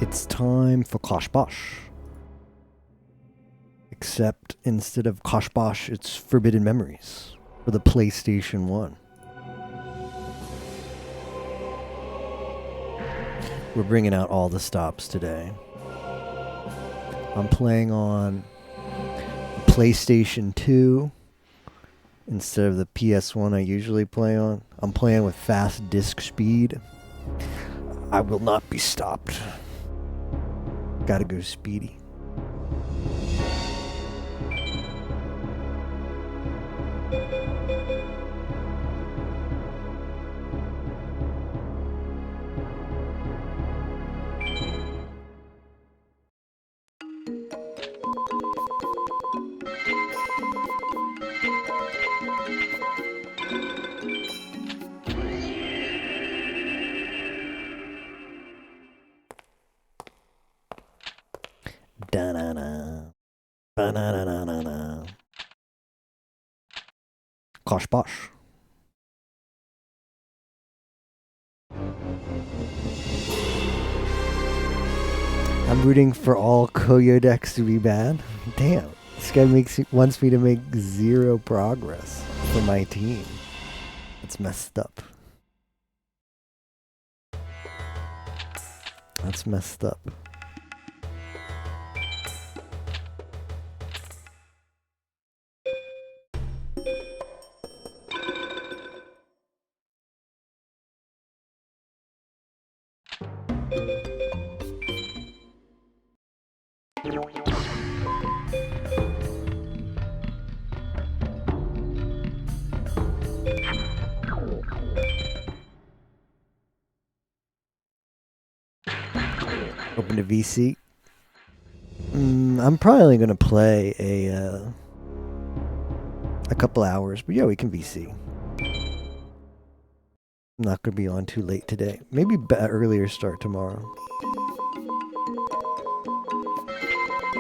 It's time for Kosh Bosh. Except instead of Kosh Bosh, it's Forbidden Memories for the PlayStation 1. We're bringing out all the stops today. I'm playing on PlayStation 2 instead of the PS1 I usually play on. I'm playing with fast disc speed. I will not be stopped. Gotta go speedy. Da-na-na. Ba-na-na-na-na-na. Kosh Bosh. I'm rooting for all Koyo decks to be bad. Damn, this guy wants me to make zero progress for my team. That's messed up. That's messed up. Open to VC. I'm probably going to play a couple hours, but yeah, we can VC. I'm not going to be on too late today. Maybe earlier start tomorrow.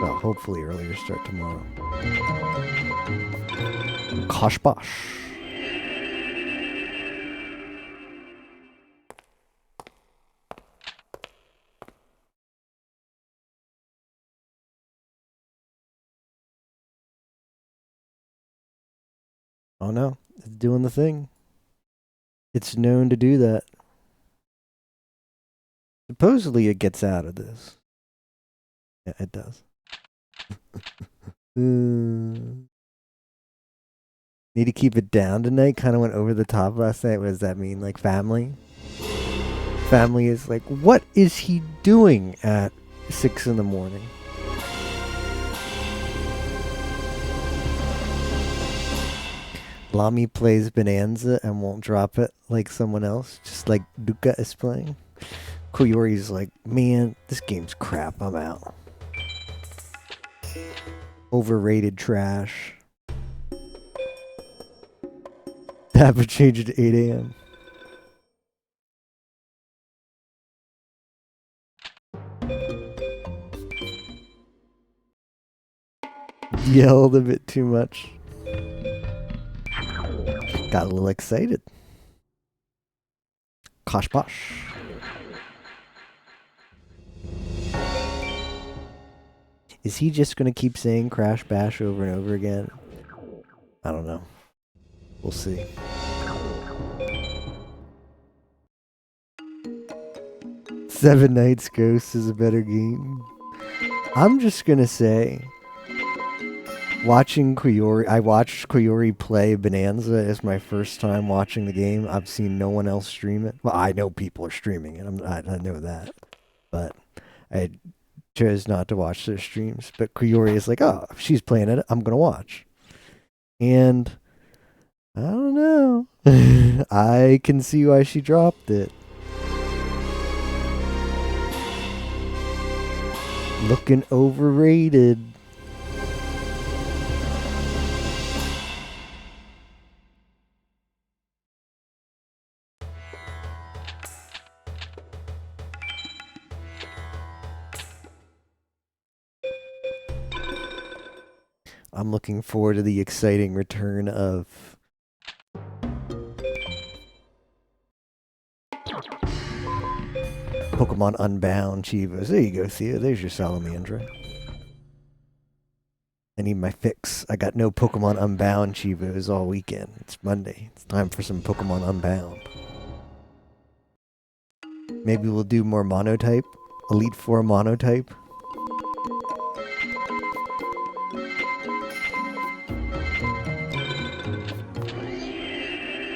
Well, hopefully earlier start tomorrow. Kosh Bosh. Oh no, it's doing the thing. It's known to do that. Supposedly it gets out of this. Yeah, it does. Need to keep it down tonight. Kind of went over the top last night. What does that mean? Like family? Family is like, what is he doing at 6 in the morning? Lami plays Bonanza and won't drop it like someone else, just like Duka is playing. Koyori's like, man, this game's crap, I'm out. Overrated trash. That would change it to 8 a.m. Yelled a bit too much. Got a little excited. Kosh Bosh. Is he just going to keep saying Crash Bash over and over again? I don't know. We'll see. Seven Nights Ghost is a better game. I'm just going to say, watching Koyori, I watched Koyori play Bonanza as my first time watching the game. I've seen no one else stream it. Well, I know people are streaming it. I know that. But I chose not to watch their streams. But Koyori is like, oh, if she's playing it, I'm going to watch. And I don't know. I can see why she dropped it. Looking overrated. I'm looking forward to the exciting return of Pokemon Unbound Chivos. There you go, Thea. There's your Salamandra. I need my fix. I got no Pokemon Unbound Chivos all weekend. It's Monday. It's time for some Pokemon Unbound. Maybe we'll do more Monotype. Elite Four Monotype.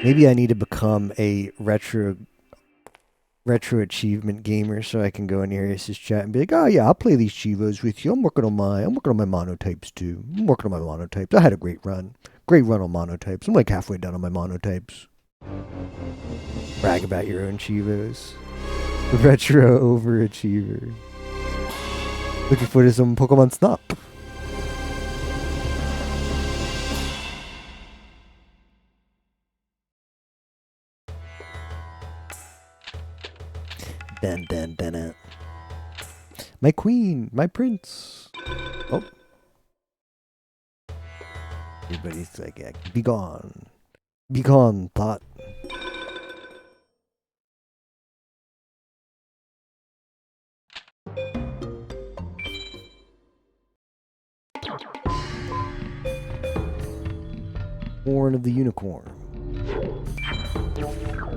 Maybe I need to become a retro achievement gamer so I can go in Arius' chat and be like, oh yeah, I'll play these Chivos with you. I'm working on my monotypes too. I'm working on my monotypes. I had a great run. Great run on monotypes. I'm like halfway done on my monotypes. Brag about your own Chivos. Retro overachiever. Looking forward to some Pokemon Snap. Dun, dun, dun, dun. My queen, my prince. Oh. Everybody's like, yeah, be gone. Be gone, thought. Horn of the Unicorn.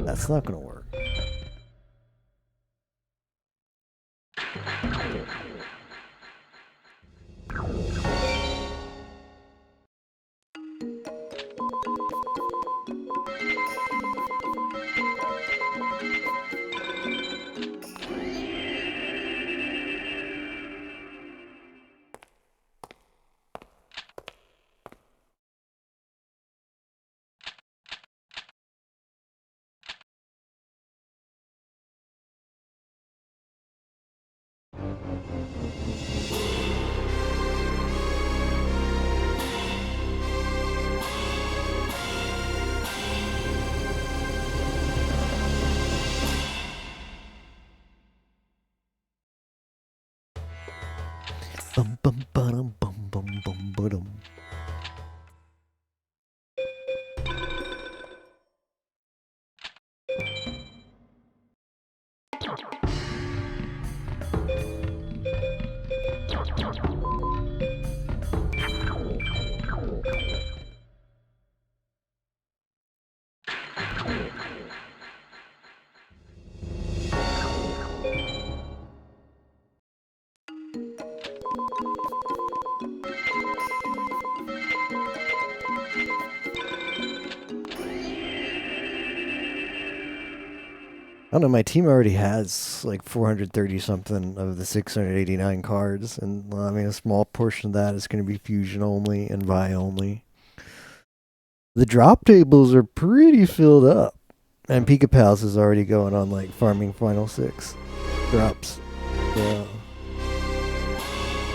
That's not gonna work. Bum bum bum bum bum bum bum. I don't know, my team already has like 430 something of the 689 cards, and I mean a small portion of that is going to be fusion only and Vi only. The drop tables are pretty filled up, and Pika Pals is already going on like farming Final 6 drops. So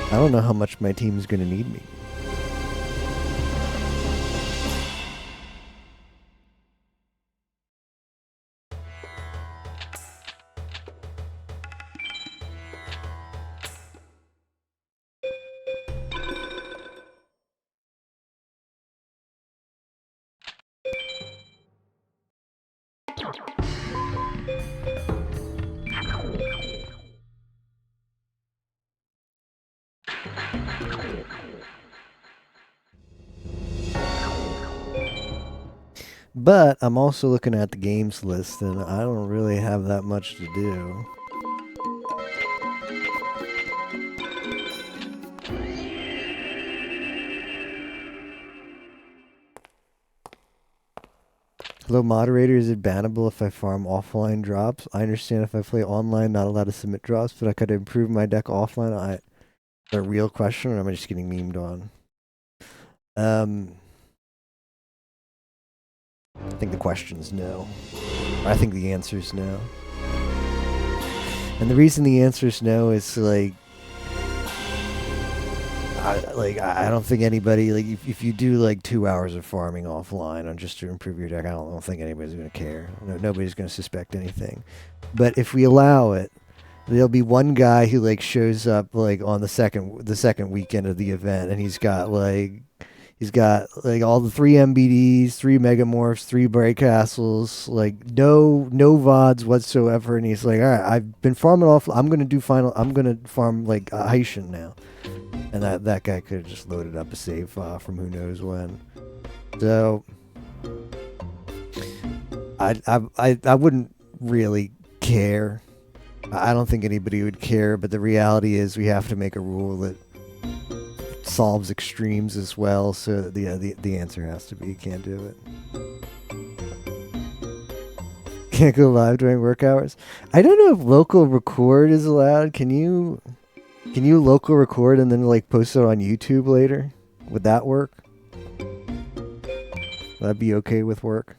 I don't know how much my team is going to need me. But I'm also looking at the games list, and I don't really have that much to do. Hello, moderator. Is it bannable if I farm offline drops? I understand if I play online, not allowed to submit drops, but I could improve my deck offline. A real question, or am I just getting memed on? I think the question's no. I think the answer's no. And the reason the answer's no is like, I don't think anybody, like, if you do like 2 hours of farming offline on just to improve your deck, I don't think anybody's gonna care. Nobody's gonna suspect anything. But if we allow it, there'll be one guy who like shows up like on the second weekend of the event, and he's got like He's got like all the 3 MBDs, 3 Megamorphs, 3 Bright Castles, like no VODs whatsoever. And he's like, all right, I've been farming off. I'm gonna farm like Heishin now. And that guy could have just loaded up a save file from who knows when. So I wouldn't really care. I don't think anybody would care, but the reality is we have to make a rule that solves extremes as well, so the answer has to be you can't do it. Can't go live during work hours. I don't know if local record is allowed. Can you local record and then like post it on YouTube later? Would that work? Would that be okay with work?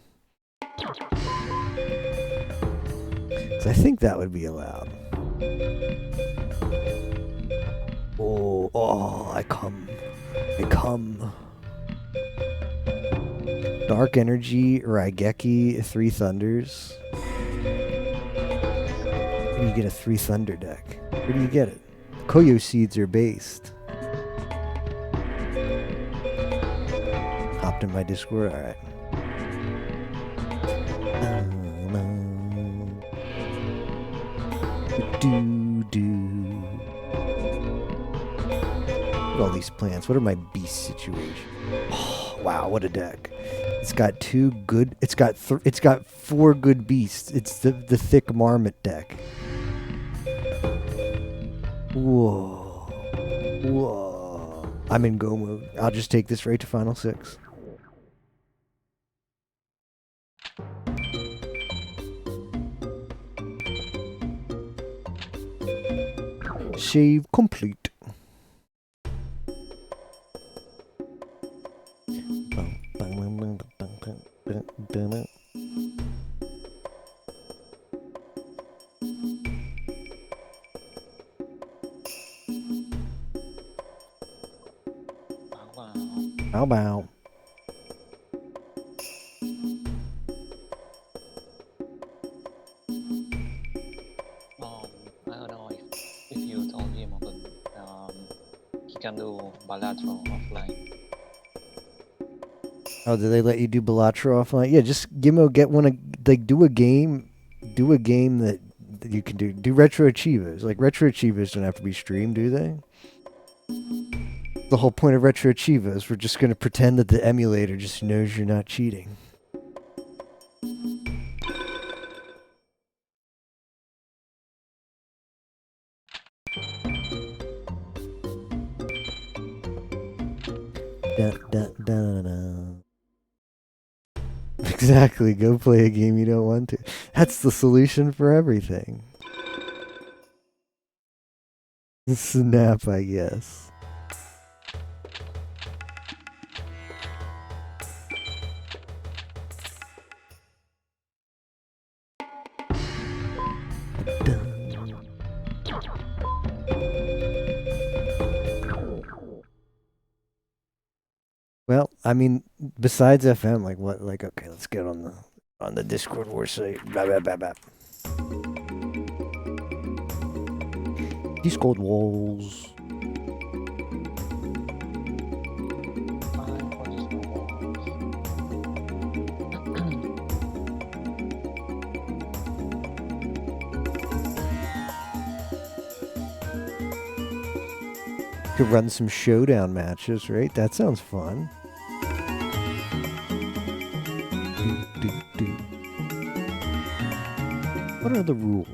'Cause I think that would be allowed. Oh, I come. Dark Energy, Raigeki, 3 Thunders. Where do you get a 3 Thunder deck? Where do you get it? Koyo Seeds are based. Hopped in my Discord, alright. Look at all these plants. What are my beast situations? Oh, wow, what a deck. It's got 4 good beasts. It's the thick Marmot deck. Whoa. I'm in go mode. I'll just take this right to Final 6. Save complete. Bow bow. I don't know if you told him about he can do Balatro offline. Oh, do they let you do Balatro offline? Yeah, just do a game that you can do Retro Achievas. Like Retro Achievas don't have to be streamed, do they? The whole point of Retro Achievas, we're just gonna pretend that the emulator just knows you're not cheating. Dun, dun, dun, dun. Exactly, go play a game you don't want to. That's the solution for everything. Snap, I guess. Well, I mean, besides FM, like what? Like, okay, let's get on the Discord war site. Blah, blah, blah, blah. Discord walls. Could run some showdown matches, right? That sounds fun. What are the rules?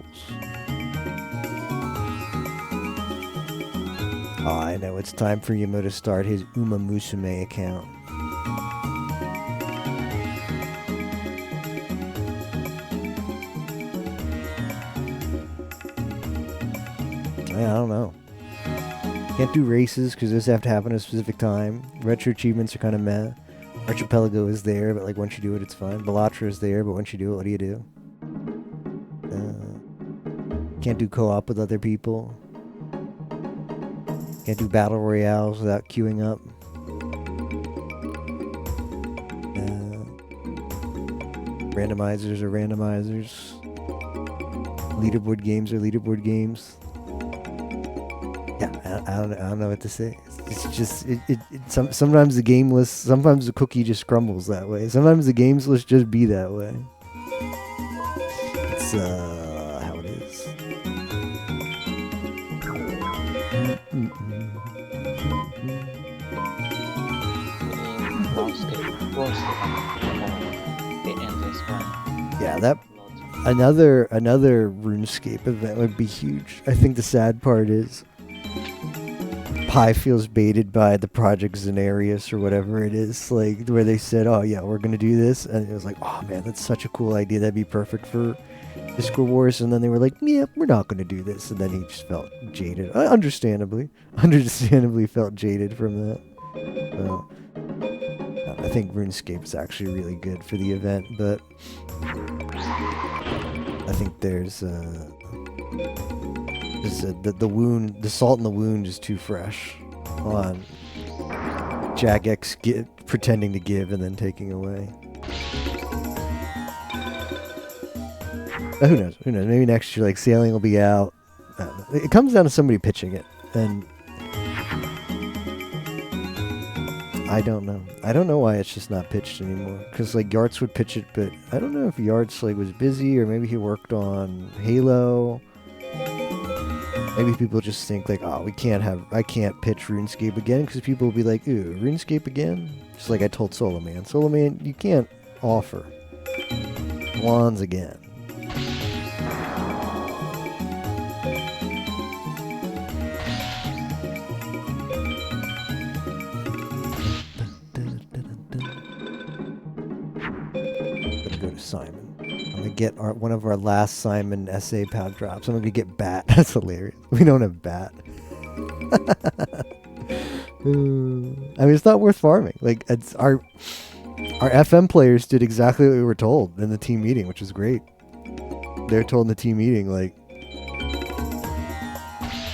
Oh, I know. It's time for Yamo to start his Uma Musume account. Yeah, I don't know. Can't do races because those have to happen at a specific time. Retro achievements are kind of meh. Archipelago is there, but like once you do it, it's fine. Balatro is there, but once you do it, what do you do? Can't do co-op with other people. Can't do battle royales without queuing up. Randomizers are randomizers. Leaderboard games are leaderboard games. Yeah, I don't know what to say. It's just sometimes the game list, sometimes the cookie just crumbles that way. Sometimes the games list just be that way. It's how it is. Yeah, that another RuneScape event would be huge. I think the sad part is Pi feels baited by the Project Zenarius or whatever it is, like where they said, "Oh yeah, we're gonna do this," and it was like, "Oh man, that's such a cool idea. That'd be perfect for Discord Wars." And then they were like, "Yeah, we're not gonna do this," and then he just felt jaded. Understandably felt jaded from that. Well, I think RuneScape is actually really good for the event, but I think there's the wound, the salt in the wound is too fresh on Jagex pretending to give and then taking away. Who knows? Who knows? Maybe next year, like, Sailing will be out. It comes down to somebody pitching it, and I don't know. I don't know why it's just not pitched anymore. Because, like, Yarts would pitch it, but I don't know if Yarts, like, was busy or maybe he worked on Halo. Maybe people just think, like, oh, I can't pitch RuneScape again because people will be like, ooh, RuneScape again? Just like I told Solo Man. Solo Man, you can't offer wands again. Simon. I'm gonna get one of our last Simon SA pal drops. I'm gonna get Bat. That's hilarious. We don't have Bat. I mean, it's not worth farming. Like, it's our FM players did exactly what we were told in the team meeting, which was great. They're told in the team meeting, like,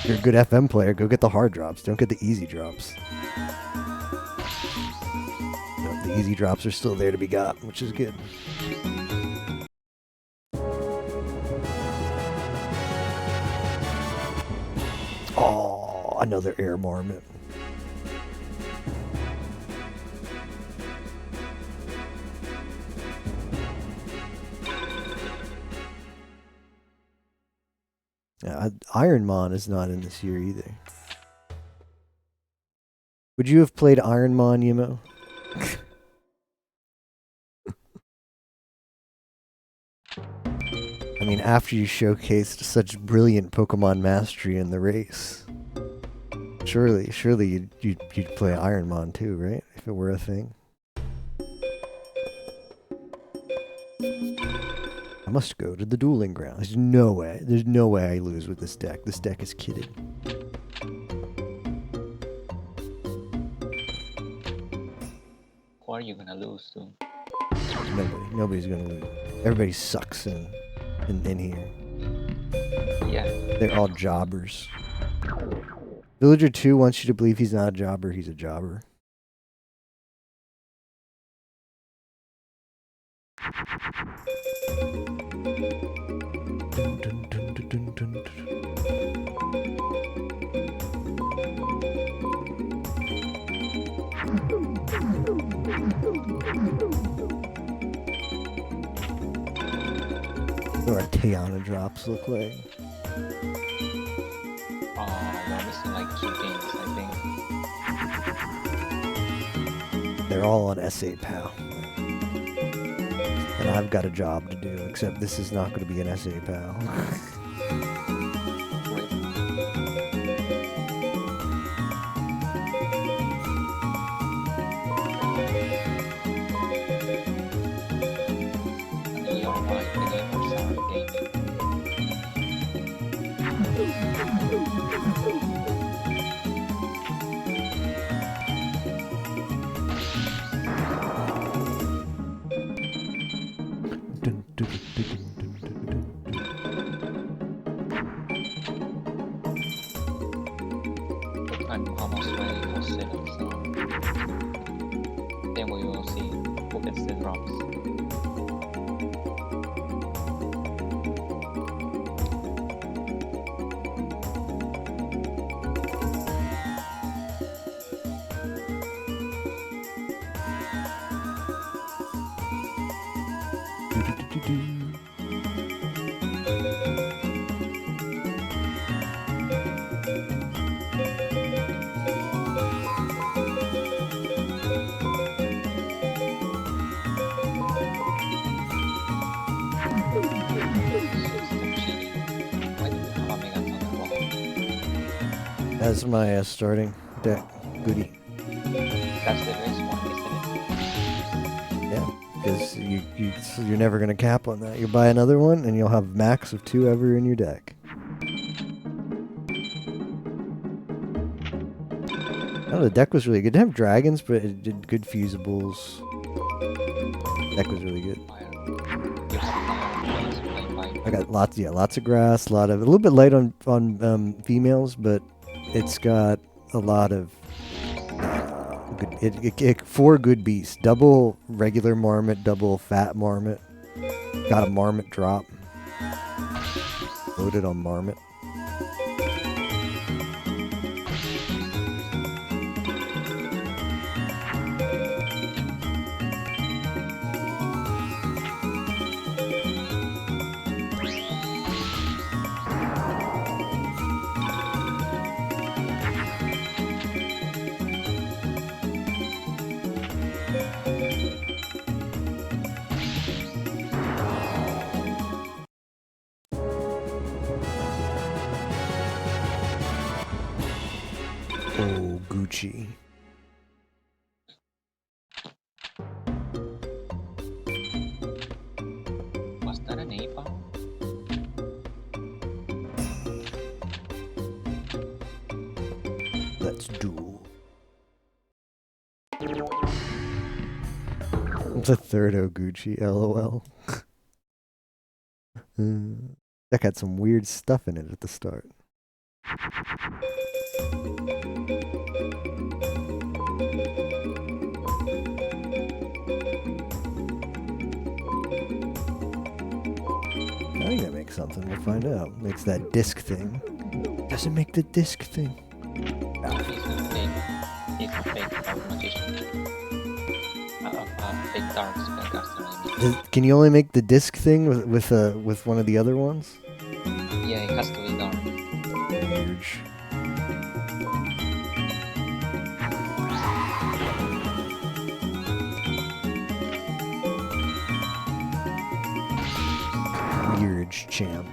you're a good FM player, go get the hard drops. Don't get the easy drops. The easy drops are still there to be got, which is good. Oh, another air marmot. Yeah, Ironmon is not in this year either. Would you have played Ironmon, Yimo? I mean, after you showcased such brilliant Pokemon mastery in the race, surely you'd play Ironmon too, right? If it were a thing. I must go to the dueling ground. There's no way I lose with this deck. This deck is kidded. Who are you gonna lose to? Nobody's gonna lose. Everybody sucks in here. Yeah. They're all jobbers. Villager 2 wants you to believe he's not a jobber. He's a jobber. Dun, dun, dun, dun, dun, dun, dun. What our Tiana drops look like. We're missing like 2 things, I think. They're all on SA PAL. And I've got a job to do, except this is not going to be an SA PAL. I'm almost ready for setup, so then we will see who gets the drops. Why do you have a Mega Thunderbolt? That's my starting deck. Goodie. That's the best one, isn't it? Yeah, because you're never gonna cap on that. You buy another one, and you'll have max of 2 ever in your deck. Oh, the deck was really good. It didn't have dragons, but it did good fusibles. Deck was really good. Fire. You have fire, please play fire. I got lots of grass, a little bit light on females, but it's got a lot of good. 4 good beasts: double regular marmot, double fat marmot. Got a marmot drop. Loaded on marmot. Oh, Gucci. Was that an APA? Let's duel. It's a third Gucci, lol. That had some weird stuff in it at the start. I think that makes something. We'll find out. Makes that disc thing. Doesn't make the disc thing. He's a fake dark magician. Fake dark spellcaster, I mean. Can you only make the disc thing with one of the other ones? Yeah, it has to be dark. Huge. Weird champ.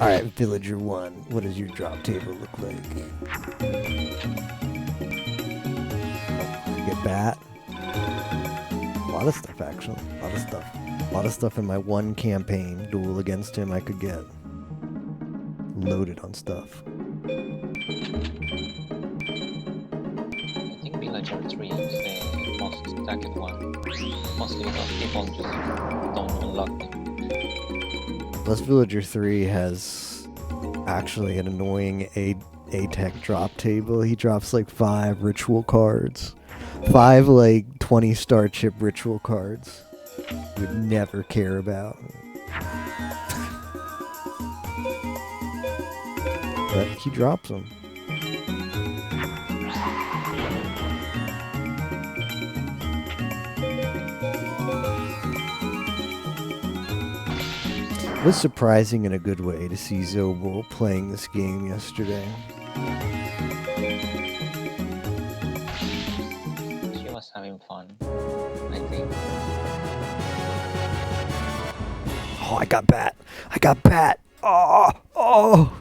Alright, Villager 1. What does your drop table look like? Get bat. A lot of stuff, actually. A lot of stuff. A lot of stuff in my one campaign duel against him I could get. Loaded on stuff. I think Villager 3 is the most stacked one. Mostly because people just don't unlock them. Plus Villager 3 has actually an annoying A-Tech drop table. He drops like 5 ritual cards. 5 like 20-star chip ritual cards. You would never care about. But he drops them. It was surprising in a good way to see Zobel playing this game yesterday. She was having fun, I think. Oh, I got bat. I got bat. Oh.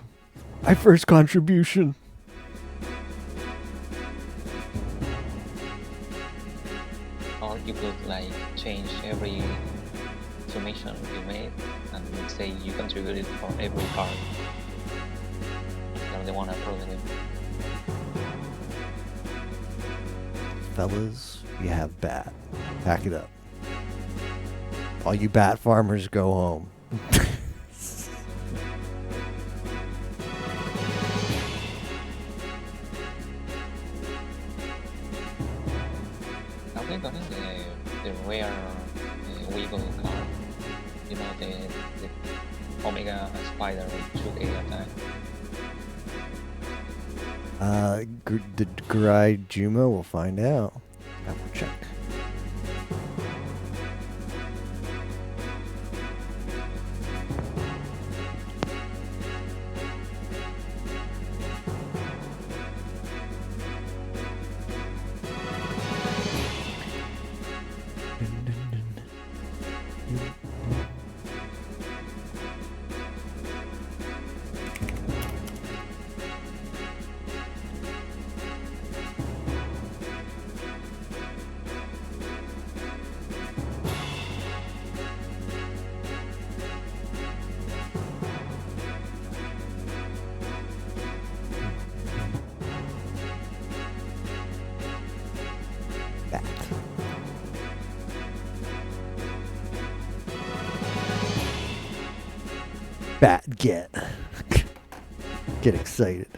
My first contribution. Or you could like change every summation you made and say you contributed for every card. You're the one approving it. Fellas, you have bat. Pack it up. All you bat farmers go home. Are they gotten the rare Weevil card? You know, the Omega Spider with 2k attack. The Grai Juma, we'll find out. Double check. Bat get. Get excited.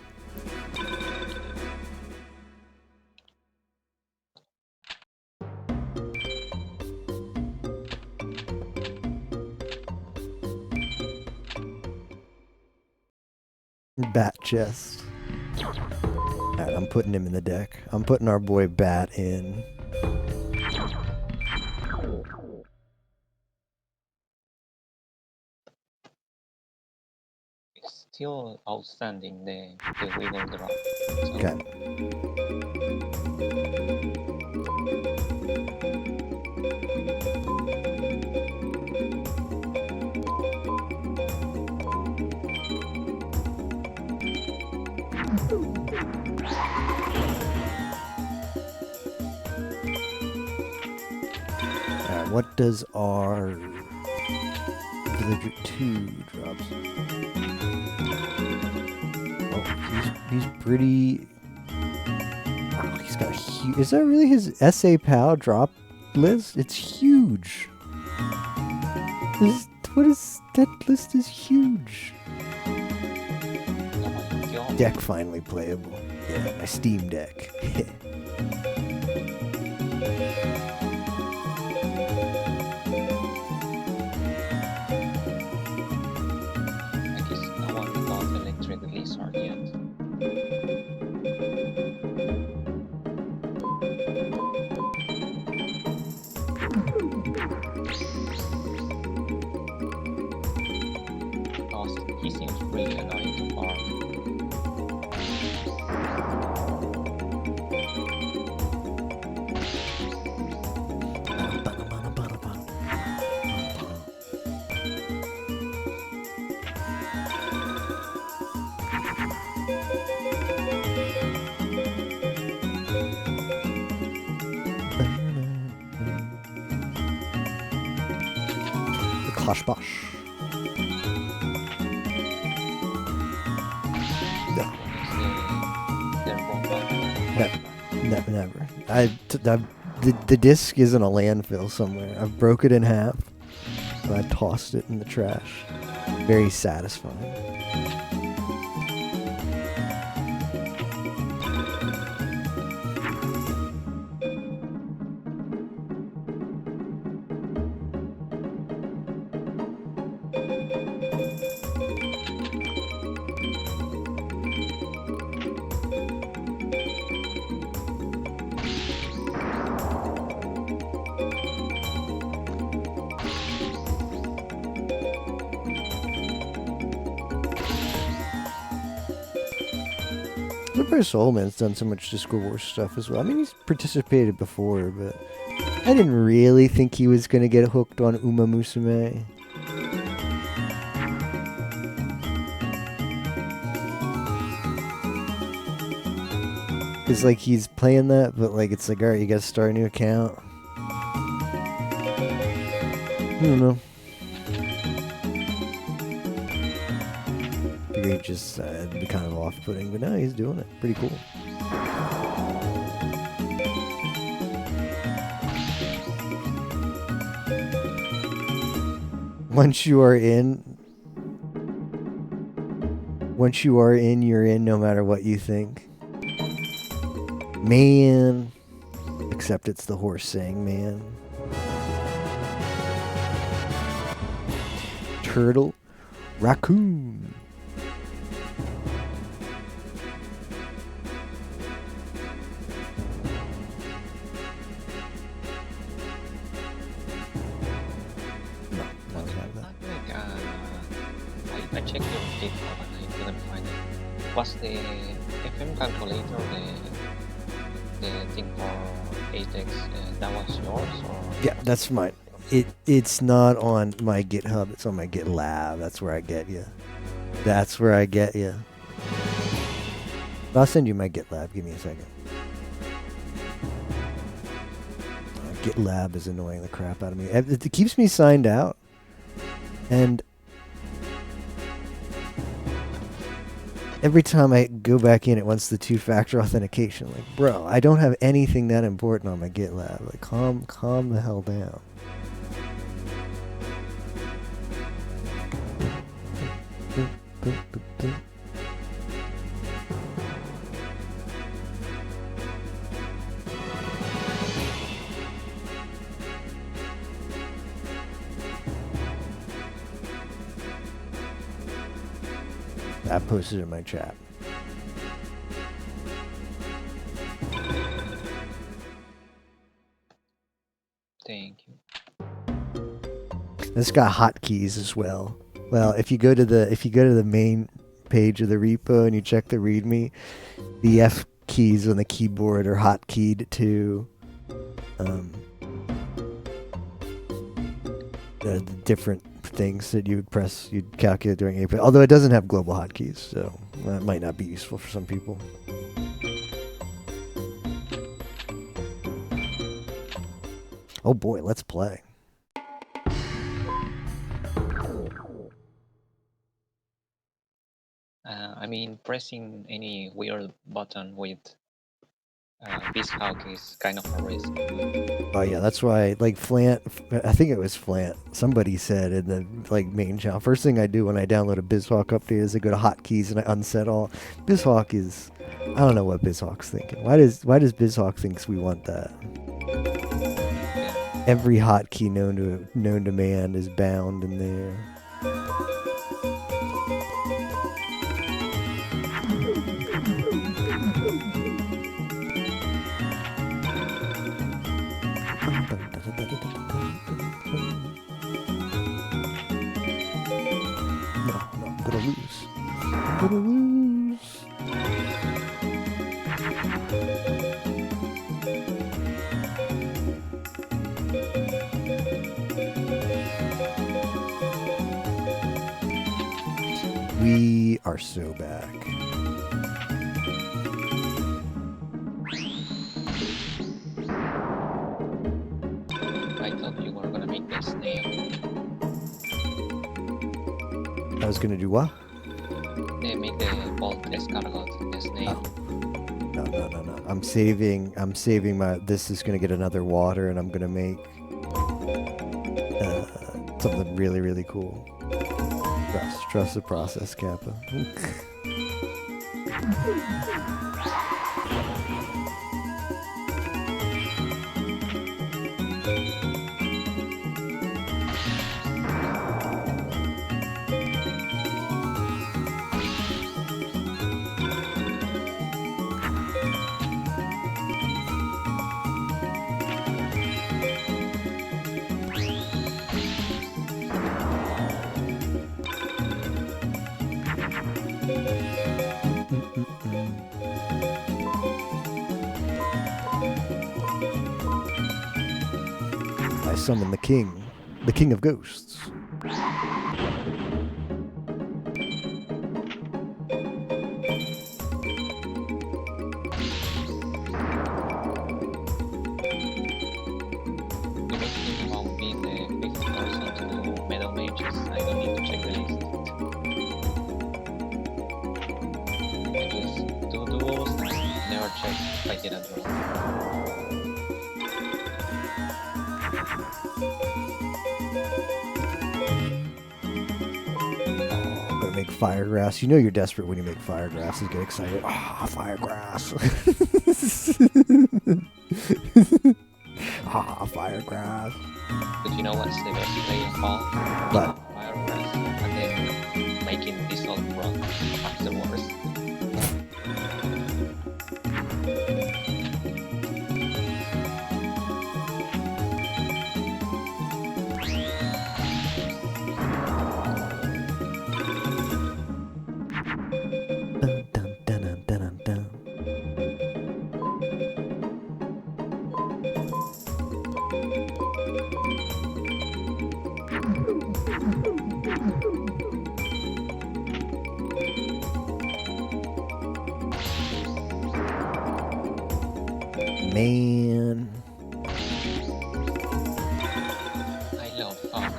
Bat chest. Alright, I'm putting him in the deck. I'm putting our boy Bat in. It's still outstanding the wiggle drop. So Okay. Alright, what does our Villager 2 drops? Oh, he's pretty. Wow, he's got a huge. Is that really his SA POW drop list? It's huge. What is that list? Is huge. oh my god. Deck finally playable. Yeah, my Steam Deck. I guess no one got Electric Lizard yet. Oh, he seems really annoying to farm. The Kloshbosh. No. Never. The disc is in a landfill somewhere. I've broke it in half, so I tossed it in the trash. Very satisfying. Super Soulman's done so much Discord Wars stuff as well. I mean, he's participated before, but I didn't really think he was going to get hooked on Uma Musume. Because, like, he's playing that, but, like, it's like, alright, you gotta start a new account. I don't know. Figured he'd just it'd be kind of off-putting, but no, he's doing it. Pretty cool. Once you are in, you're in no matter what you think. Man. Except it's the horse saying man. Turtle. Raccoon. No, not like that. I checked your GitHub and I couldn't find it. Was the FM calculator the thing for Apex that was yours or? Yeah, that's mine. It's not on my GitHub. It's on my GitLab. That's where I get you. That's where I get you. I'll send you my GitLab. Give me a second. GitLab is annoying the crap out of me. It keeps me signed out. And every time I go back in, it wants the two-factor authentication. Like, bro, I don't have anything that important on my GitLab. Like, calm the hell down. Boop, boop, boop. I posted it in my chat. Thank you. It's got hotkeys as well. Well, if you go to the main page of the repo and you check the README, the F keys on the keyboard are hotkeyed to the different things that you would press, you'd calculate during API. Although it doesn't have global hotkeys, so that might not be useful for some people. Oh boy, let's play. I mean, pressing any weird button with BizHawk is kind of a risk. Oh yeah, that's why, like Flant, I think it was Flant, somebody said in the like main channel, first thing I do when I download a BizHawk update is I go to hotkeys and I unset all. BizHawk is, I don't know what BizHawk's thinking. Why does BizHawk thinks we want that? Every hotkey known to man is bound in there. No, I'm gonna lose. I'm gonna lose. We are so back. I thought you were gonna make the snail. I was gonna do what? They make the bolt escargot, the snail. Oh. No. I'm saving my, this is gonna get another water and I'm gonna make something really, really cool. Trust the process, Kappa. I summon the king of ghosts. You were thinking about being the fifth person to do Metal Mages. I don't need to check the list. I just do duels and never check if I get a draw. I'm gonna make firegrass. You know you're desperate when you make firegrass. You get excited. Ah, firegrass. Ah, firegrass. But you know what's the best way of all? What? Firegrass and then making Dissolve run afterwards. Dun, dun, dun, dun, dun, dun. Man. I love fun.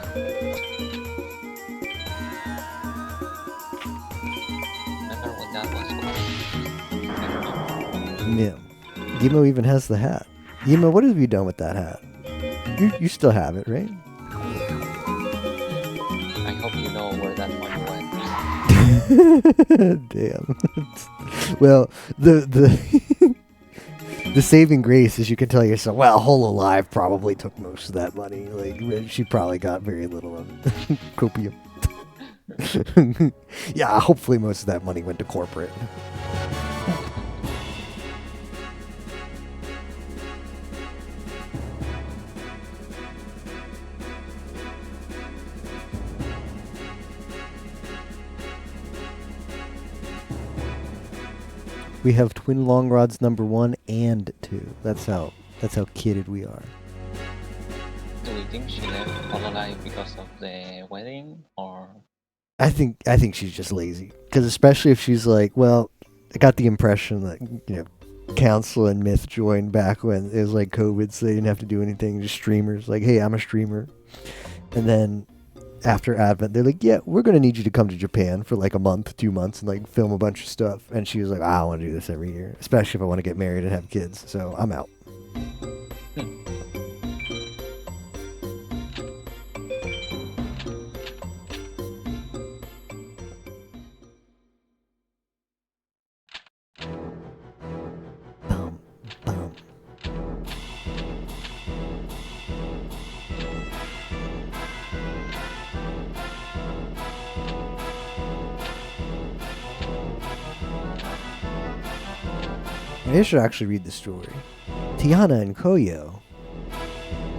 Remember when that was cool? Yeah. Yemo even has the hat. Yemo, what have you done with that hat? You still have it, right? I hope you know where that money went. Damn. Well, the the saving grace is you can tell yourself, well, Hololive probably took most of that money. Like she probably got very little of it. Copium. Yeah, hopefully most of that money went to corporate. We have twin long rods number 1 and 2. That's how kidded we are. Do we think she left Hololive because of the wedding, or I think she's just lazy. Because especially if she's like, well, I got the impression that Council and Myth joined back when it was like COVID, so they didn't have to do anything. Just streamers, like, hey, I'm a streamer. And then after Advent, they're like, yeah, we're going to need you to come to Japan for like a month, 2 months, and like film a bunch of stuff. And she was like, I want to do this every year, especially if I want to get married and have kids. So I'm out. I should actually read the story. Tiana and Koyo.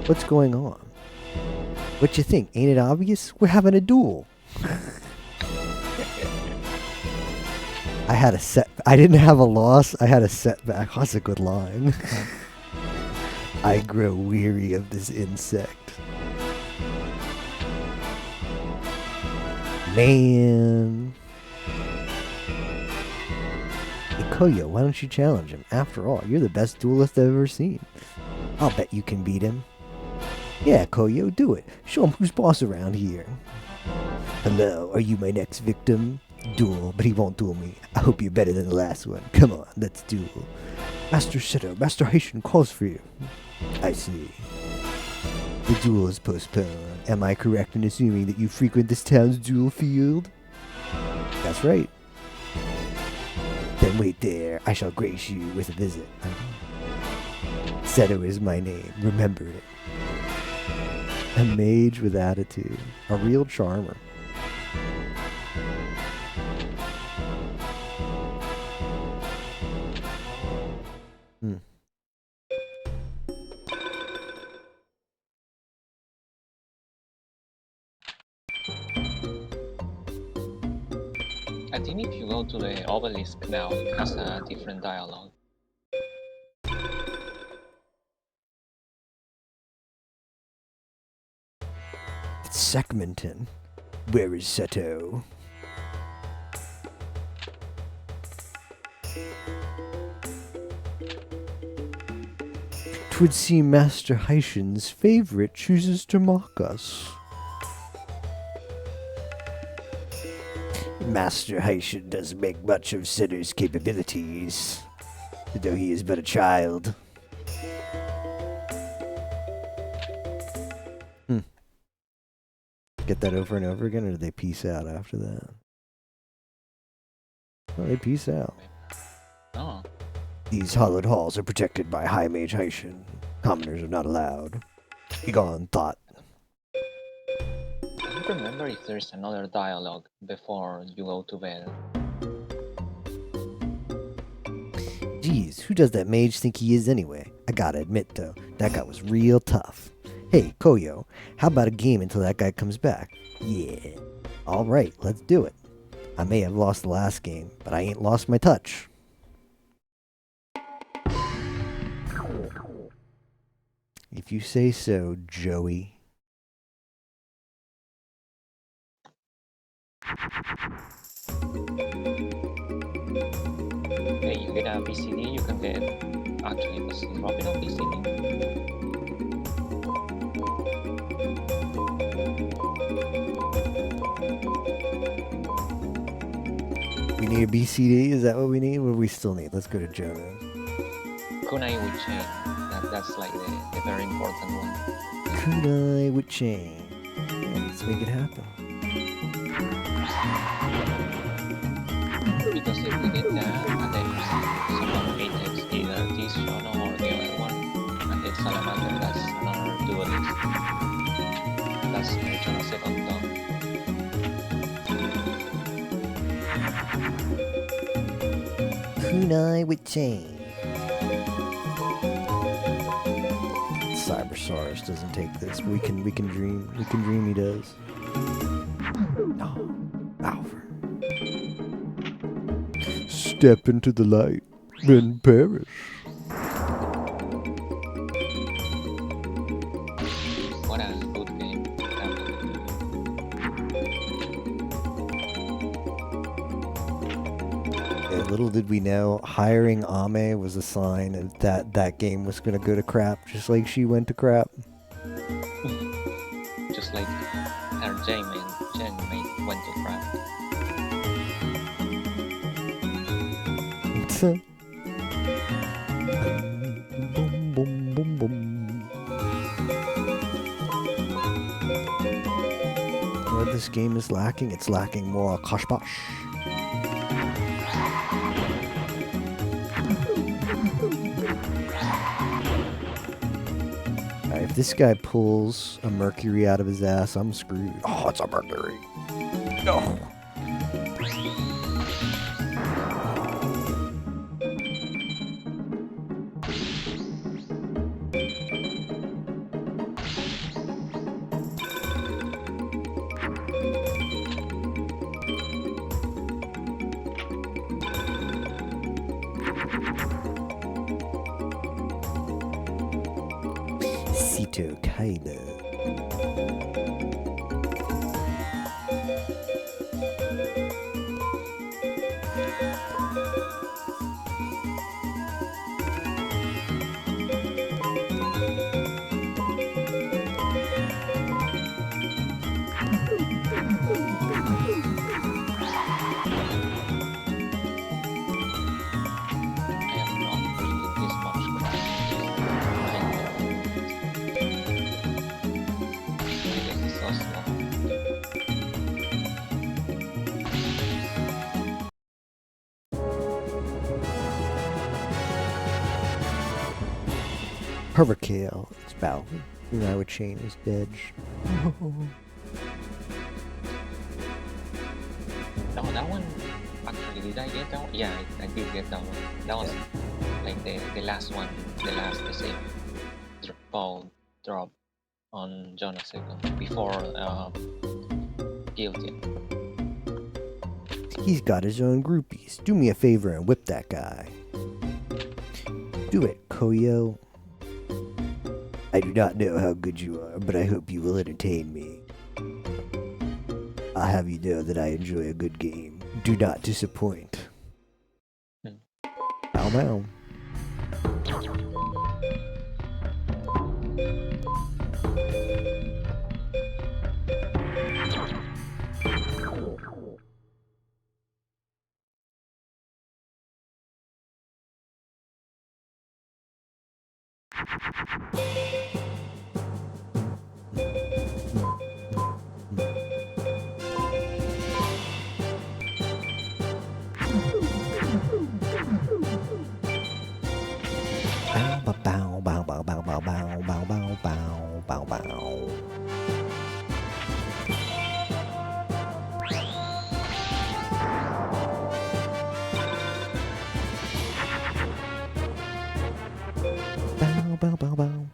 What's going on? What you think? Ain't it obvious? We're having a duel. I didn't have a loss. I had a setback. That's a good line. I grow weary of this insect. Man. Koyo, why don't you challenge him? After all, you're the best duelist I've ever seen. I'll bet you can beat him. Yeah, Koyo, do it. Show him who's boss around here. Hello, are you my next victim? Duel, but he won't duel me. I hope you're better than the last one. Come on, let's duel. Master Seto, Master Haitian calls for you. I see. The duel is postponed. Am I correct in assuming that you frequent this town's duel field? That's right. Then wait there, I shall grace you with a visit. Seto is my name, remember it. A mage with attitude, a real charmer. I think if you go to the obelisk now, it has a different dialogue. It's Sekmenton. Where is Seto? Twould seem Master Haitian's favorite chooses to mock us. Master Haitian doesn't make much of Seto's capabilities, though he is but a child. Get that over and over again, or do they peace out after that? Oh, they peace out. Oh. These hollowed halls are protected by High Mage Haitian. Commoners are not allowed. Begone, thought. I don't remember if there's another dialogue before you go to bed. Geez, who does that mage think he is anyway? I gotta admit though, that guy was real tough. Hey, Koyo, how about a game until that guy comes back? Yeah. Alright, let's do it. I may have lost the last game, but I ain't lost my touch. If you say so, Joey. Okay, you get a BCD, you can get... Actually, does it drop in a BCD? We need a BCD? Is that what we need? What do we still need? Let's go to Jono. Kunai with chain. That's like the very important one. Kunai with chain. Let's make it happen. Because if we did that, and then someone Apex either this Shono or the other one, and then Salamander, that's another duelist. That's Shono second done. Kunai with chain. Cybersaurus doesn't take this. We can dream. We can dream he does. No. Alfred. Step into the light, then perish. What a good game. Yeah, little did we know, hiring Ame was a sign that that game was gonna go to crap, just like she went to crap. Just like her Gen mate went to crap. Boom, boom, boom, boom. What this game is lacking? It's lacking more kashbash. Alright, if this guy pulls a Mercury out of his ass, I'm screwed. Oh, it's a Mercury. No. Sito Kaida. Permakill. It's Balvin. I would chain is dead. Oh, that one. Actually, did I get that one? Yeah, I did get that one. That was like the last one, the same ball drop on Jonas second before guilty. He's got his own groupies. Do me a favor and whip that guy. Do it, Koyo. I do not know how good you are, but I hope you will entertain me. I'll have you know that I enjoy a good game. Do not disappoint. Bow bow. Bow bow bow bow bow bow bow bow bow bow bow. Bow bow bow bow.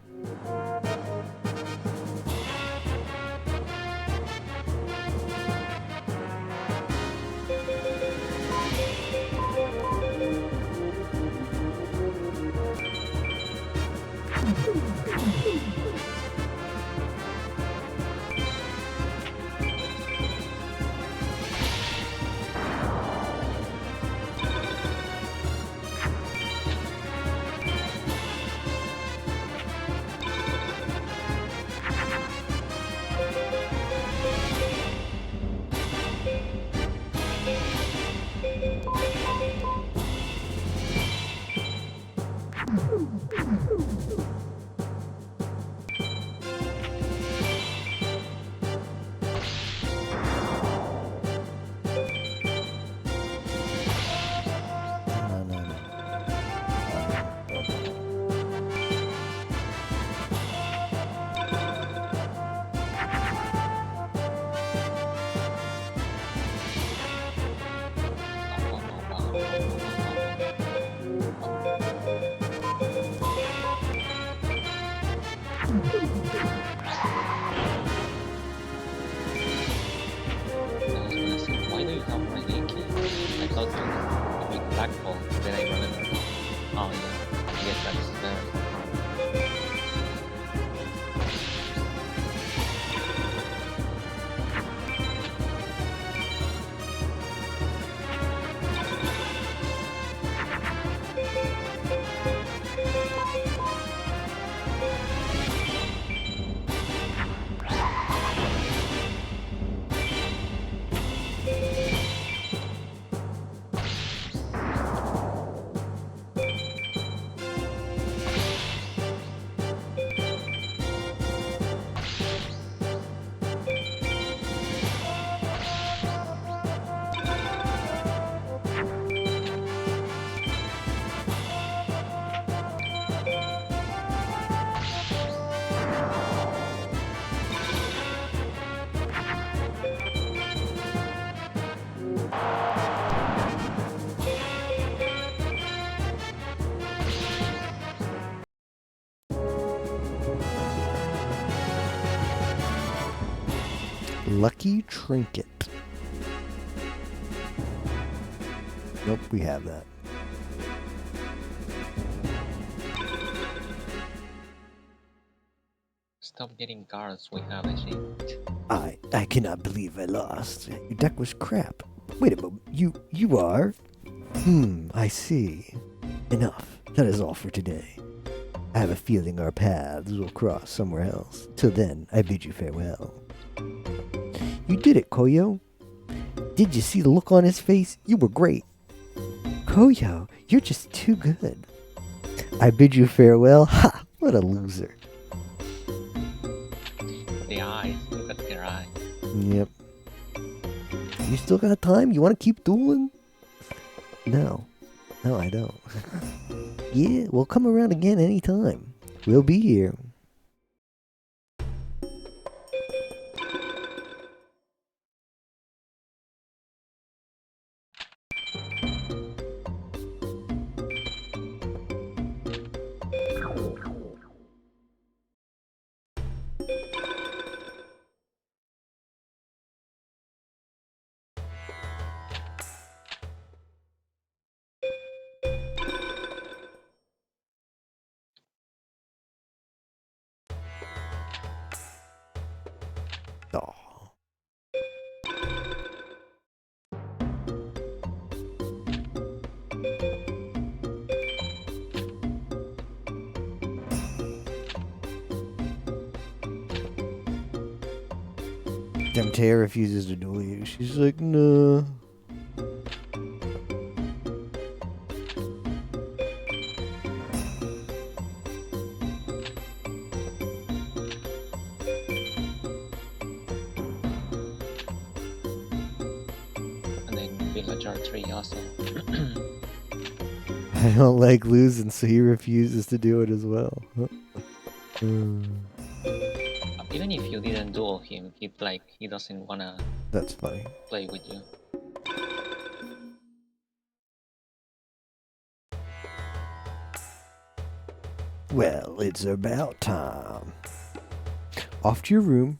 Lucky Trinket. Nope, we have that. Stop getting cards we have, I think. I cannot believe I lost. Your deck was crap. Wait a moment. You are? I see. Enough. That is all for today. I have a feeling our paths will cross somewhere else. Till then, I bid you farewell. You did it, Koyo. Did you see the look on his face? You were great. Koyo, you're just too good. I bid you farewell? Ha! What a loser. The eyes, look at their eyes. Yep. You still got time? You want to keep dueling? No. No, I don't. Yeah, we'll come around again anytime. We'll be here. Oh. Demtea refuses to duel you. She's like, no. And then Villager 3 also. I don't like losing, so he refuses to do it as well. Even if you didn't duel him, he doesn't wanna That's funny. play with you. Well, it's about time. Off to your room.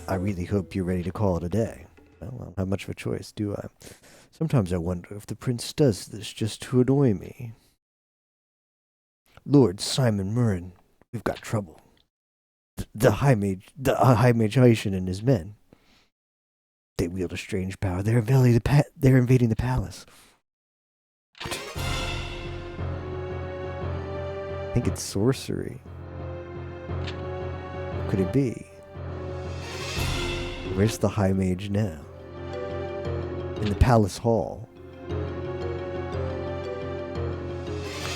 I really hope you're ready to call it a day. Well, I don't have much of a choice, do I? Sometimes I wonder if the prince does this just to annoy me. Lord Simon Murren, we've got trouble. The High Mage Haitian and his men. They wield a strange power. They're invading the palace. I think it's sorcery. What could it be? Where's the High Mage now? In the palace hall.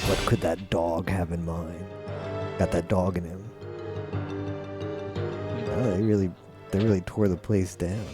What could that dog have in mind? Got that dog in him. Oh, they really tore the place down.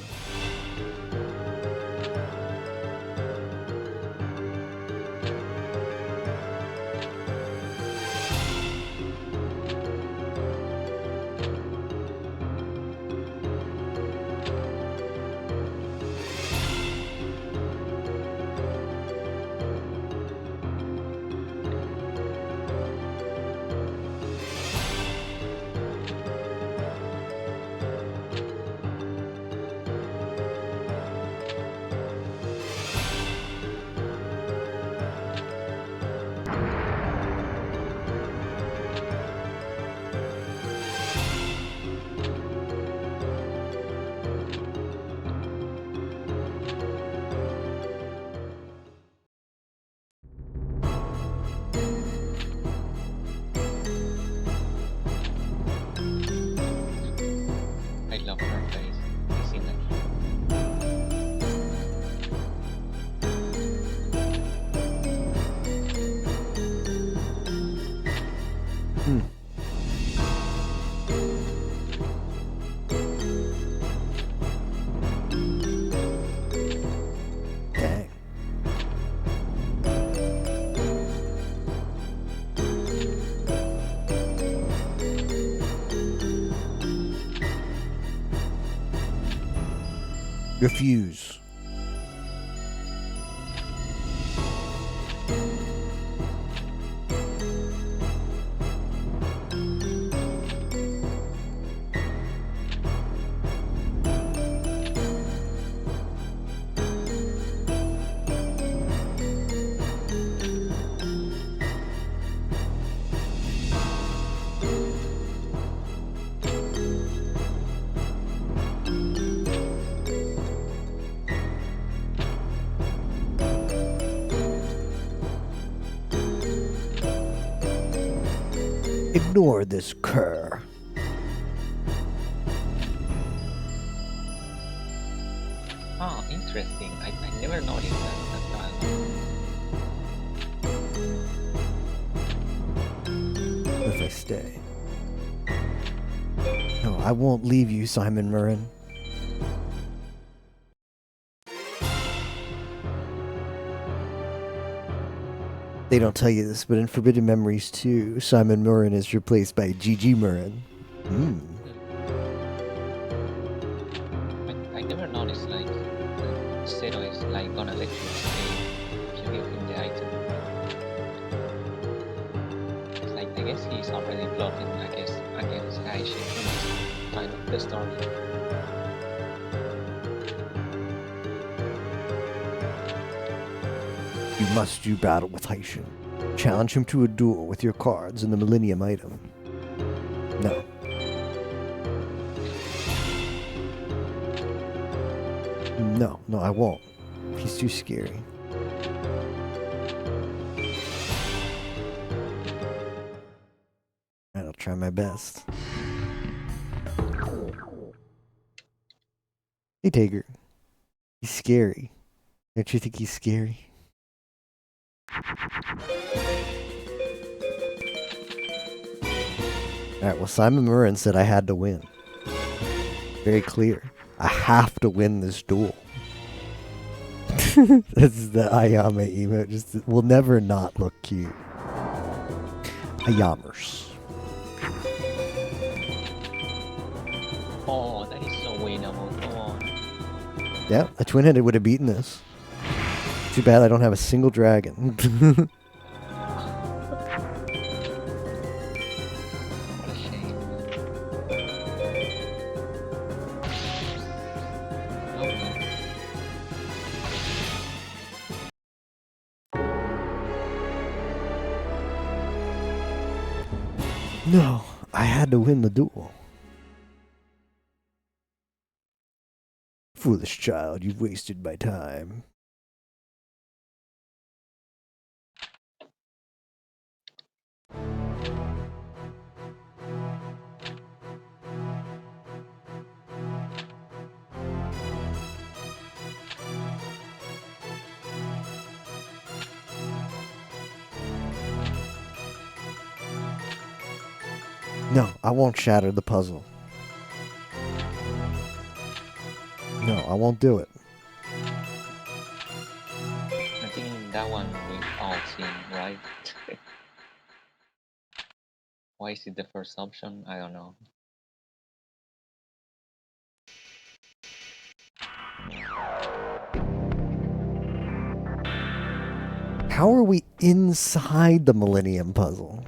I love her face. You see that? Dang. Refuse. Ignore this cur. Oh, interesting. I never noticed that dialogue. What if I stay? No, I won't leave you, Simon Murren. They don't tell you this, but in Forbidden Memories 2, Simon Murren is replaced by Gigi Murren. I never noticed like Zero is like gonna let you stay if you give him the item. It's like I guess he's already plotting against Aishin in this kind of the story. You must do battle with Haishin. Challenge him to a duel with your cards and the Millennium item. No. No, I won't. He's too scary. I'll try my best. Hey, Tager. He's scary. Don't you think he's scary? Alright, well, Simon Murren said I had to win. Very clear. I have to win this duel. That's the Ayame emote. Just will never not look cute. Ayamers. Oh, that is so winnable. Come on. Yeah, a twin-headed would have beaten this. Too bad I don't have a single dragon. What a shame. Oh well. No, I had to win the duel. Foolish child, you've wasted my time. No, I won't shatter the puzzle. No, I won't do it. I think that one we've all seen, right? Why is it the first option? I don't know. How are we inside the Millennium Puzzle?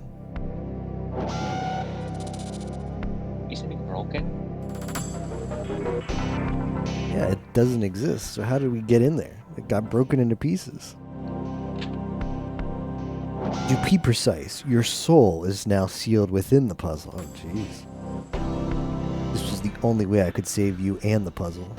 Isn't it broken? Yeah, it doesn't exist. So how did we get in there? It got broken into pieces. To be precise, your soul is now sealed within the puzzle. Oh, jeez. This was the only way I could save you and the puzzle.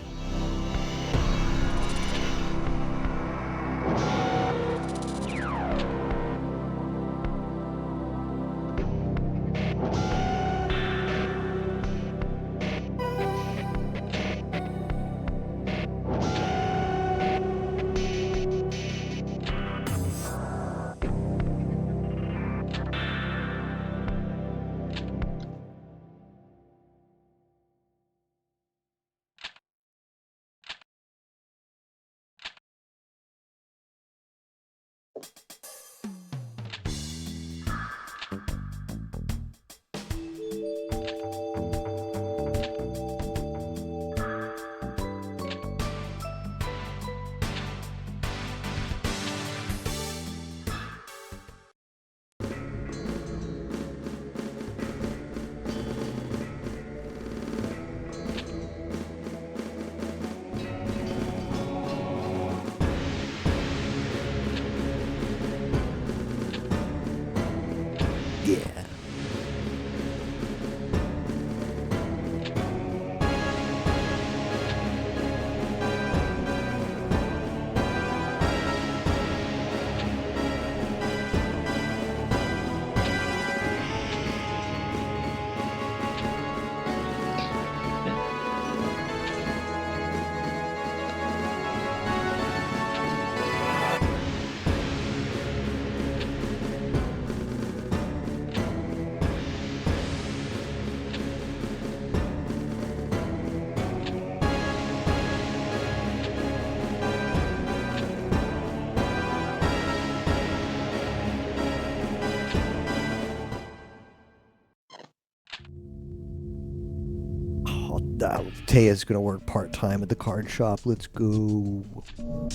Oh, Taya's gonna work part-time at the card shop. Let's go. Oh,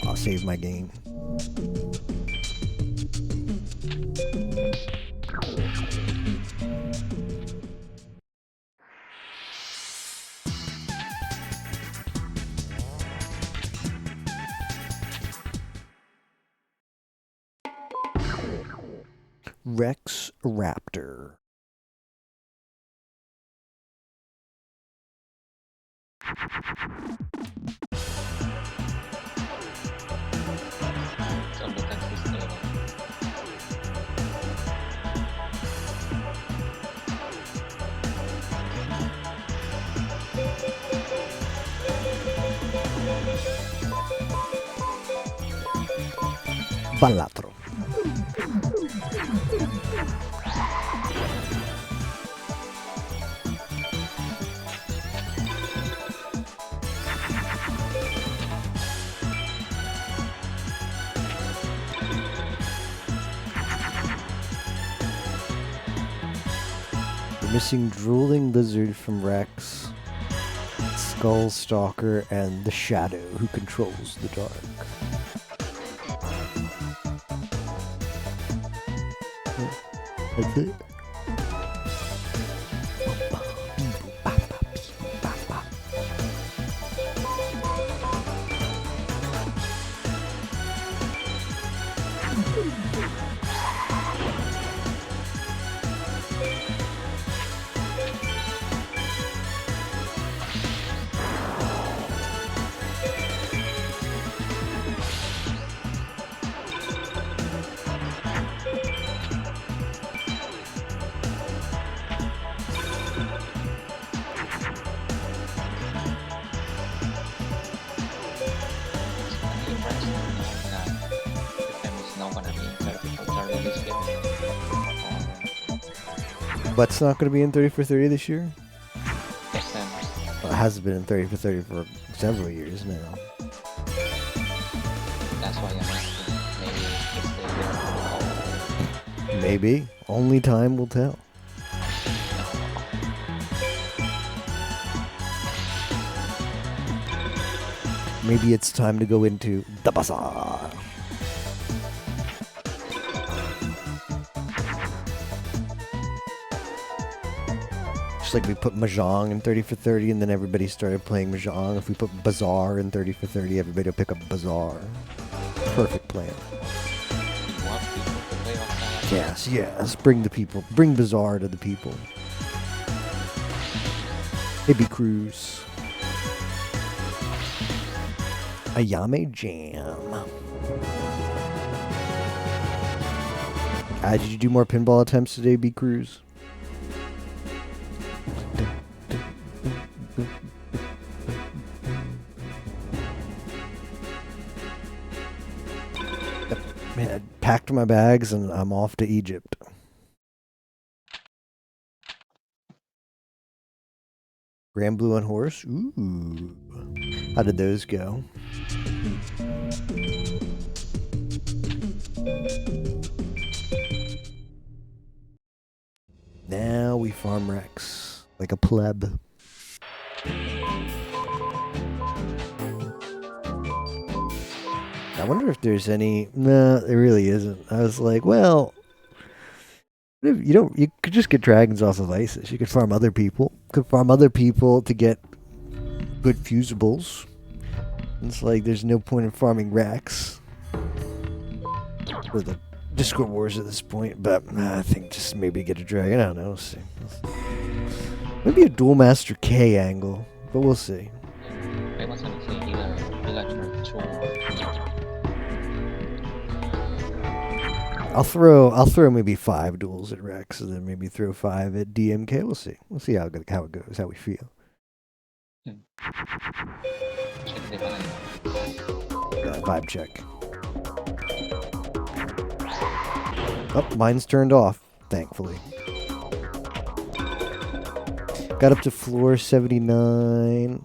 I'll save my game. Rex Raptor. So look at this table. Balatro. We're missing Drooling Lizard from Rex, Skull Stalker, and the Shadow who controls the dark. That's it. What's not going to be in 30 for 30 this year? Well, it hasn't been in 30 for 30 for several years now. That's why I'm asking. Maybe. Only time will tell. Maybe it's time to go into the bazaar. Just like we put Mahjong in 30 for 30 and then everybody started playing Mahjong. If we put Bazaar in 30 for 30, everybody will pick up Bazaar. Perfect plan. Yes, yes. Bring the people. Bring Bazaar to the people. Maybe Cruz. Ayame Jam. Did you do more pinball attempts today, B Cruz? Man, I packed my bags and I'm off to Egypt. Grand Blue and Horse? Ooh. How did those go? Now we farm Rex like a pleb. I wonder if there's any. No, there really isn't. I was like, well, you could just get dragons off of ISIS. You could farm other people. Could farm other people to get good fusibles. It's like there's no point in farming Rex for the Discord Wars at this point. But I think just maybe get a dragon. I don't know. We'll see. Maybe a Duel Master K angle, but we'll see. I'll throw maybe 5 duels at Rex and then maybe throw 5 at DMK. We'll see. We'll see how it goes, how we feel. Yeah, vibe check. Oh, mine's turned off, thankfully. Got up to floor 79.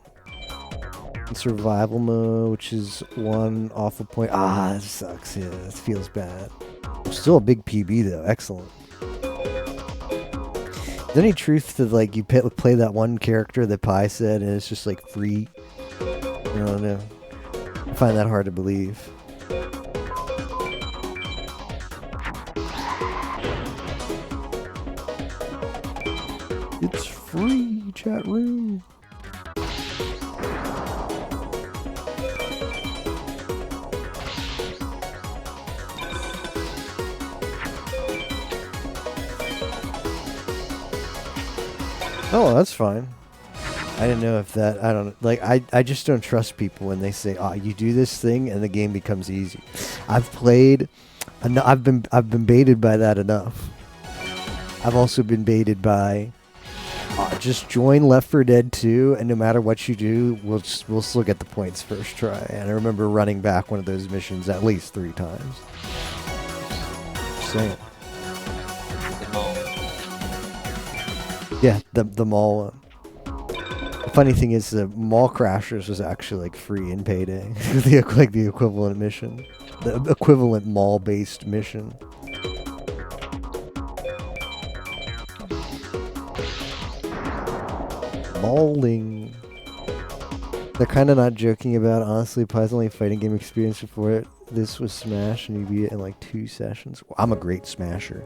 In survival mode, which is 1 off a point. Ah, that sucks. Yeah, that feels bad. Still a big PB though. Excellent. Is there any truth to like you play that one character that Pi said and it's just like free? I don't know. I find that hard to believe. It's free, chat room. Oh, that's fine. I didn't know if that. I don't like. I just don't trust people when they say, "Oh, you do this thing and the game becomes easy." I've played. I've been baited by that enough. I've also been baited by just join Left 4 Dead 2, and no matter what you do, we'll still get the points first try. And I remember running back one of those missions at least 3 times. Just saying. Yeah, the mall one. The funny thing is, the Mall Crashers was actually like free in Payday, the equivalent mission, the equivalent mall-based mission. Mauling. They're kind of not joking about it. Honestly, Pi's only fighting game experience before it. This was Smash, and you beat it in like 2 sessions. Well, I'm a great Smasher.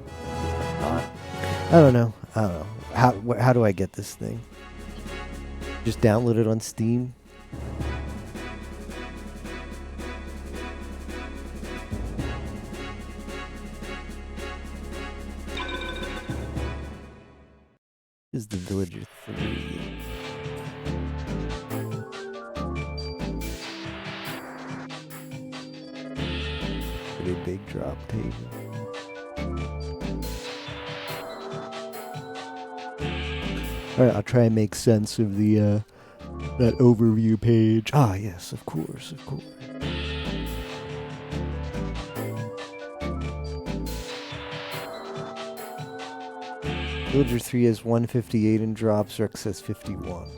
I don't know. How do I get this thing? Just download it on Steam. This is the Villager 3. Pretty big drop table. Alright, I'll try and make sense of the that overview page. Ah, yes, of course, of course. Villager 3 has 158 in drops, Rex has 51.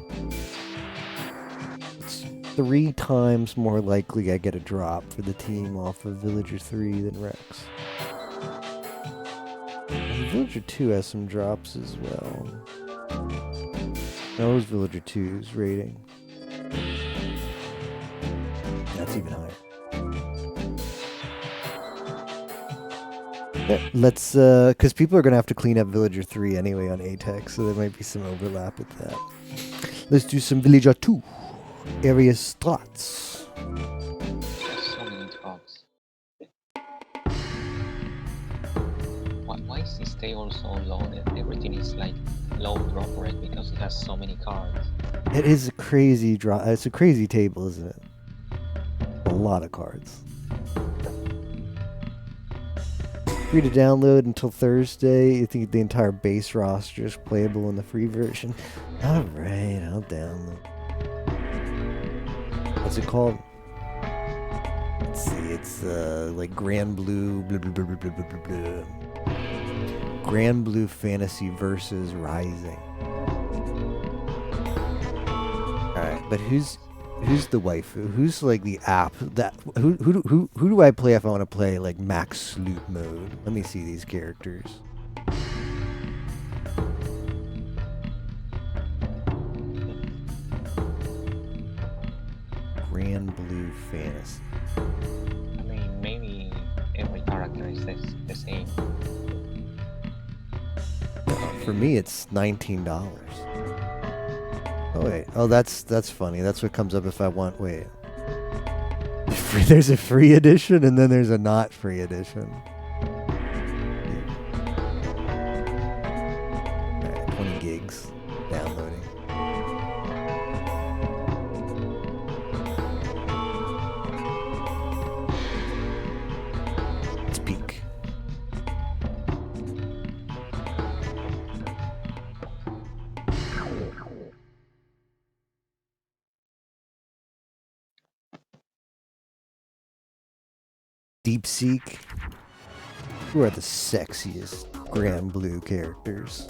It's 3 times more likely I get a drop for the team off of Villager 3 than Rex. And Villager 2 has some drops as well. That was Villager 2's rating. That's even higher. Yeah, let's, because people are going to have to clean up Villager 3 anyway on ATEX, so there might be some overlap with that. Let's do some Villager 2. Area Strats. So many drops. Why is this table so low that everything is like low drop rate because it has so many cards? It is a crazy drop. It's a crazy table, isn't it? A lot of cards. Free to download until Thursday. I think the entire base roster is playable in the free version. Alright, I'll download. What's it called? Let's see, it's like Grand Blue blah, blah, blah, blah, blah, blah, blah. Grand Blue Fantasy versus Rising. Alright, but who's the waifu? Who's like the app that who do I play if I want to play like max sloop mode? Let me see these characters. Grand Blue Fantasy. I mean, maybe every character is the same. For me, it's $19. Oh wait, oh that's funny. That's what comes up if I want. Wait, there's a free edition and then there's a not free edition. Alright, 20 gigs downloading. It's peak. DeepSeek. Who are the sexiest Grand Blue characters?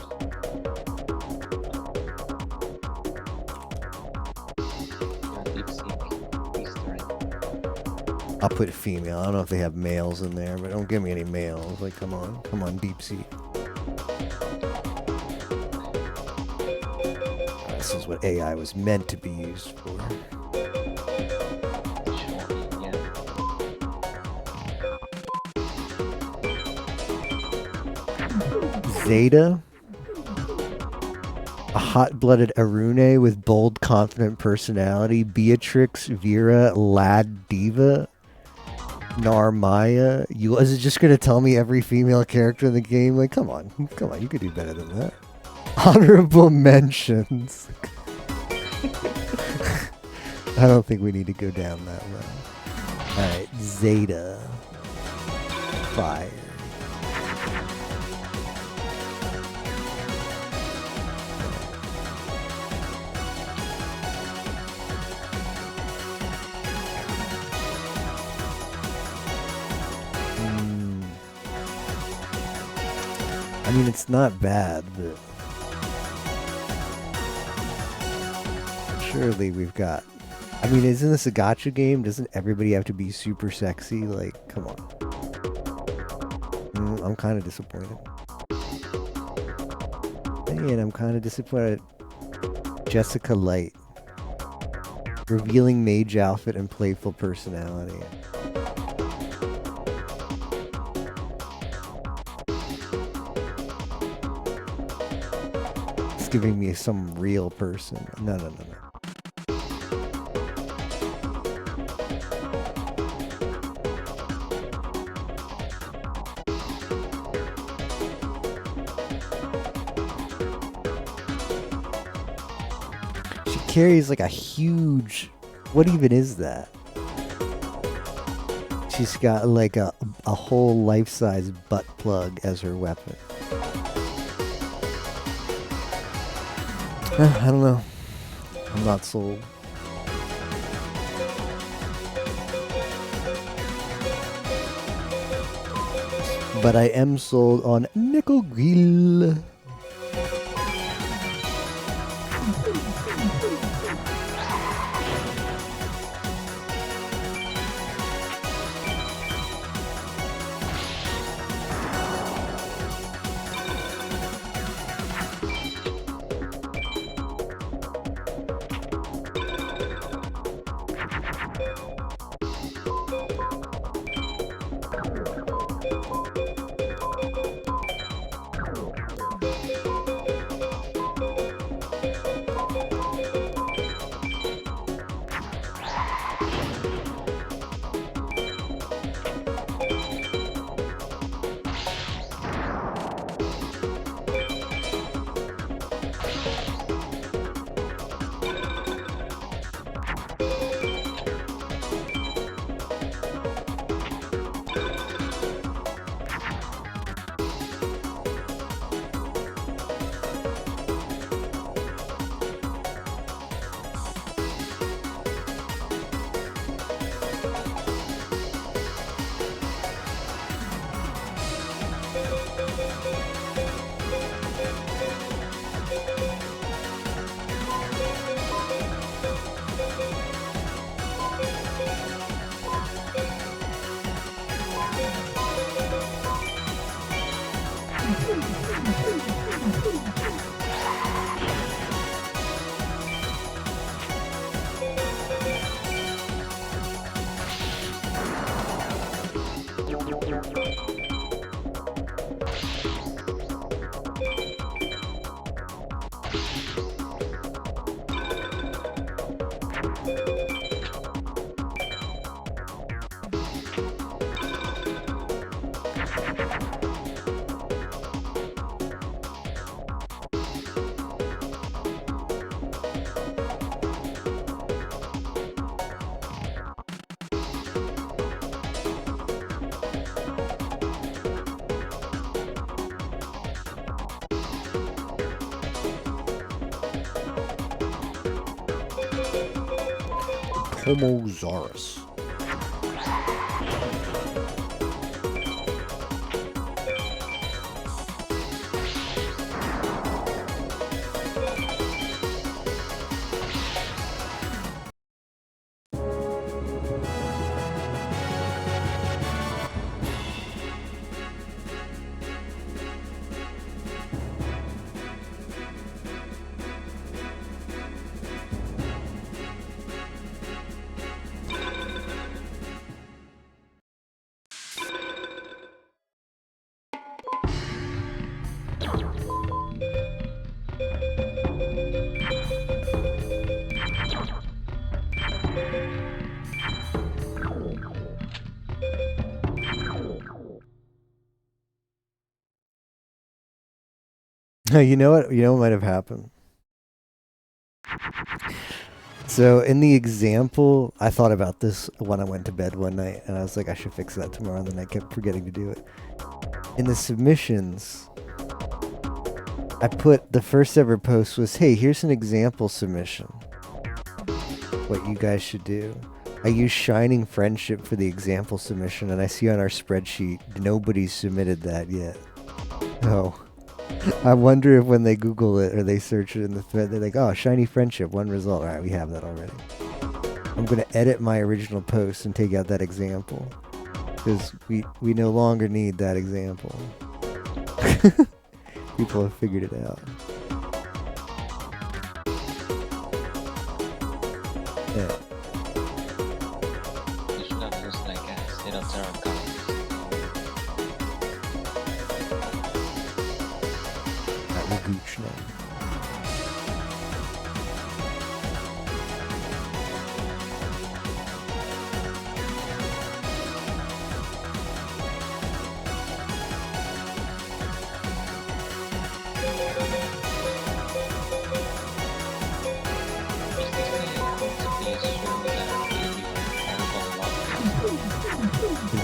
I'll put female. I don't know if they have males in there, but don't give me any males. Like, come on, DeepSeek. This is what AI was meant to be used for. Sure, yeah. Zeta, a hot-blooded Arune with bold, confident personality. Beatrix, Vera, Lad Diva, Narmaya. You is it just gonna tell me every female character in the game? Like, come on, you could do better than that. Honorable mentions. I don't think we need to go down that road. All right, Zeta, fire. I mean, it's not bad, but surely we've got... I mean, isn't this a gacha game? Doesn't everybody have to be super sexy? Like, come on. I'm kind of disappointed. Man, I'm kind of disappointed. Jessica Light. Revealing mage outfit and playful personality. Giving me some real person. No. She carries like a huge... What even is that? She's got like a whole life-size butt plug as her weapon. I don't know. I'm not sold. But I am sold on Nickel Grill. Homosaurus. You know what? You know what might have happened. So in the example, I thought about this when I went to bed one night, and I was like, I should fix that tomorrow, and then I kept forgetting to do it. In the submissions, I put the first ever post was, hey, here's an example submission. What you guys should do. I use Shining Friendship for the example submission, and I see on our spreadsheet, nobody's submitted that yet. Oh. I wonder if when they Google it or they search it in the thread, they're like, oh, Shiny Friendship, one result. All right, we have that already. I'm going to edit my original post and take out that example. Because we no longer need that example. People have figured it out. Yeah. You should have used like a state of zero account. That will gooch now.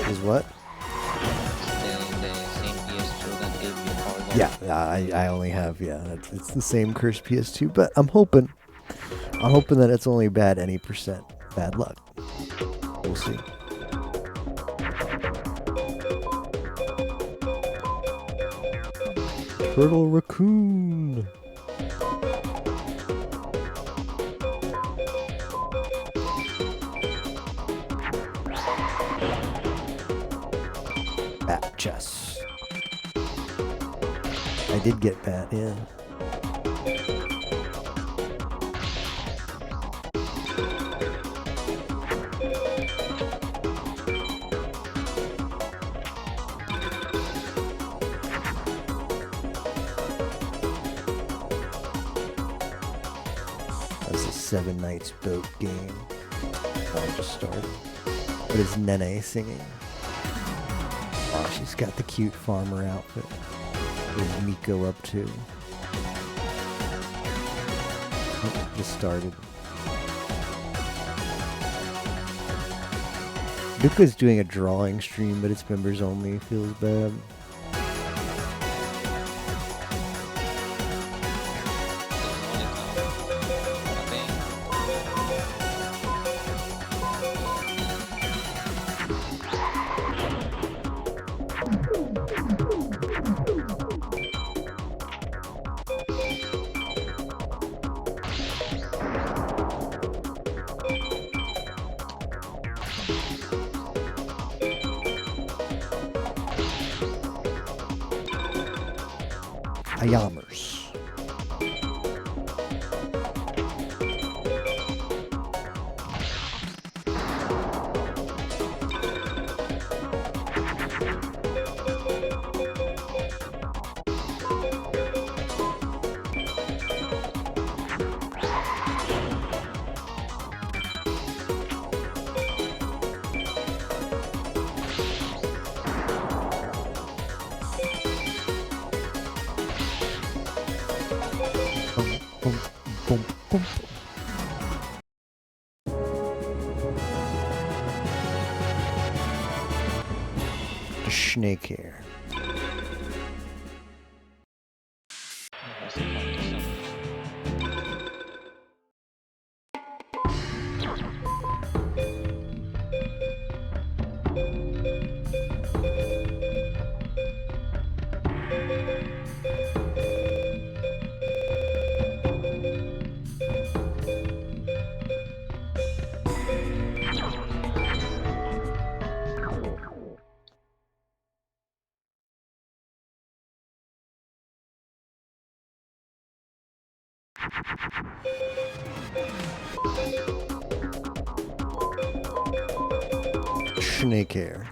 Is what? The same PS2 that gave you Power Yeah, I only have, it's the same cursed PS2, but I'm hoping that it's only bad any percent bad luck. We'll see. Turtle Raccoon. Bat chess. I did get bat, yeah. That's a 7 Nights boat game. I just started. What is Nene singing? Oh, she's got the cute farmer outfit. What is Miko up to? Oh, just started. Duka's doing a drawing stream, but it's members only. Feels bad. Ayamers. Snake hair. Snake hair.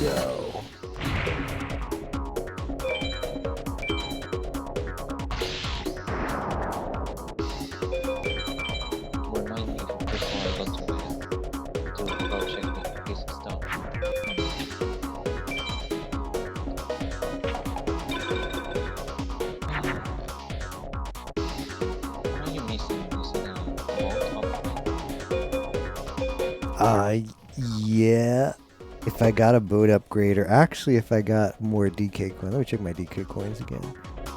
go. Remind me before I go to go check his stuff. What are you missing? Missing a boat upgrade? Yeah. If I got a boat upgrade, or actually if I got more DK coins. Let me check my DK coins again.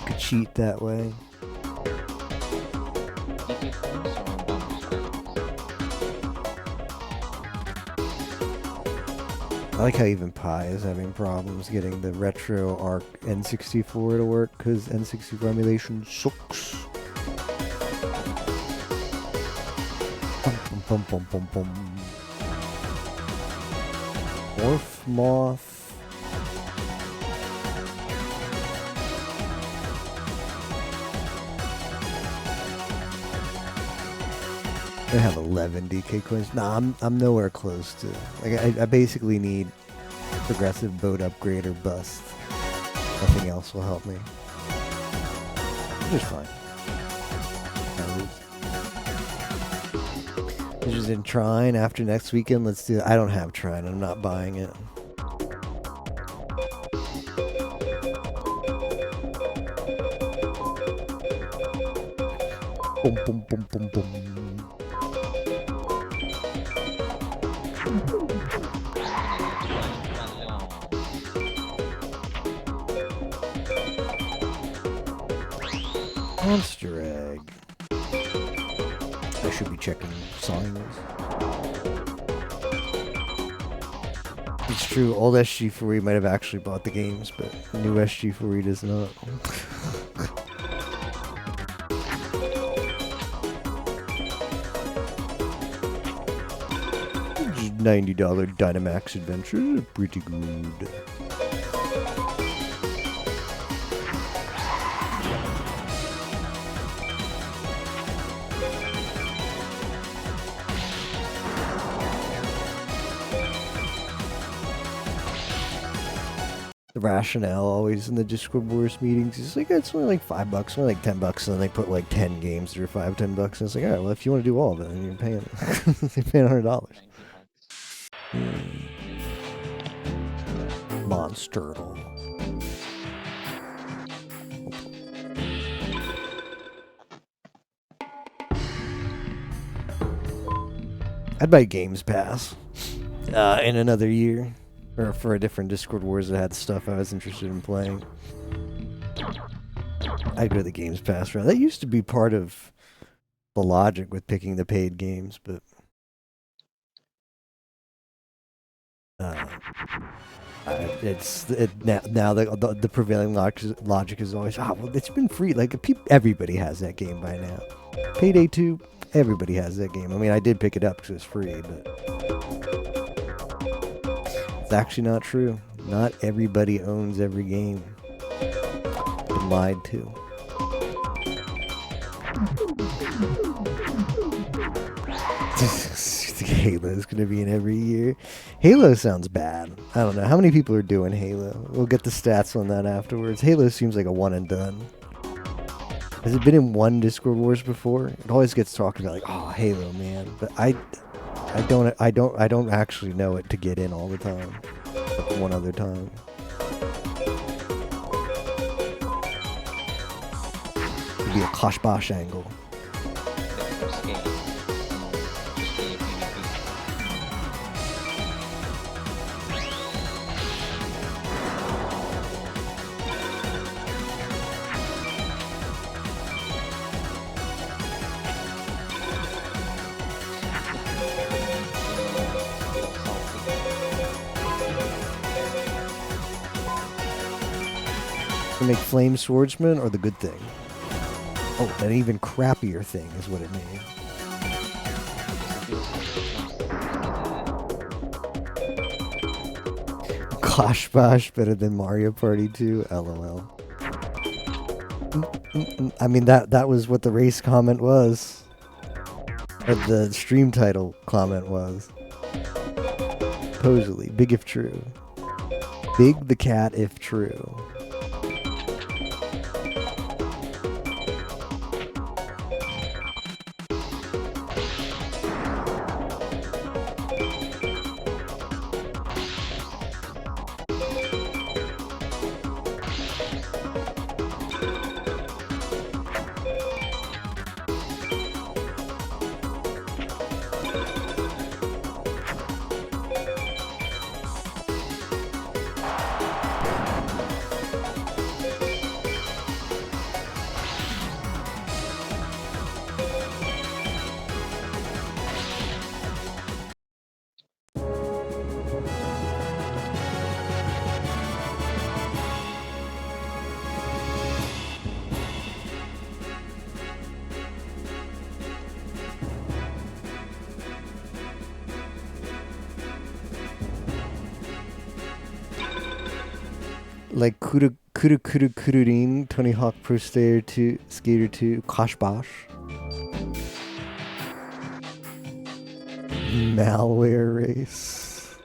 Could cheat that way. DK coins or bonus coins? I like how even Pi is having problems getting the retro arc N64 to work because N64 emulation sucks. Bum, bum, bum, bum, bum. Morph Moth. I have 11 DK coins. Nah, I'm nowhere close to. Like I basically need progressive boat upgrade or bust. Nothing else will help me. Which is fine. Just in Trine after next weekend. Let's do it. I don't have Trine. I'm not buying it. Boom, boom, boom, boom, boom. Monster egg. I should be checking signs. It's true, old SG4E might have actually bought the games, but new SG4E does not. $90 Dynamax Adventure, pretty good. The rationale always in the Discord Wars meetings is like, it's only like $5, only like $10, and then they put like 10 games that are $5, $10, and it's like, alright, well, if you want to do all of it, then you're paying, you're paying $100. Monstertle. I'd buy Games Pass in another year, or for a different Discord Wars that had stuff I was interested in playing. I'd go to the Games Pass route. That used to be part of the logic with picking the paid games, but now the prevailing logic is always, well, it's been free. Like everybody has that game by now. Payday 2, everybody has that game. I mean, I did pick it up because it's free, but it's actually not true. Not everybody owns every game. Been lied to. Halo's gonna be in every year. Halo sounds bad. I don't know. How many people are doing Halo? We'll get the stats on that afterwards. Halo seems like a one and done. Has it been in one Discord Wars before? It always gets talked about like, oh, Halo, man. But I don't actually know it to get in all the time. But one other time. It'd be a Kosh Bosh angle. To make Flame Swordsman or the good thing? Oh, an even crappier thing is what it made. Kosh Bosh better than Mario Party 2? LOL. I mean, that was what the race comment was. Or the stream title comment was. Supposedly. Big if true. Big the cat if true. Like Kururin, Tony Hawk Pro Skater 2, Kosh Bosh. Malware Race.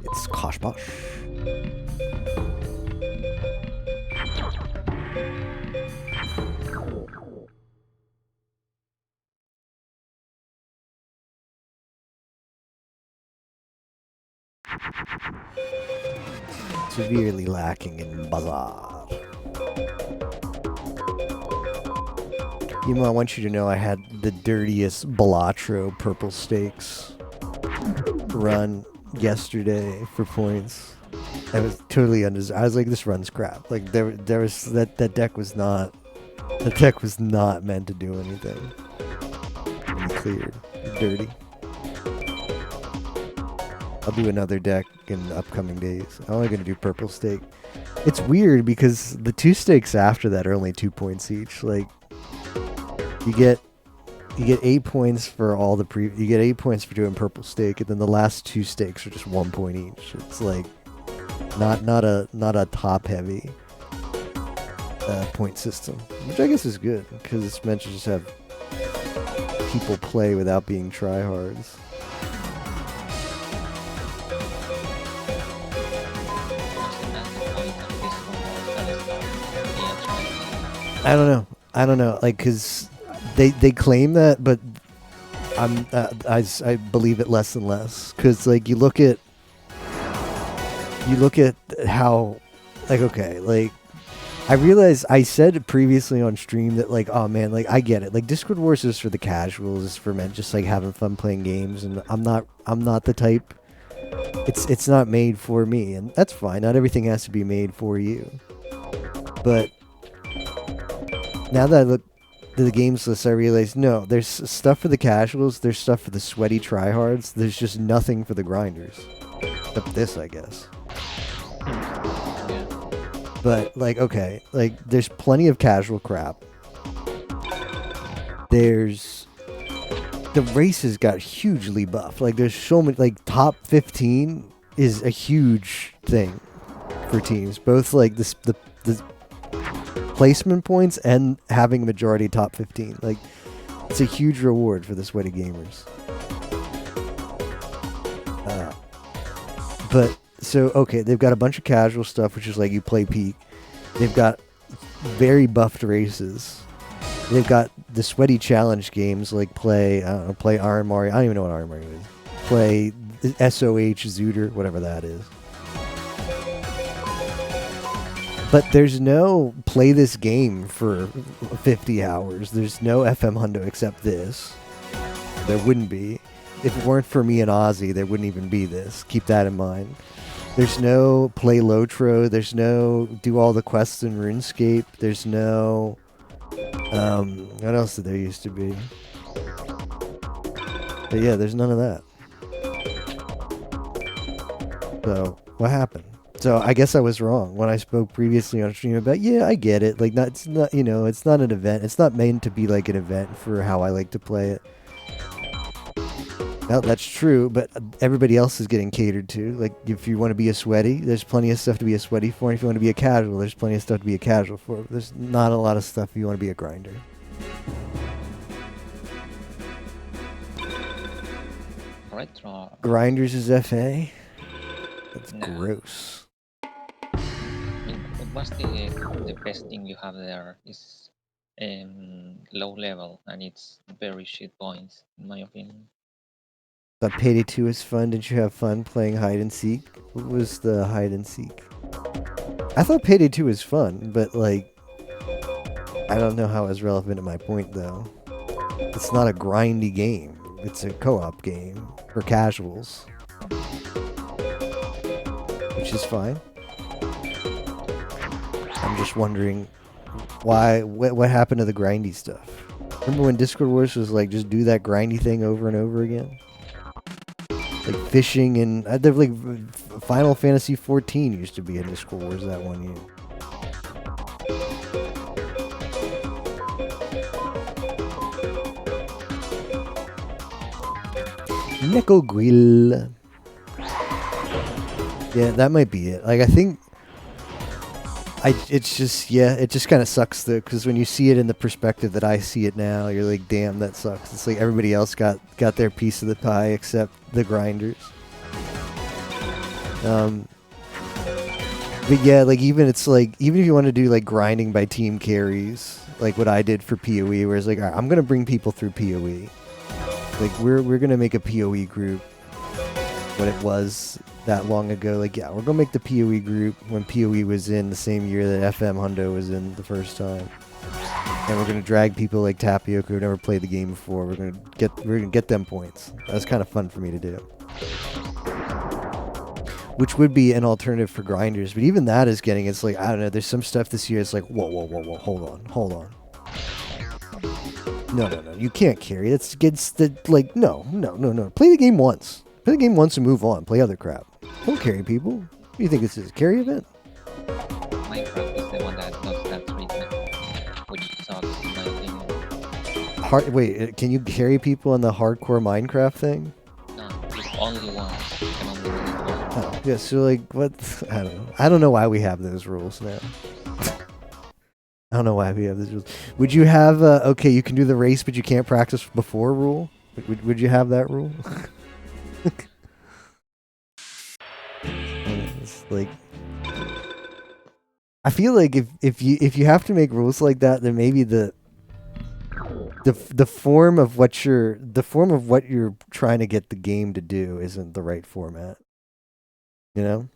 It's Kosh Bosh. Severely lacking in bazaar. I want you to know I had the dirtiest Balatro purple stakes run yesterday for points. I was totally undeserved. I was like, this run's crap. Like there was that deck was not. The deck was not meant to do anything. And cleared. Dirty. I'll do another deck in the upcoming days. I'm only going to do purple stake. It's weird because the 2 stakes after that are only 2 points each. Like, you get 8 points for all the you get 8 points for doing purple stake, and then the last 2 stakes are just 1 point each. It's like not a top heavy point system, which I guess is good because it's meant to just have people play without being tryhards. I don't know. Like, cause they claim that, but I believe it less and less. Cause like you look at how, like, okay, like I realized I said previously on stream that like, oh man, like I get it. Like Discord Wars is for the casuals, is for men just like having fun playing games, and I'm not the type. It's not made for me, and that's fine. Not everything has to be made for you, but. Now that I look at the games list, I realize, no, there's stuff for the casuals, there's stuff for the sweaty tryhards, there's just nothing for the grinders. Except this, I guess. But, like, okay, like, there's plenty of casual crap. There's... The races got hugely buffed. Like, there's so many, like, top 15 is a huge thing for teams. Both, like, the placement points and having majority top 15. Like, it's a huge reward for the sweaty gamers. But so okay, they've got a bunch of casual stuff, which is like you play peak. They've got very buffed races. They've got the sweaty challenge games, like play Iron Mario. I don't even know what Iron Mario is. Play SOH Zooter, whatever that is. But there's no play this game for 50 hours. There's no FM Hundo except this. There wouldn't be. If it weren't for me and Ozzy, there wouldn't even be this. Keep that in mind. There's no play Lotro. There's no do all the quests in RuneScape. There's no... what else did there used to be? But yeah, there's none of that. So, what happened? So I guess I was wrong when I spoke previously on stream about, yeah, I get it. Like, it's not, it's not an event. It's not meant to be like an event for how I like to play it. Well, that's true, but everybody else is getting catered to. Like, if you want to be a sweaty, there's plenty of stuff to be a sweaty for. And if you want to be a casual, there's plenty of stuff to be a casual for. There's not a lot of stuff if you want to be a grinder. Alright, retro. Grinders is FA? That's Nah. gross. I mean, what's the best thing you have there is low level, and it's very shit points, in my opinion. Thought Payday 2 was fun. Didn't you have fun playing hide and seek? What was the hide and seek? I thought Payday 2 was fun, but like, I don't know how it's relevant to my point though. It's not a grindy game. It's a co-op game for casuals, which is fine. I'm just wondering what happened to the grindy stuff. Remember when Discord Wars was like, just do that grindy thing over and over again? Like fishing and like Final Fantasy 14 used to be in Discord Wars that one year. Neko Grill. Yeah, that might be it. Like I think it just kind of sucks though, because when you see it in the perspective that I see it now, you're like, damn, that sucks. It's like everybody else got their piece of the pie except the grinders. But yeah, like even if you want to do like grinding by team carries, like what I did for PoE, where it's like, all right, I'm gonna bring people through PoE. Like we're gonna make a PoE group. When it was that long ago, like yeah, we're gonna make the PoE group when PoE was in the same year that FM Hundo was in the first time, and we're gonna drag people like Tapioca who never played the game before. We're gonna get them points. That's kind of fun for me to do, which would be an alternative for grinders. But even that is getting, it's like I don't know. There's some stuff this year. It's like whoa, hold on. No, you can't carry. That's against the like no. Play the game once. Play the game once and move on. Play other crap. Don't carry people. What do you think this is? A carry event? Minecraft is the one that does that treatment, which sucks in my opinion. Wait, can you carry people on the hardcore Minecraft thing? No, it's only once. You can only do it once. Oh, yeah, so like, what? I don't know. I don't know why we have those rules now. I don't know why we have those rules. Would you have, okay, you can do the race, but you can't practice before rule? Would you have that rule? It's like, I feel like if you have to make rules like that, then maybe the form of what you're trying to get the game to do isn't the right format. You know?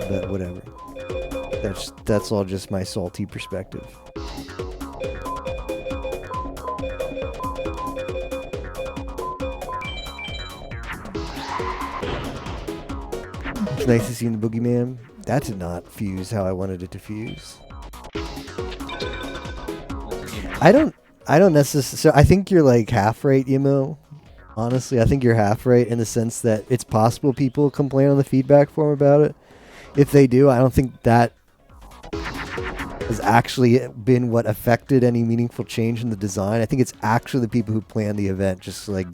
But whatever. That's all just my salty perspective. It's nice to see the Boogeyman. That did not fuse how I wanted it to fuse. I don't necessarily. So I think you're like half right, Emo. Honestly, I think you're half right in the sense that it's possible people complain on the feedback forum about it. If they do, I don't think that has actually been what affected any meaningful change in the design. I think it's actually the people who plan the event just like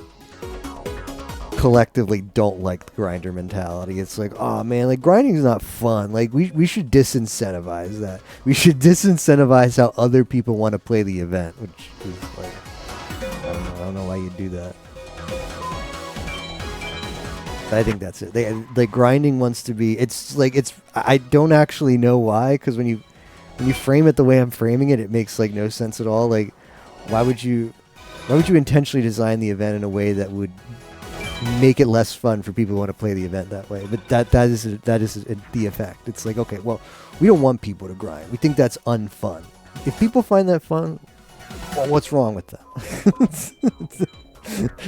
collectively don't like the grinder mentality. It's like, oh man, like grinding is not fun. Like we should disincentivize that. We should disincentivize how other people want to play the event, which is like, I don't know why you'd do that. I think that's it. Like grinding wants to be. It's like I don't actually know why, because when you frame it the way I'm framing it, it makes like no sense at all. Like, why would you intentionally design the event in a way that would make it less fun for people who want to play the event that way? But that is the effect. It's like, okay, well, we don't want people to grind. We think that's unfun. If people find that fun, well, what's wrong with them?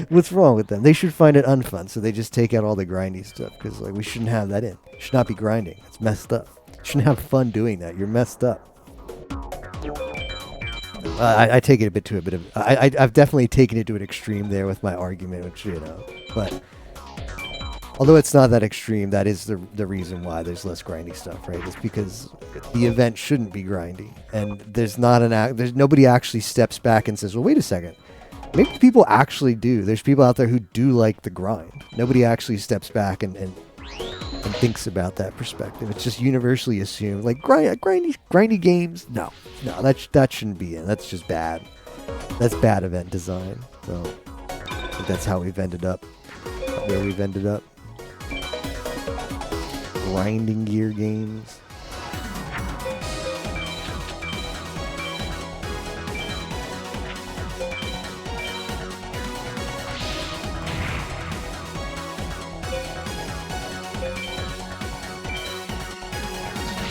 What's wrong with them? They should find it unfun, so they just take out all the grindy stuff, because like we shouldn't have that in. It should not be grinding. It's messed up. You shouldn't have fun doing that. You're messed up. I take it a bit to a bit of. I've definitely taken it to an extreme there with my argument, which but although it's not that extreme, that is the reason why there's less grindy stuff, right? It's because the event shouldn't be grindy, and there's nobody actually steps back and says, well, wait a second. Maybe people actually do. There's people out there who do like the grind. Nobody actually steps back and thinks about that perspective. It's just universally assumed. Like grindy games, no, that shouldn't be in. That's just bad. That's bad event design. So I think that's how we've ended up where we've ended up. Grinding gear games.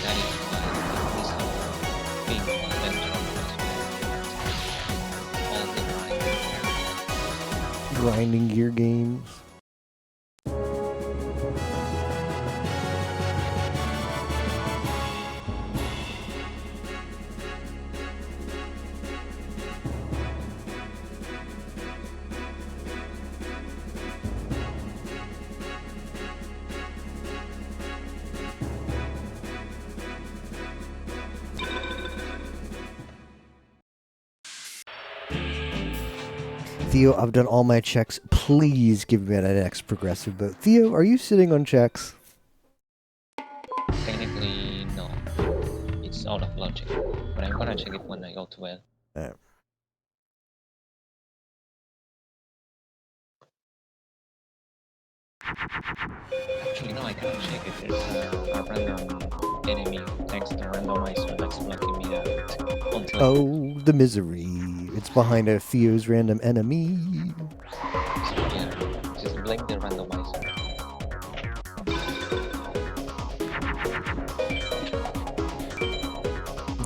That is why this whole thing on Ventron was all the time. Grinding gear games. Theo, I've done all my checks. Please give me an next progressive vote. Theo, are you sitting on checks? Technically, no. It's out of logic. But I'm gonna check it when I go to it. Alright. Actually, no, I cannot check it. There's a random enemy thanks to randomizer that's blocking me out. Until Oh, the misery. It's behind a Theo's random enemy. so, yeah, just blame the randomizer.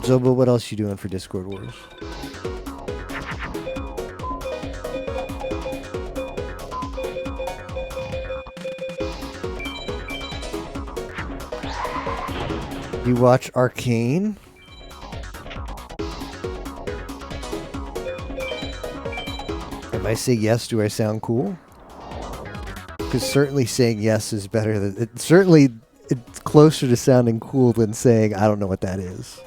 Zobo, what else you doing for Discord Wars? You watch Arcane? If I say yes, do I sound cool? Because certainly saying yes is better than... it's closer to sounding cool than saying I don't know what that is.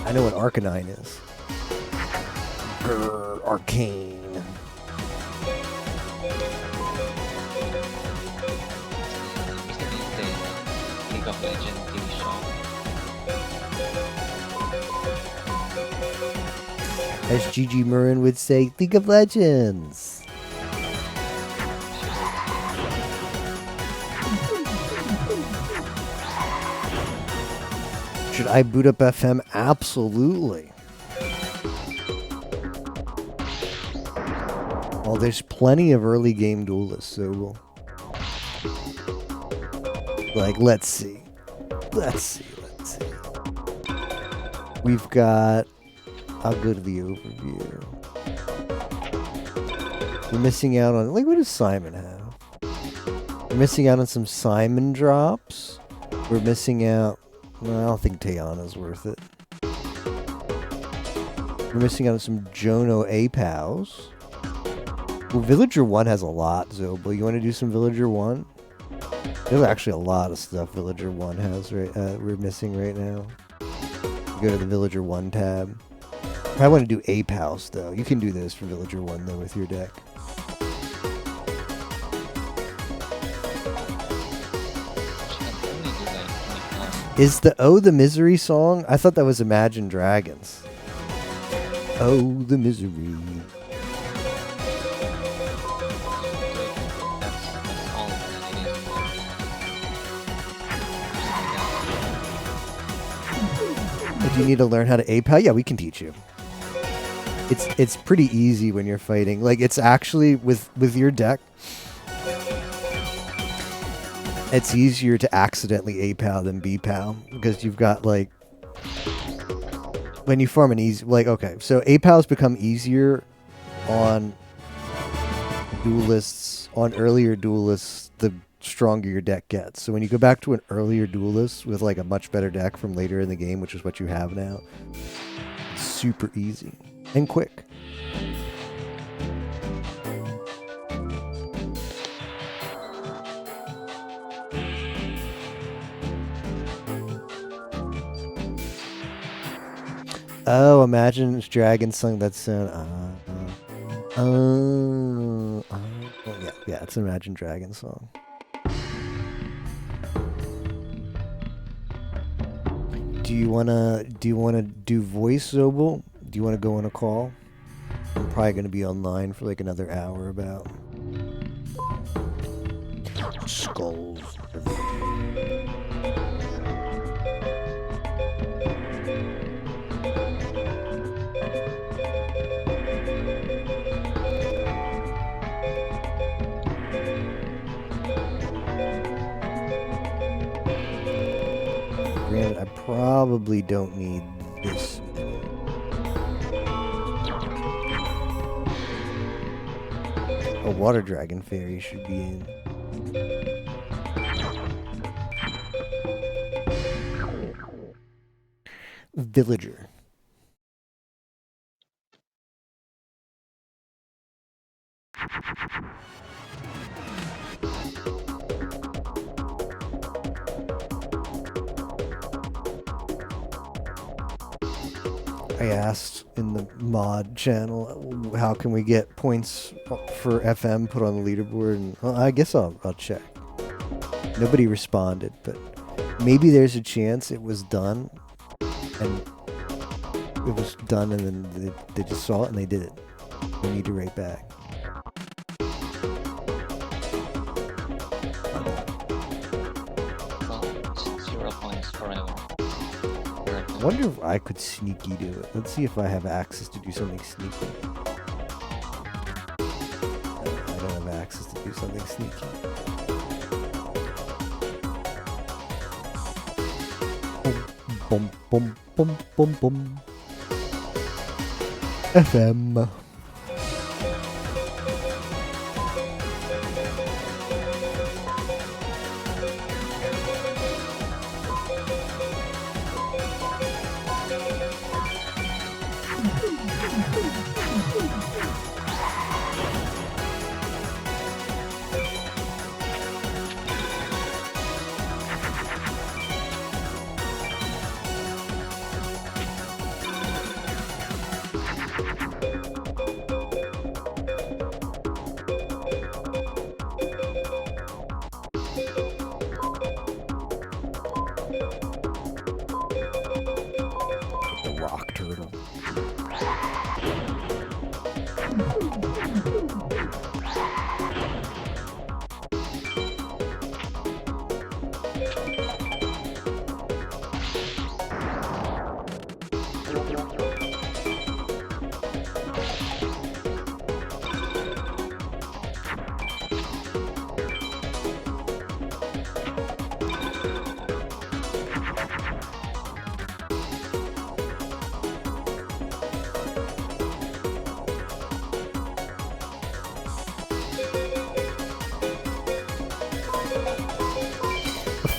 I know what Arcanine is. Grr, Arcane. Is the League of Legends TV show? As Gigi Marin would say, League of Legends. Should I boot up FM? Absolutely. Well, there's plenty of early game duelists, so we'll... Like, let's see. We've got... I'll go to the overview. We're missing out on... Like, what does Simon have? We're missing out on some Simon drops. We're missing out... No, I don't think Tayana's worth it. We're missing out on some Jono A-Pows. Well, Villager 1 has a lot, Zobo. You want to do some Villager 1? There's actually a lot of stuff Villager 1 has we're missing right now. Go to the Villager 1 tab. I want to do A-Pows, though. You can do this for Villager 1, though, with your deck. Is the Oh the Misery song? I thought that was Imagine Dragons. Oh the Misery. Do you need to learn how to A-Pow? Yeah, we can teach you. It's pretty easy when you're fighting. Like, it's actually, with your deck, it's easier to accidentally A-Pow than B-Pow. Because you've got, like... When you farm an easy... Like, okay, so A-Pows become easier on duelists, on earlier duelists, the stronger your deck gets. So when you go back to an earlier duelist with like a much better deck from later in the game, which is what you have now, it's super easy and quick. Oh, Imagine Dragons sung that sound. Yeah, it's an Imagine Dragons song. Do Do you wanna do voice, Zobel? Do you wanna go on a call? I'm probably gonna be online for like another hour about skulls. Granted, I probably don't need this many. A water dragon fairy should be in. Villager. I asked in the mod channel, how can we get points for FM put on the leaderboard? And well, I guess I'll check. Nobody responded, but maybe there's a chance it was done, and then they just saw it and they did it. We need to rate back. Well, it's 0 points forever. I wonder if I could sneaky do it. Let's see if I have access to do something sneaky. I don't have access to do something sneaky. Boom, boom, boom, boom, boom. FM.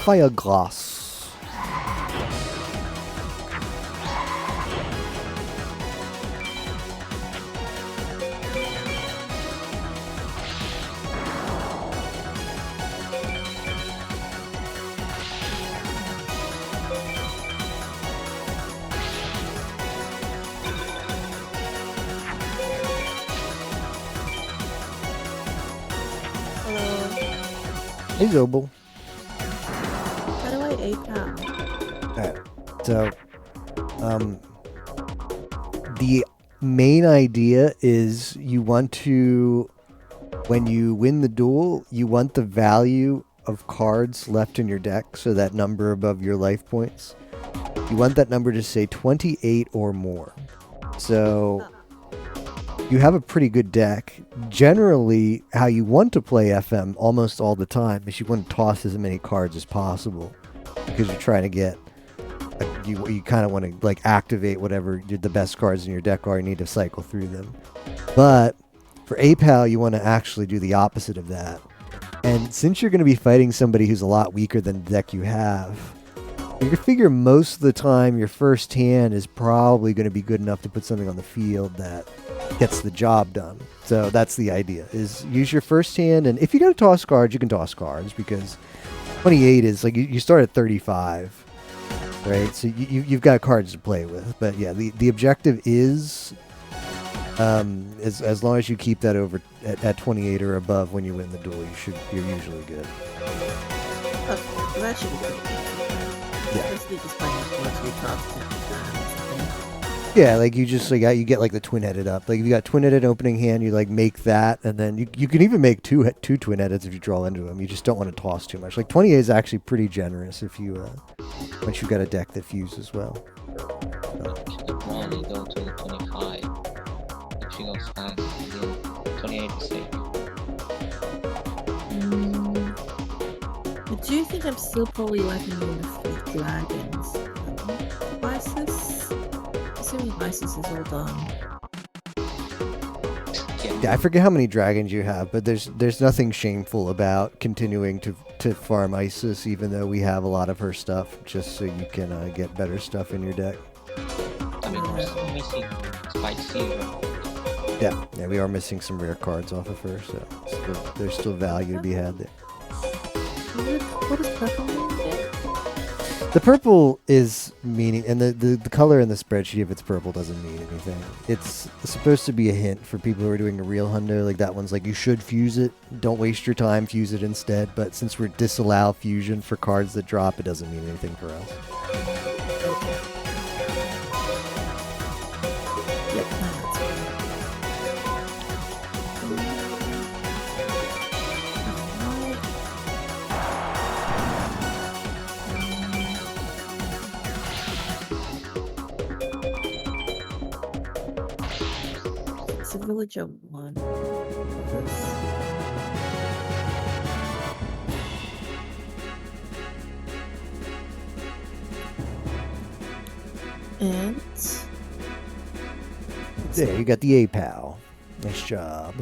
Fire glass. Hey, Zobel. How do I APAL? Alright, so, the main idea is you want to, when you win the duel, you want the value of cards left in your deck, so that number above your life points. You want that number to say 28 or more. So, you have a pretty good deck. Generally, how you want to play FM almost all the time is you want to toss as many cards as possible, because you're trying to get, you kind of want to like activate whatever the best cards in your deck are. You need to cycle through them. But for APAL, you want to actually do the opposite of that. And since you're going to be fighting somebody who's a lot weaker than the deck you have, you can figure most of the time your first hand is probably going to be good enough to put something on the field that gets the job done. So that's the idea, is use your first hand, and if you got to toss cards, you can toss cards, because 28 is like you start at 35, right? So you've got cards to play with. But yeah, the objective is as long as you keep that over at 28 or above when you win the duel, you're usually good. Okay, so that should be good. Basically just playing with Yeah, like you just you get like the twin-headed up. Like if you got twin-headed opening hand, you like make that, and then you can even make two twin-headeds if you draw into them. You just don't want to toss too much. Like 28 is actually pretty generous if you once you got a deck that fuses well. She could probably go to the 25. If she goes fast, then 28 is safe. I do think I'm still probably liking the few dragons. Isis? Assuming Isis is all done. Yeah, I forget how many dragons you have, but there's nothing shameful about continuing to farm Isis, even though we have a lot of her stuff, just so you can get better stuff in your deck. I mean, we're still missing Spike Zero. Yeah, we are missing some rare cards off of her, so there's still value to be had there. What does purple mean again? The purple is meaning, and the color in the spreadsheet, if it's purple, doesn't mean anything. It's supposed to be a hint for people who are doing a real hundo. Like that one's like, you should fuse it. Don't waste your time, fuse it instead. But since we're disallow fusion for cards that drop, it doesn't mean anything for us. Yep, that's right. It's a village of one. And There, you got the APAL. Nice job.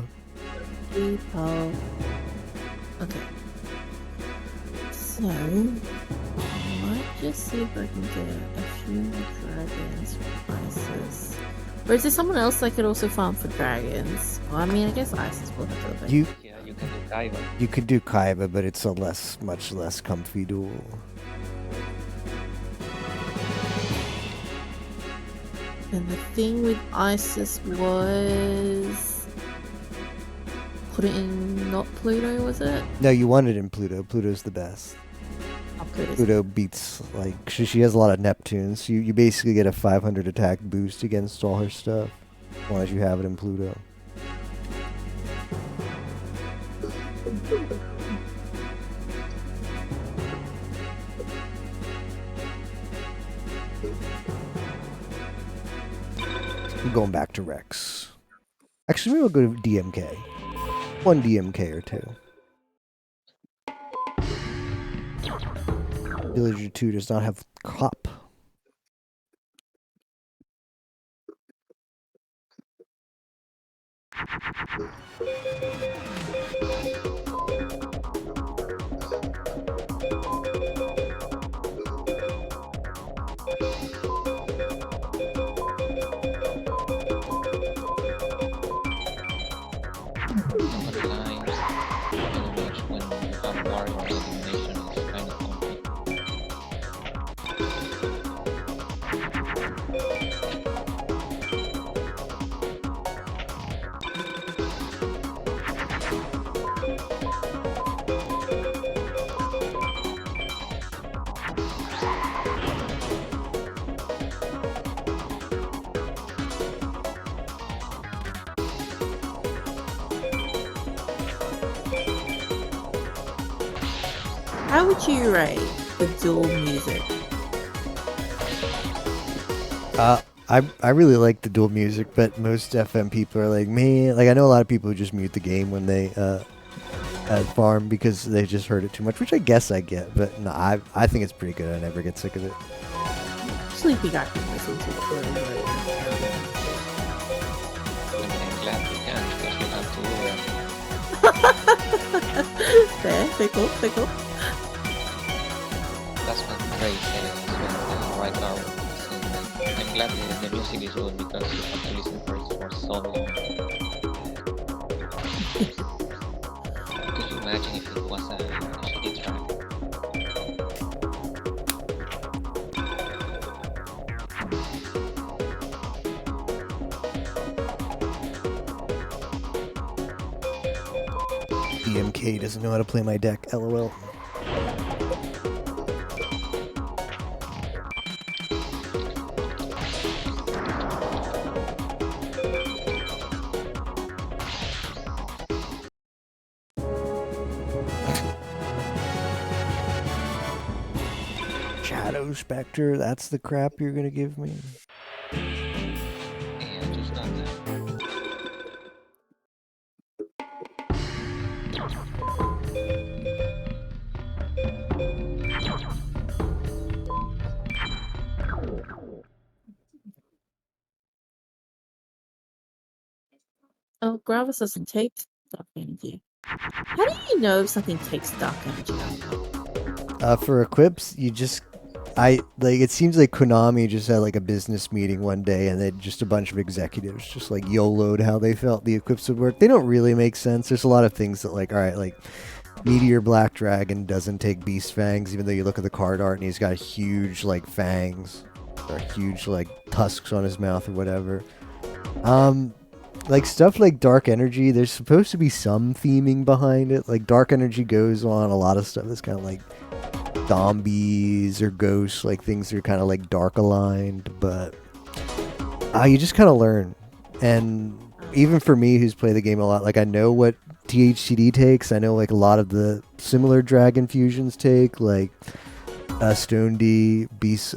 people. Okay. So I might just see if I can get a few more dragons from Isis. Or is there someone else that could also farm for dragons? Well, I mean, I guess Isis will have to. You Yeah, you can do Kaiba. you could do Kaiba, but it's a much less comfy duel. And the thing with Isis was put it in not Pluto, was it? No, you want it in Pluto. Pluto's the best. Oh, Pluto's Pluto beats, like, she has a lot of Neptunes. You basically get a 500 attack boost against all her stuff, as long as you have it in Pluto. I'm going back to Rex. Actually, maybe we'll go to DMK. One DMK or two. Villager 2 does not have cop. Nobody lines. Which when you have warrior elimination is kind of comfy. How would you rate the dual music? I really like the dual music, but most FM people are like, man, like I know a lot of people who just mute the game when they farm because they just heard it too much, which I guess I get, but no, I think it's pretty good. I never get sick of it. Sleepy guy can listen to it. I mean, I'm glad we can because we have to do that. Fair, fickle. That's what Ray says when right now. I'm glad the music is good because you have to listen first for so long. Could you imagine if it was a shitty track? DMK doesn't know how to play my deck, lol. Shadow Spectre, that's the crap you're gonna give me? Yeah, just done that. Oh, Gravis doesn't take dark energy. How do you know if something takes dark energy? For equips, you just it seems like Konami just had like a business meeting one day and then just a bunch of executives just like YOLO'd how they felt the equips would work. They don't really make sense. There's a lot of things that like, alright, like Meteor Black Dragon doesn't take Beast Fangs, even though you look at the card art and he's got huge like fangs or huge like tusks on his mouth or whatever. Like stuff like Dark Energy, there's supposed to be some theming behind it. Like Dark Energy goes on a lot of stuff that's kind of like zombies or ghosts, like things that are kind of like dark aligned, but you just kind of learn. And even for me, who's played the game a lot, like I know what THCD takes. I know like a lot of the similar dragon fusions take, like Stone D, Beast,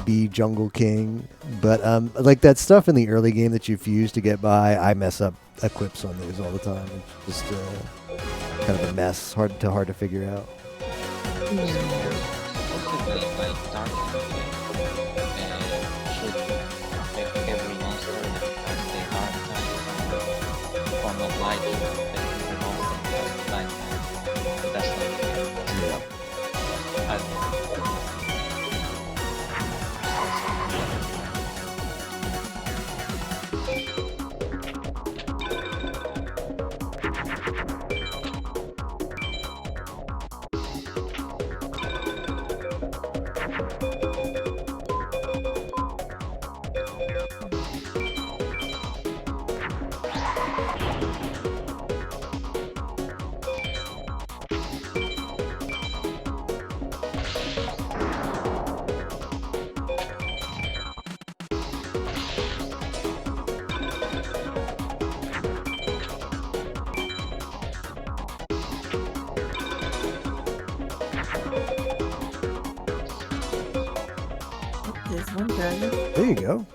B Jungle King, but like that stuff in the early game that you fuse to get by, I mess up equips on those all the time. It's just kind of a mess, hard to figure out. Supposed to play like dark energy and should affect every monster that has the dark type, form of light should affect every monster that has the light type. But that's not the case. Yeah. I don't know. There's one dragon. There you go.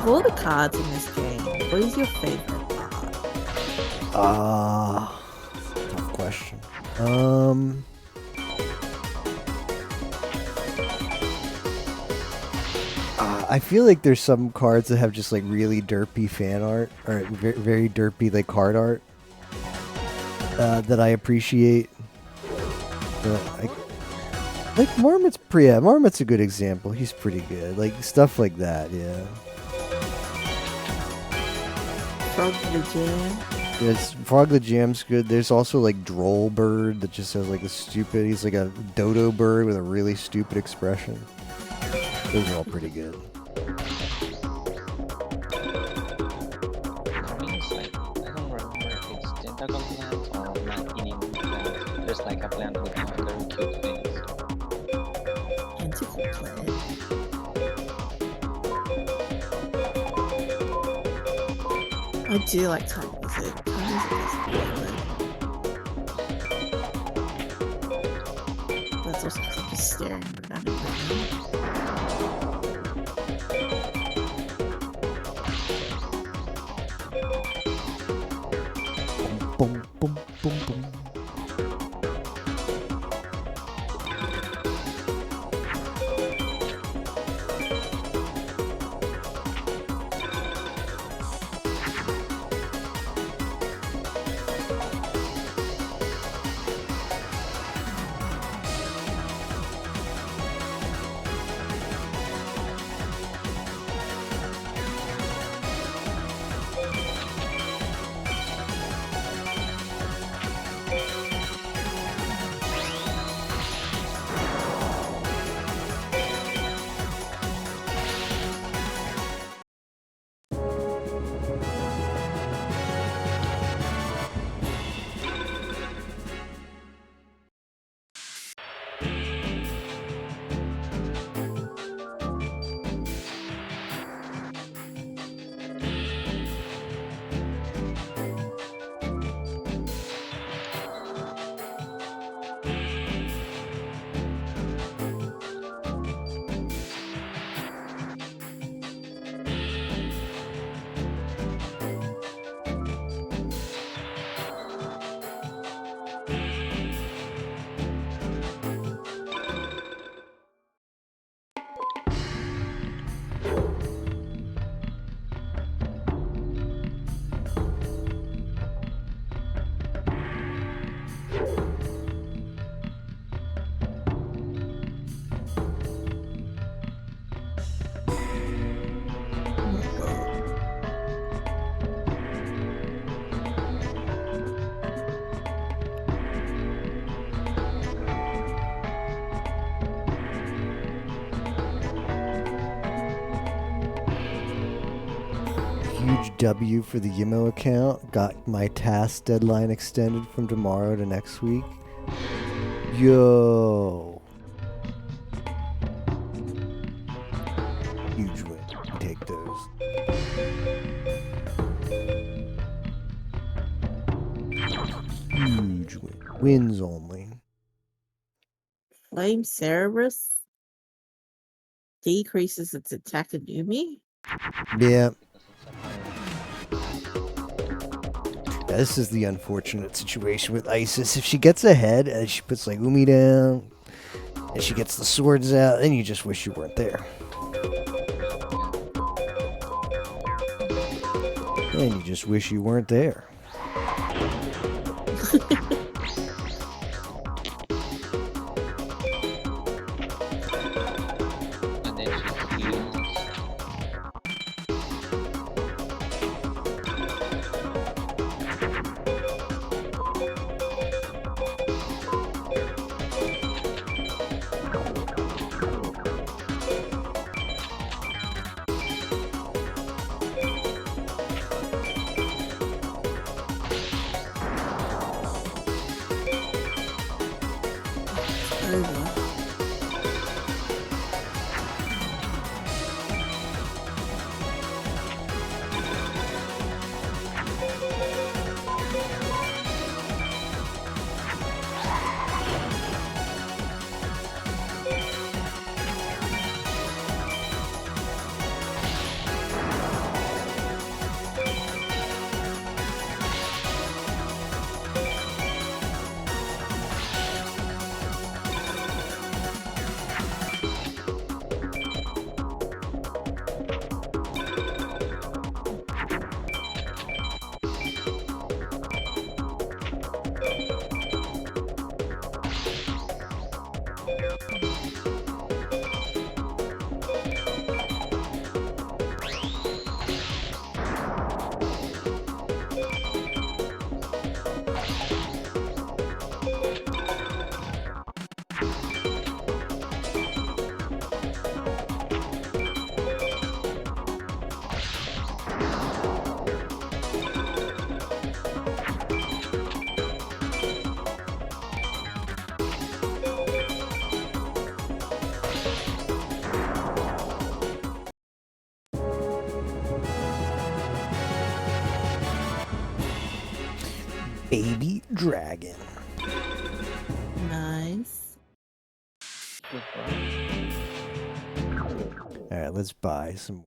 Of all the cards in this game, what is your favorite card? Tough question. I feel like there's some cards that have just like really derpy fan art or very, very derpy like card art that I appreciate. But like Marmot's a good example. He's pretty good. Like stuff like that, yeah. Frog the Jam. Yes, Frog the Jam's good. There's also like Droll Bird that just has like he's like a dodo bird with a really stupid expression. Those are all pretty good. For me, it's like, I don't remember if it's tentacle plant or not eating plant. There's like a plant with very cute things. Tentacle plant. I do like time music. Time music is really good. That's also like just staring around at Boom, boom, boom, boom. Huge W for the Yimo account. Got my task deadline extended from tomorrow to next week. Yo. Huge win. You take those. Huge win. Wins only. Flame Cerberus decreases its attack of Yumi. Yeah. This is the unfortunate situation with Isis. If she gets ahead and she puts like Umi down and she gets the swords out, then you just wish you weren't there. And you just wish you weren't there. And then she heals. Over. baby dragon. Nice. Good for us. All right, let's buy some.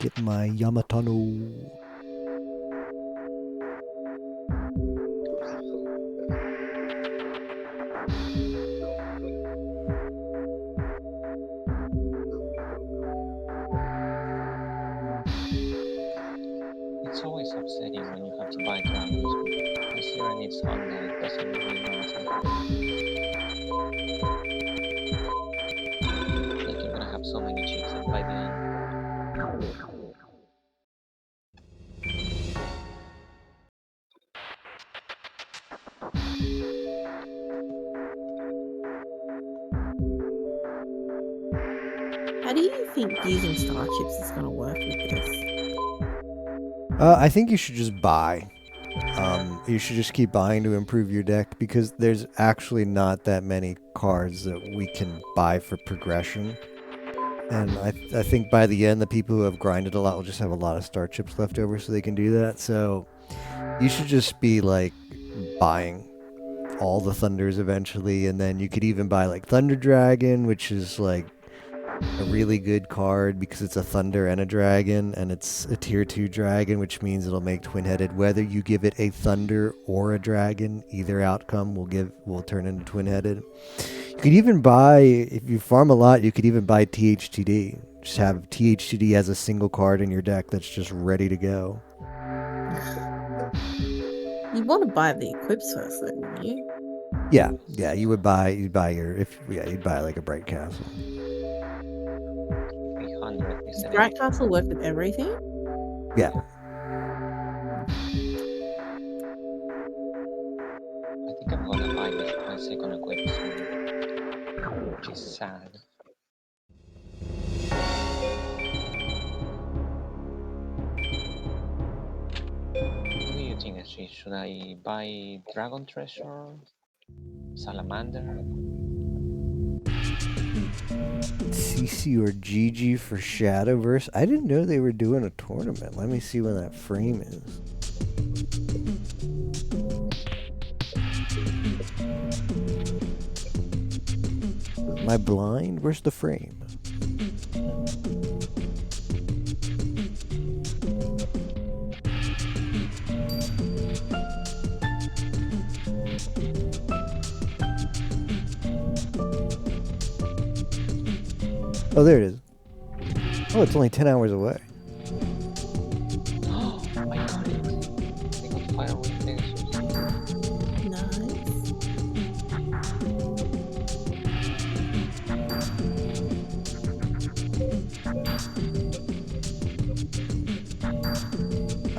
Get my Yamatano. It's always upsetting when you have to buy dragons. This year needs Honda, it doesn't really matter. Like you're gonna have so many chips and by the end. How do you think using star chips is gonna work with this? I think you should just buy. You should just keep buying to improve your deck because there's actually not that many cards that we can buy for progression. And I think by the end, the people who have grinded a lot will just have a lot of star chips left over so they can do that. So you should just be like buying all the Thunders eventually. And then you could even buy like Thunder Dragon, which is like a really good card because it's a Thunder and a Dragon, and it's a tier 2 dragon, which means it'll make twin-headed. Whether you give it a Thunder or a Dragon, either outcome will turn into twin-headed. You could even buy, if you farm a lot, you could even buy THTD. Just have THTD as a single card in your deck that's just ready to go. You want to buy the equips first, though, wouldn't you? Yeah, you'd buy like a Bright Castle. 300 is Does Bright Castle work with everything? Yeah. I think I'm gonna buy my second equip soon, which is sad. What do you think, SG? Should I buy Dragon Treasure? Salamander? CC or GG for Shadowverse? I didn't know they were doing a tournament. Let me see when that frame is. Am I blind? Where's the frame? Oh, there it is. Oh, it's only 10 hours away. Oh, I got it! I got Firewing Pegasus. Nice.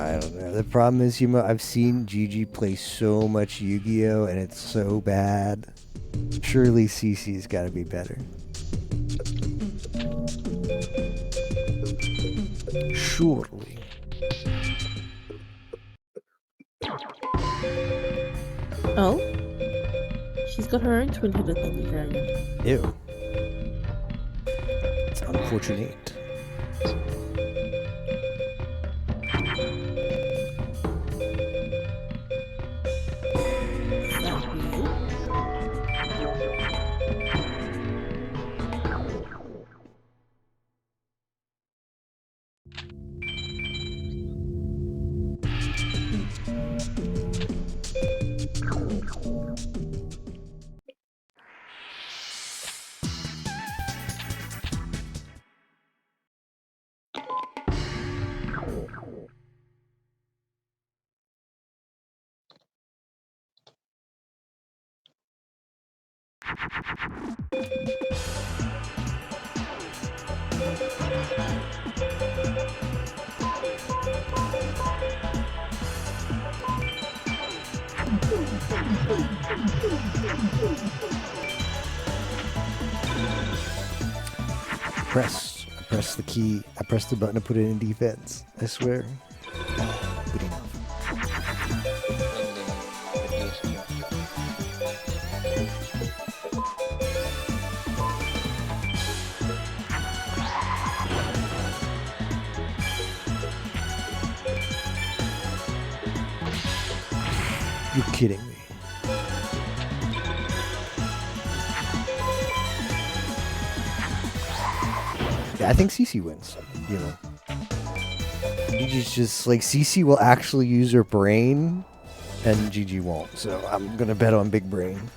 I don't know. The problem is, I've seen GG play so much Yu-Gi-Oh! And it's so bad. Surely CC's got to be better. Surely. Oh? She's got her own twin-headed Thunder Dragon. Ew. It's unfortunate. Is that weird? I press the key. I press the button to put it in defense. I swear. Good enough. When the PhD. You're kidding me. Yeah, I think CC wins. You know, GG's just like CC will actually use her brain, and GG won't. So I'm gonna bet on big brain.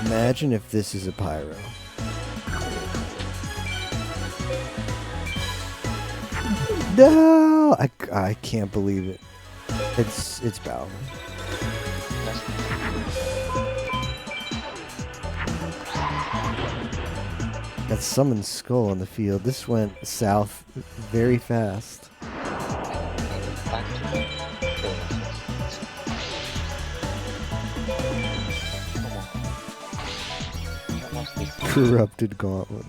Imagine if this is a pyro. No, I can't believe it. It's Bauer. Got summoned skull on the field. This went south very fast. Back to the Come on. I lost this. Corrupted gauntlet.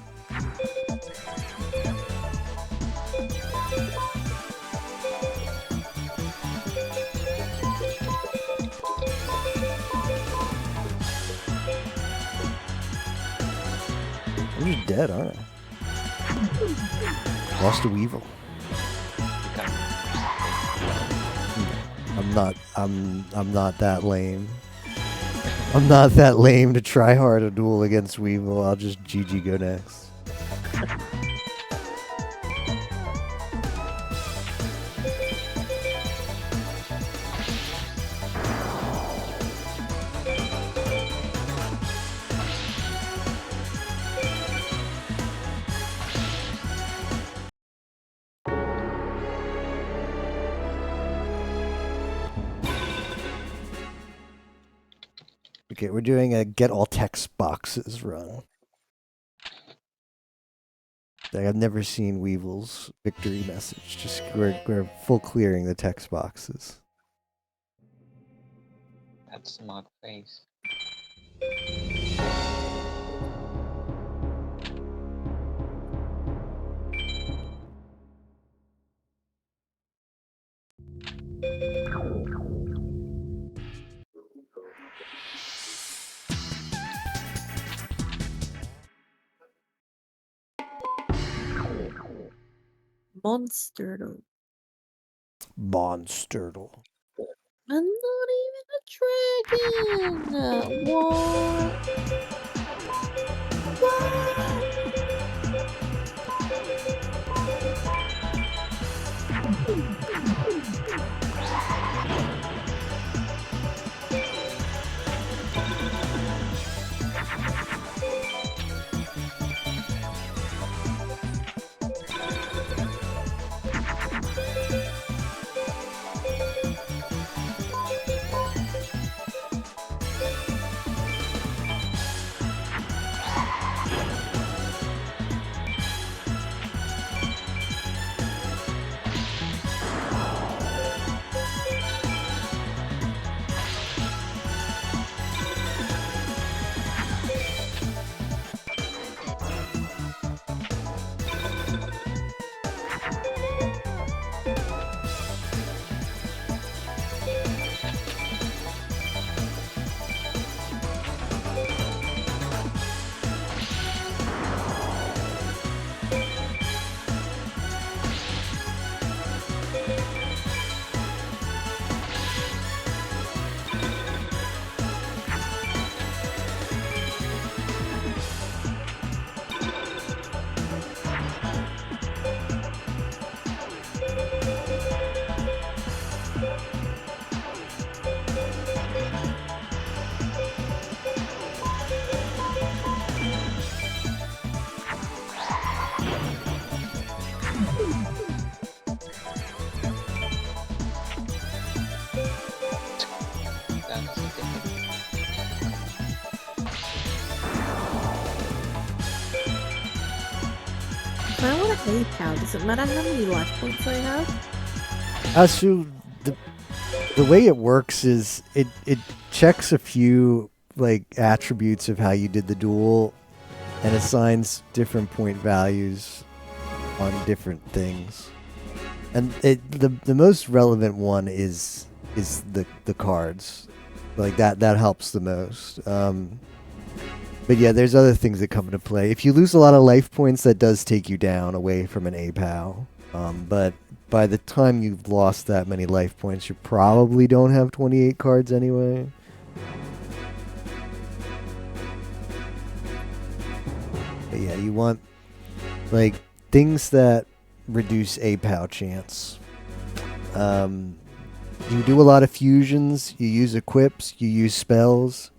I'm just dead, aren't I? Lost a Weevil. I'm not that lame. I'm not that lame to try hard a duel against Weevil. I'll just GG go next. Okay, we're doing a get all text boxes run. Like, I've never seen Weevil's victory message. Just we're full clearing the text boxes. That smug face. Monster. Monstertle. I'm not even a dragon. What? I want to hate how does it matter how many life points I have? So the way it works is it checks a few like attributes of how you did the duel, and assigns different point values on different things. And the most relevant one is the cards. Like that helps the most. But yeah, there's other things that come into play. If you lose a lot of life points, that does take you down away from an APOW. But by the time you've lost that many life points, you probably don't have 28 cards anyway. But yeah, you want like things that reduce APOW chance. You do a lot of fusions, you use equips, you use spells.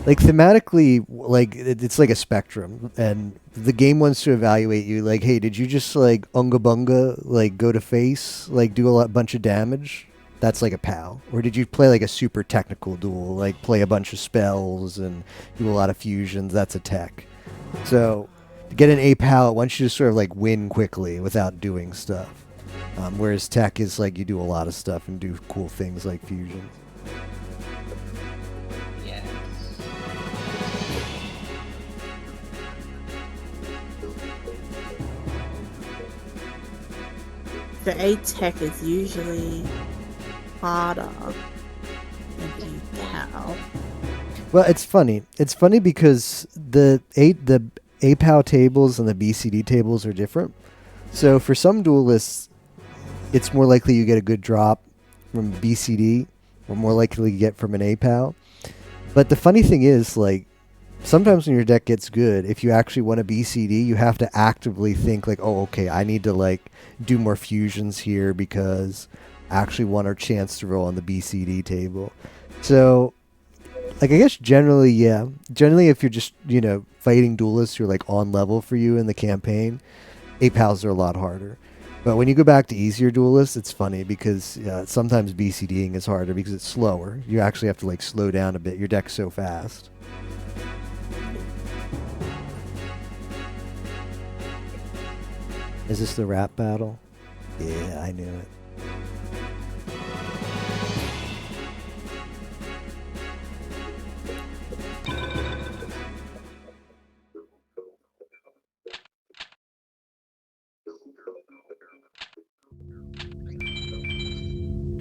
Like thematically, like it's like a spectrum, and the game wants to evaluate you. Like, hey, did you just like unga bunga, like go to face, like do a bunch of damage? That's like a POW. Or did you play like a super technical duel, like play a bunch of spells and do a lot of fusions? That's a tech. So to get an APOW, it wants you to sort of like win quickly without doing stuff. Whereas tech is like you do a lot of stuff and do cool things like fusions. The A tech is usually harder than the POW. Well, it's funny. It's funny because the APOW tables and the BCD tables are different. So for some duelists, it's more likely you get a good drop from BCD, or more likely you get from an APOW. But the funny thing is, like, sometimes when your deck gets good, if you actually want a BCD, you have to actively think like, oh, okay, I need to like do more fusions here because I actually want our chance to roll on the BCD table. So, like, I guess generally, yeah. Generally, if you're just, you know, fighting duelists who are like on level for you in the campaign, APOWs are a lot harder. But when you go back to easier duelists, it's funny because sometimes BCDing is harder because it's slower. You actually have to like slow down a bit. Your deck's so fast. Is this the rap battle? Yeah, I knew it.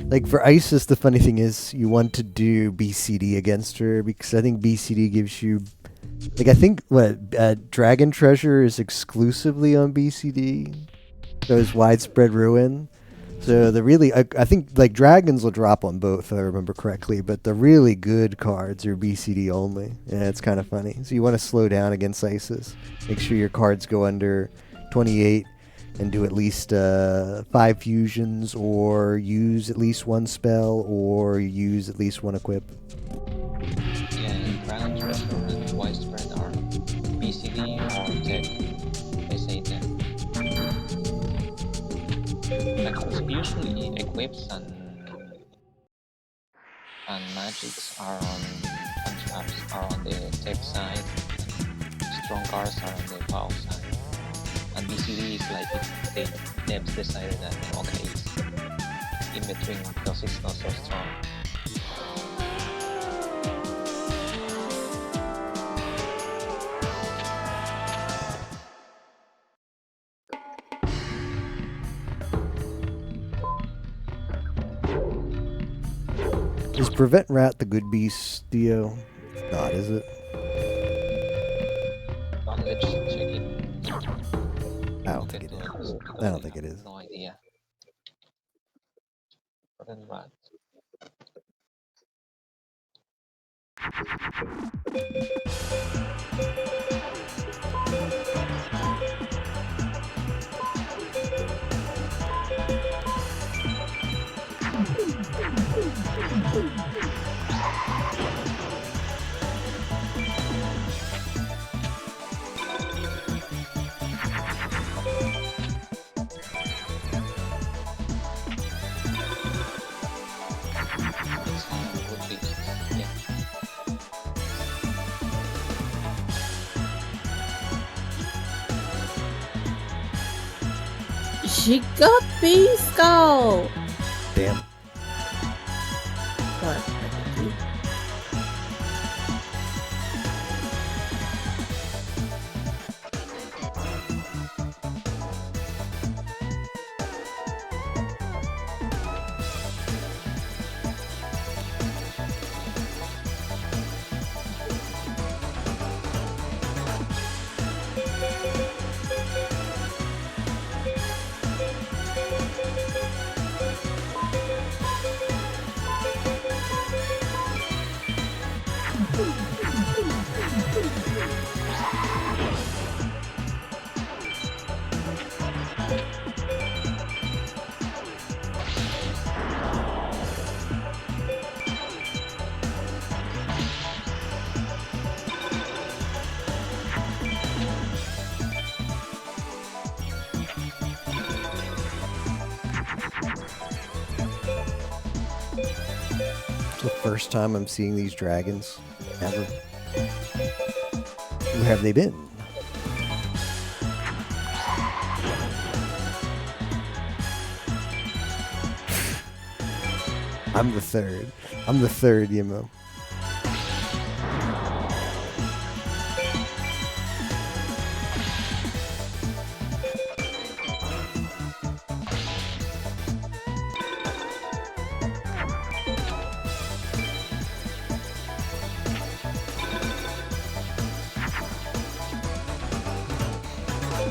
Like for Isis, the funny thing is you want to do BCD against her because I think BCD gives you, like, I think Dragon Treasure is exclusively on BCD. So is Widespread Ruin. So the really, I think like dragons will drop on both if I remember correctly, but the really good cards are BCD only. Yeah, it's kind of funny. So you want to slow down against Isis. Make sure your cards go under 28. And do at least 5 fusions, or use at least 1 spell, or use at least 1 equip. Yeah, Dragon Treasure and Widespread are BCD or tech. I say tech. Like, usually equips and magics are and traps are on the tech side. Strong cards are on the POW side. And BCD is like if they've decided that okay, it's in between because it's not so strong. Is Prevent Rat the good beast, Theo? It's not, is it? Let's check it. I don't think it is. I don't think it is. No idea. Prevent Rat. She got Beast Skull! Damn. What? first time I'm seeing these dragons ever. Who have they been? I'm the third. I'm the third, Yimo.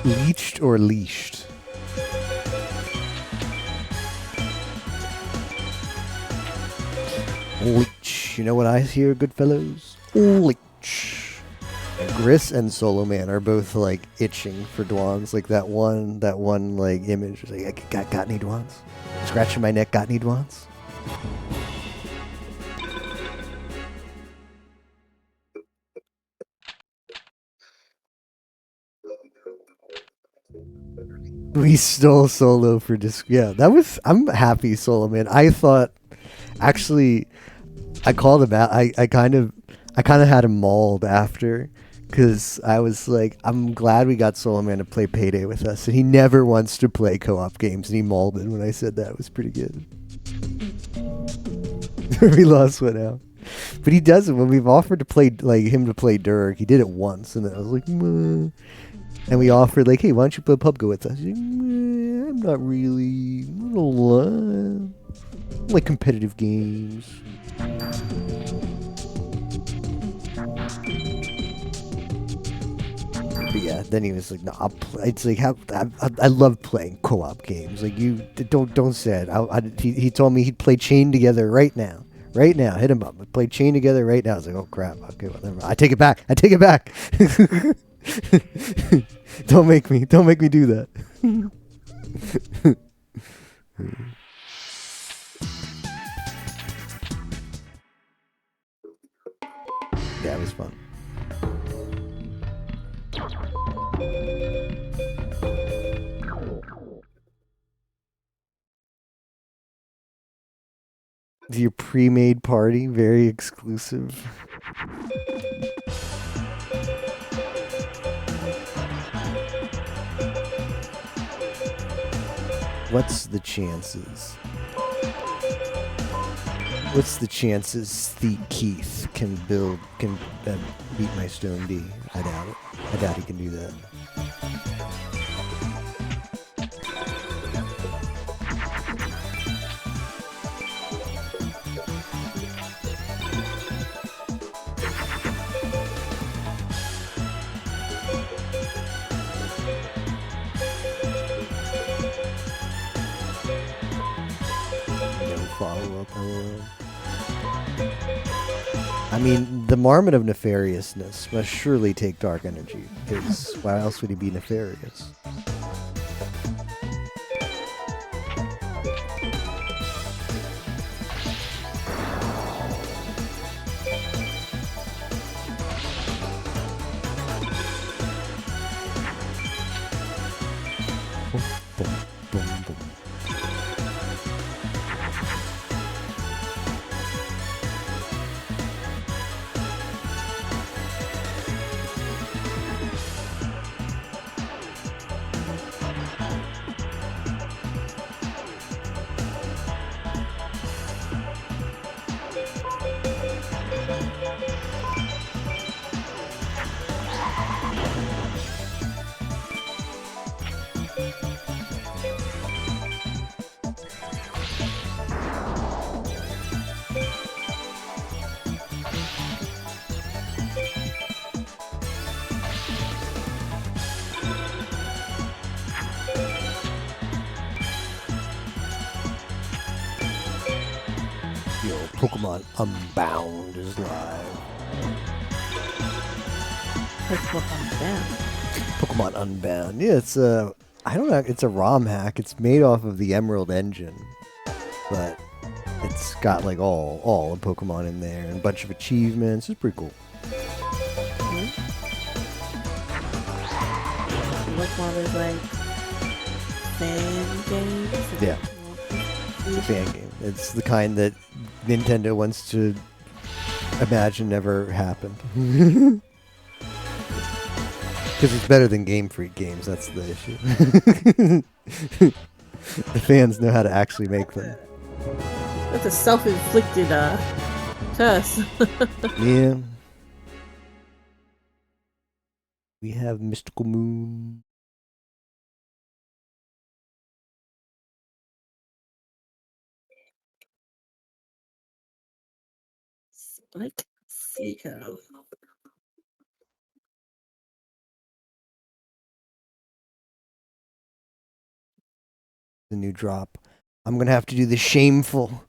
Leeched or leashed? Leech. You know what I hear, good fellows? Leech. And Gris and Solo Man are both like itching for Dwans. Like that one like image. Like, got any Dwans? Scratching my neck, got any Dwans? We stole Solo for disc. Yeah, that was. I'm happy, Solo Man. I thought, actually, I called him out. I kind of had him mauled after, because I was like, I'm glad we got Solo Man to play Payday with us, and he never wants to play co-op games, and he mauled it when I said that. It was pretty good. We lost one out. But he does it when we've offered to play, like, him to play Dirk. He did it once, and then I was like, meh. And we offered, like, hey, why don't you play PUBG with us? He's like, I'm not really, I don't like competitive games. But yeah, then he was like, no, I'll play. It's like, I love playing co-op games. Like, you, don't say it. He told me he'd play Chain Together right now. Right now, hit him up. Play Chain Together right now. I was like, oh crap. Okay, whatever. I take it back. Don't make me do that. Yeah, it was fun. Your pre-made party, very exclusive. What's the chances? What's the chances Keith can beat my Stone D? I doubt it. I doubt he can do that. I mean, the Marmot of Nefariousness must surely take Dark Energy, because why else would he be nefarious? Pokemon Unbound is live. Pokemon Unbound. Yeah, it's a, I don't know, it's a ROM hack. It's made off of the Emerald engine, but it's got like all of Pokemon in there and a bunch of achievements. It's pretty cool. Like one of those like fan games? Yeah. The fan game. It's the kind that Nintendo wants to imagine never happened. Because it's better than Game Freak games, that's the issue. The fans know how to actually make them. That's a self-inflicted curse. Yeah. We have Mystical Moon. Spike Seeker. The new drop. I'm gonna have to do the shameful.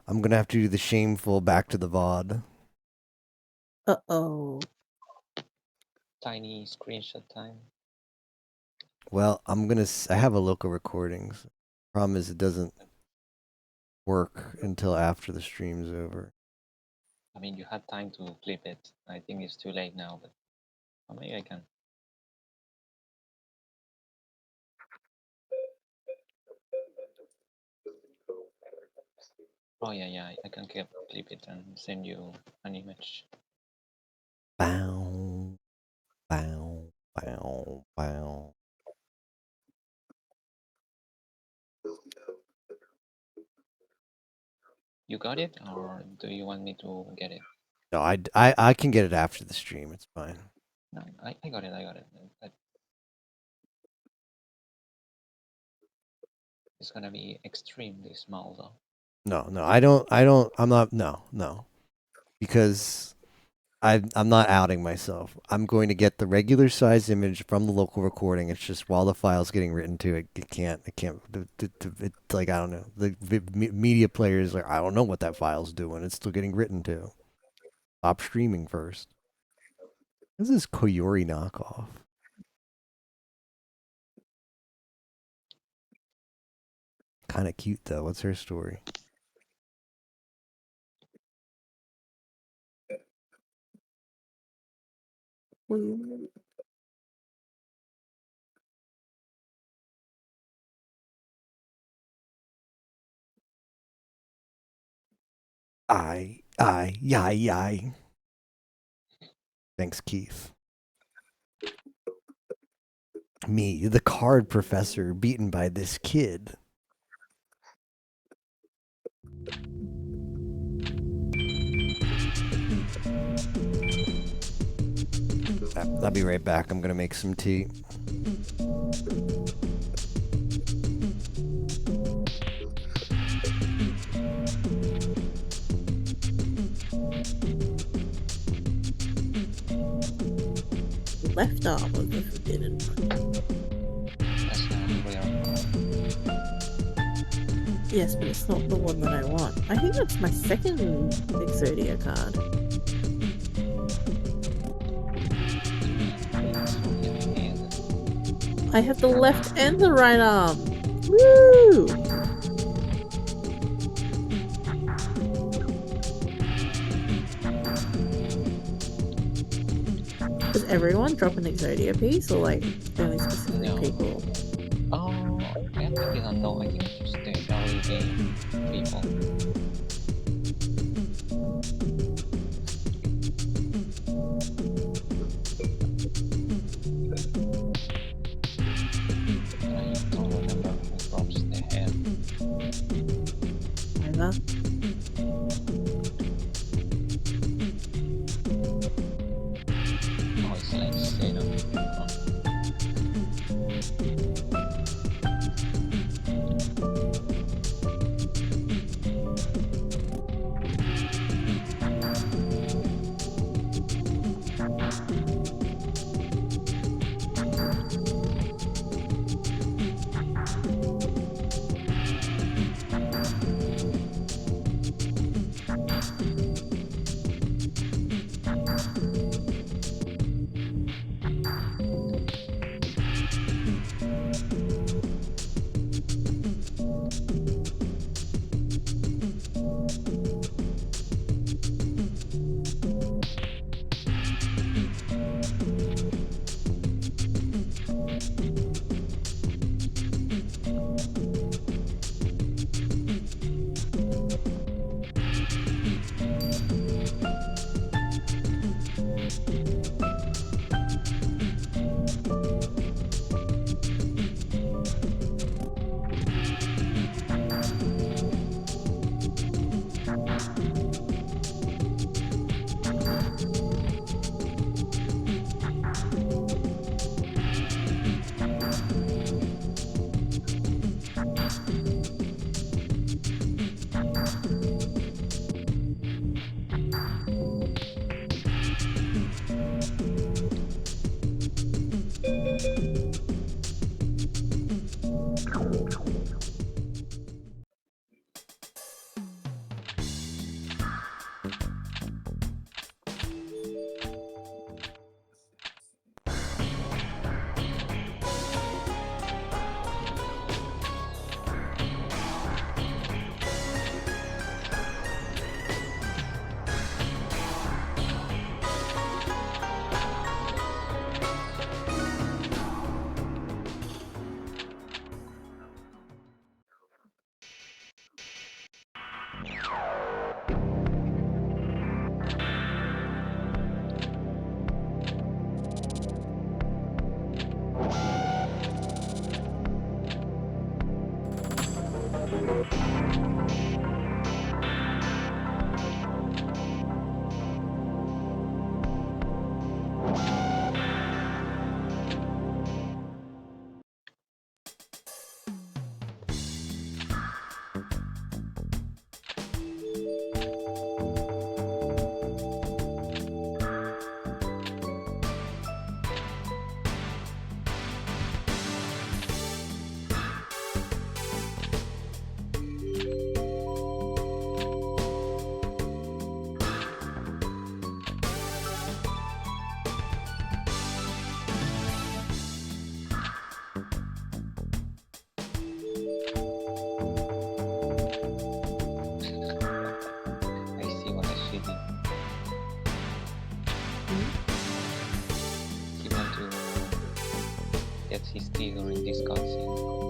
I'm gonna have to do the shameful back to the VOD. Uh-oh. Tiny screenshot time. Well, I have a local recordings. Problem is it doesn't work until after the stream's over. I mean, you had time to clip it. I think it's too late now, but maybe I can. Oh yeah, I can clip it and send you an image. Bow, bow, bow, bow. You got it, or do you want me to get it? No, I can get it after the stream. It's fine. No, I got it. It's gonna be extremely small though. No, I'm not. No, because I'm not outing myself. I'm going to get the regular size image from the local recording. It's just while the file's getting written to it, it can't. It's like, I don't know. The media player is like, I don't know what that file's doing. It's still getting written to. Stop streaming first. This is Koyori knockoff. Kind of cute though. What's her story? Yai. Thanks, Keith. Me, the card professor, beaten by this kid. I'll be right back. I'm gonna make some tea. Left arm was the forbidden one. That's not where. Yes, but it's not the one that I want. I think that's my second Exodia card. I have the left and the right arm. Woo! Does everyone drop an Exodia piece, or like only specific No. people? Oh, I actually don't know. I think it's just the early game people. I don't remember who drops the head. Either. Oh, it's like Zeno. He want to get his figure in this cutscene.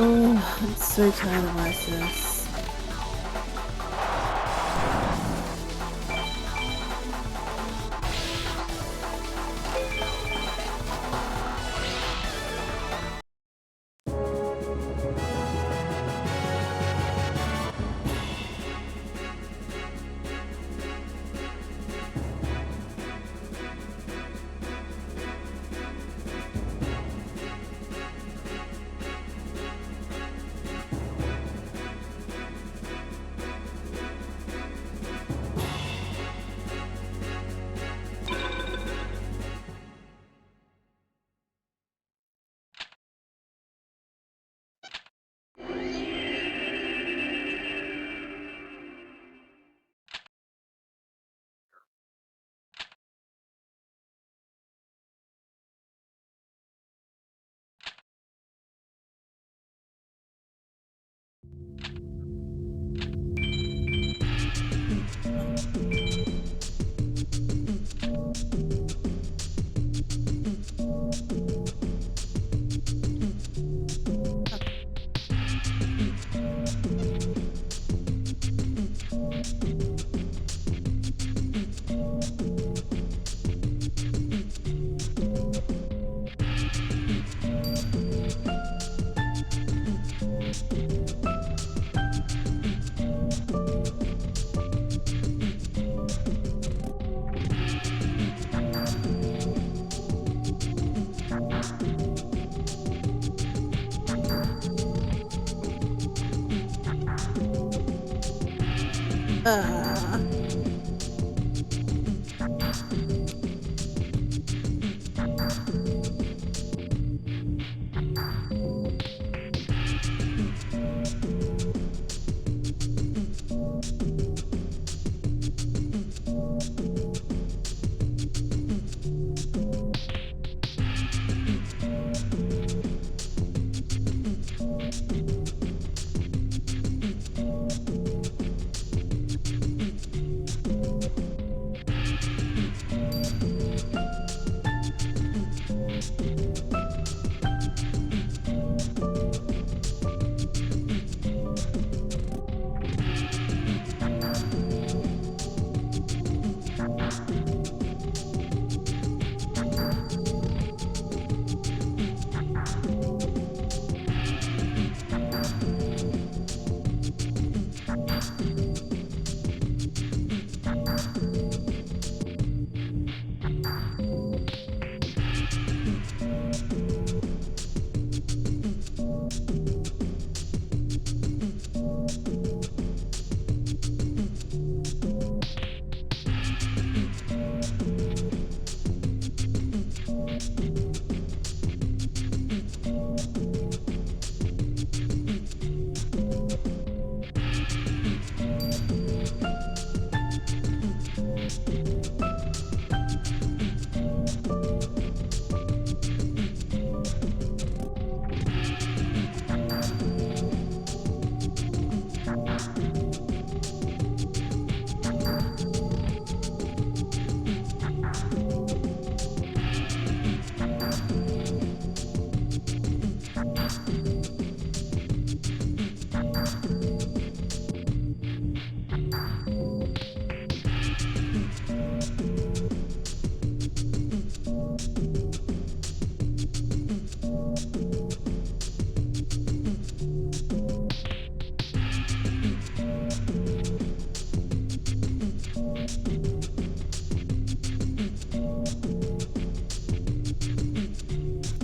Oh, I'm so tired of ISIS.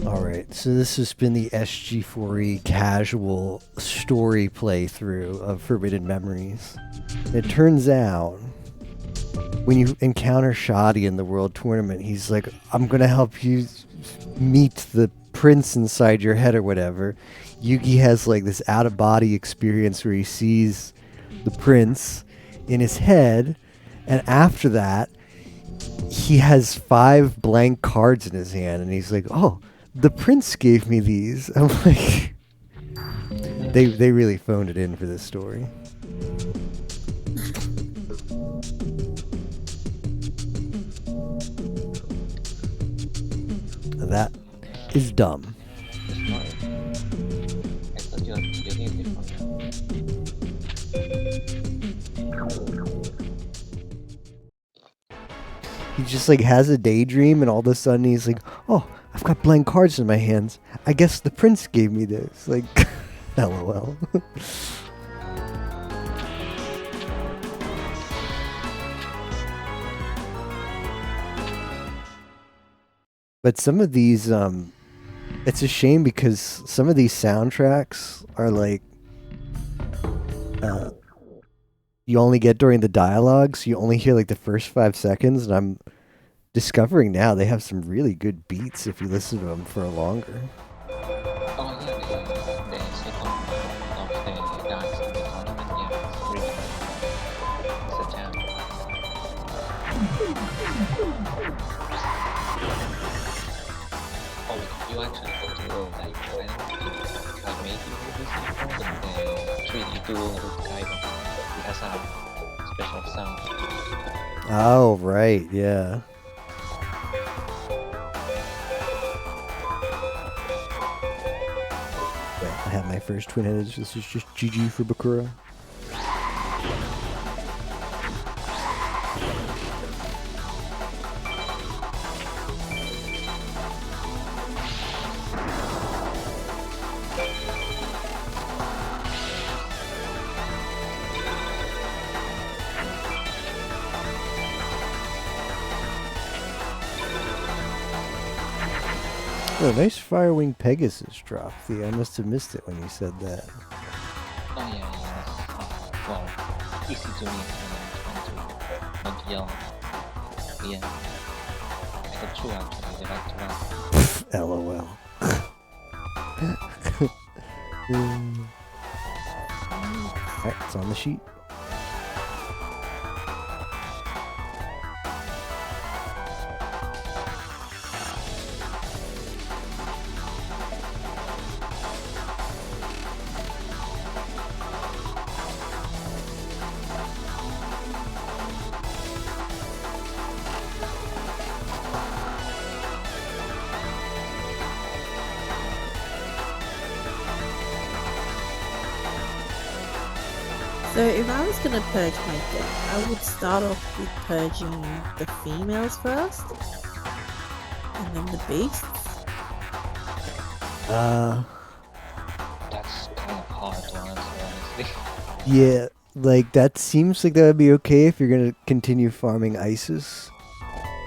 Alright, so this has been the SG4E casual story playthrough of Forbidden Memories. It turns out, when you encounter Shoddy in the World Tournament, he's like, I'm gonna help you meet the prince inside your head or whatever. Yugi has like this out-of-body experience where he sees the prince in his head, and after that, he has 5 blank cards in his hand, and he's like, oh, the prince gave me these. I'm like, they really phoned it in for this story. That is dumb. I thought you did it He just like has a daydream, and all of a sudden he's like, oh, I've got blank cards in my hands. I guess the prince gave me this. Like, LOL. But some of these, it's a shame because some of these soundtracks are like, you only get during the dialogues. You only hear like the first 5 seconds, and I'm discovering now they have some really good beats if you listen to them for longer. Oh yeah, the second of the dance in the tournament, yeah, it's really it's a jam. Oh, you actually got to go like when I made you this before in the 3D duel with Kaiba. It has a special sound. Oh, right, yeah. I have my first twin headed. This is just GG for Bakura. Oh, nice Firewing Pegasus drop. I must have missed it when you said that. Oh yeah, well, easy to meet. young. Yeah, I got two actually. They like to run. LOL. Alright, it's on the sheet. So if I was gonna purge my deck, I would start off with purging the females first, and then the beasts. That's kind of hard to answer, honestly. Yeah, like that seems like that would be okay if you're gonna continue farming Isis.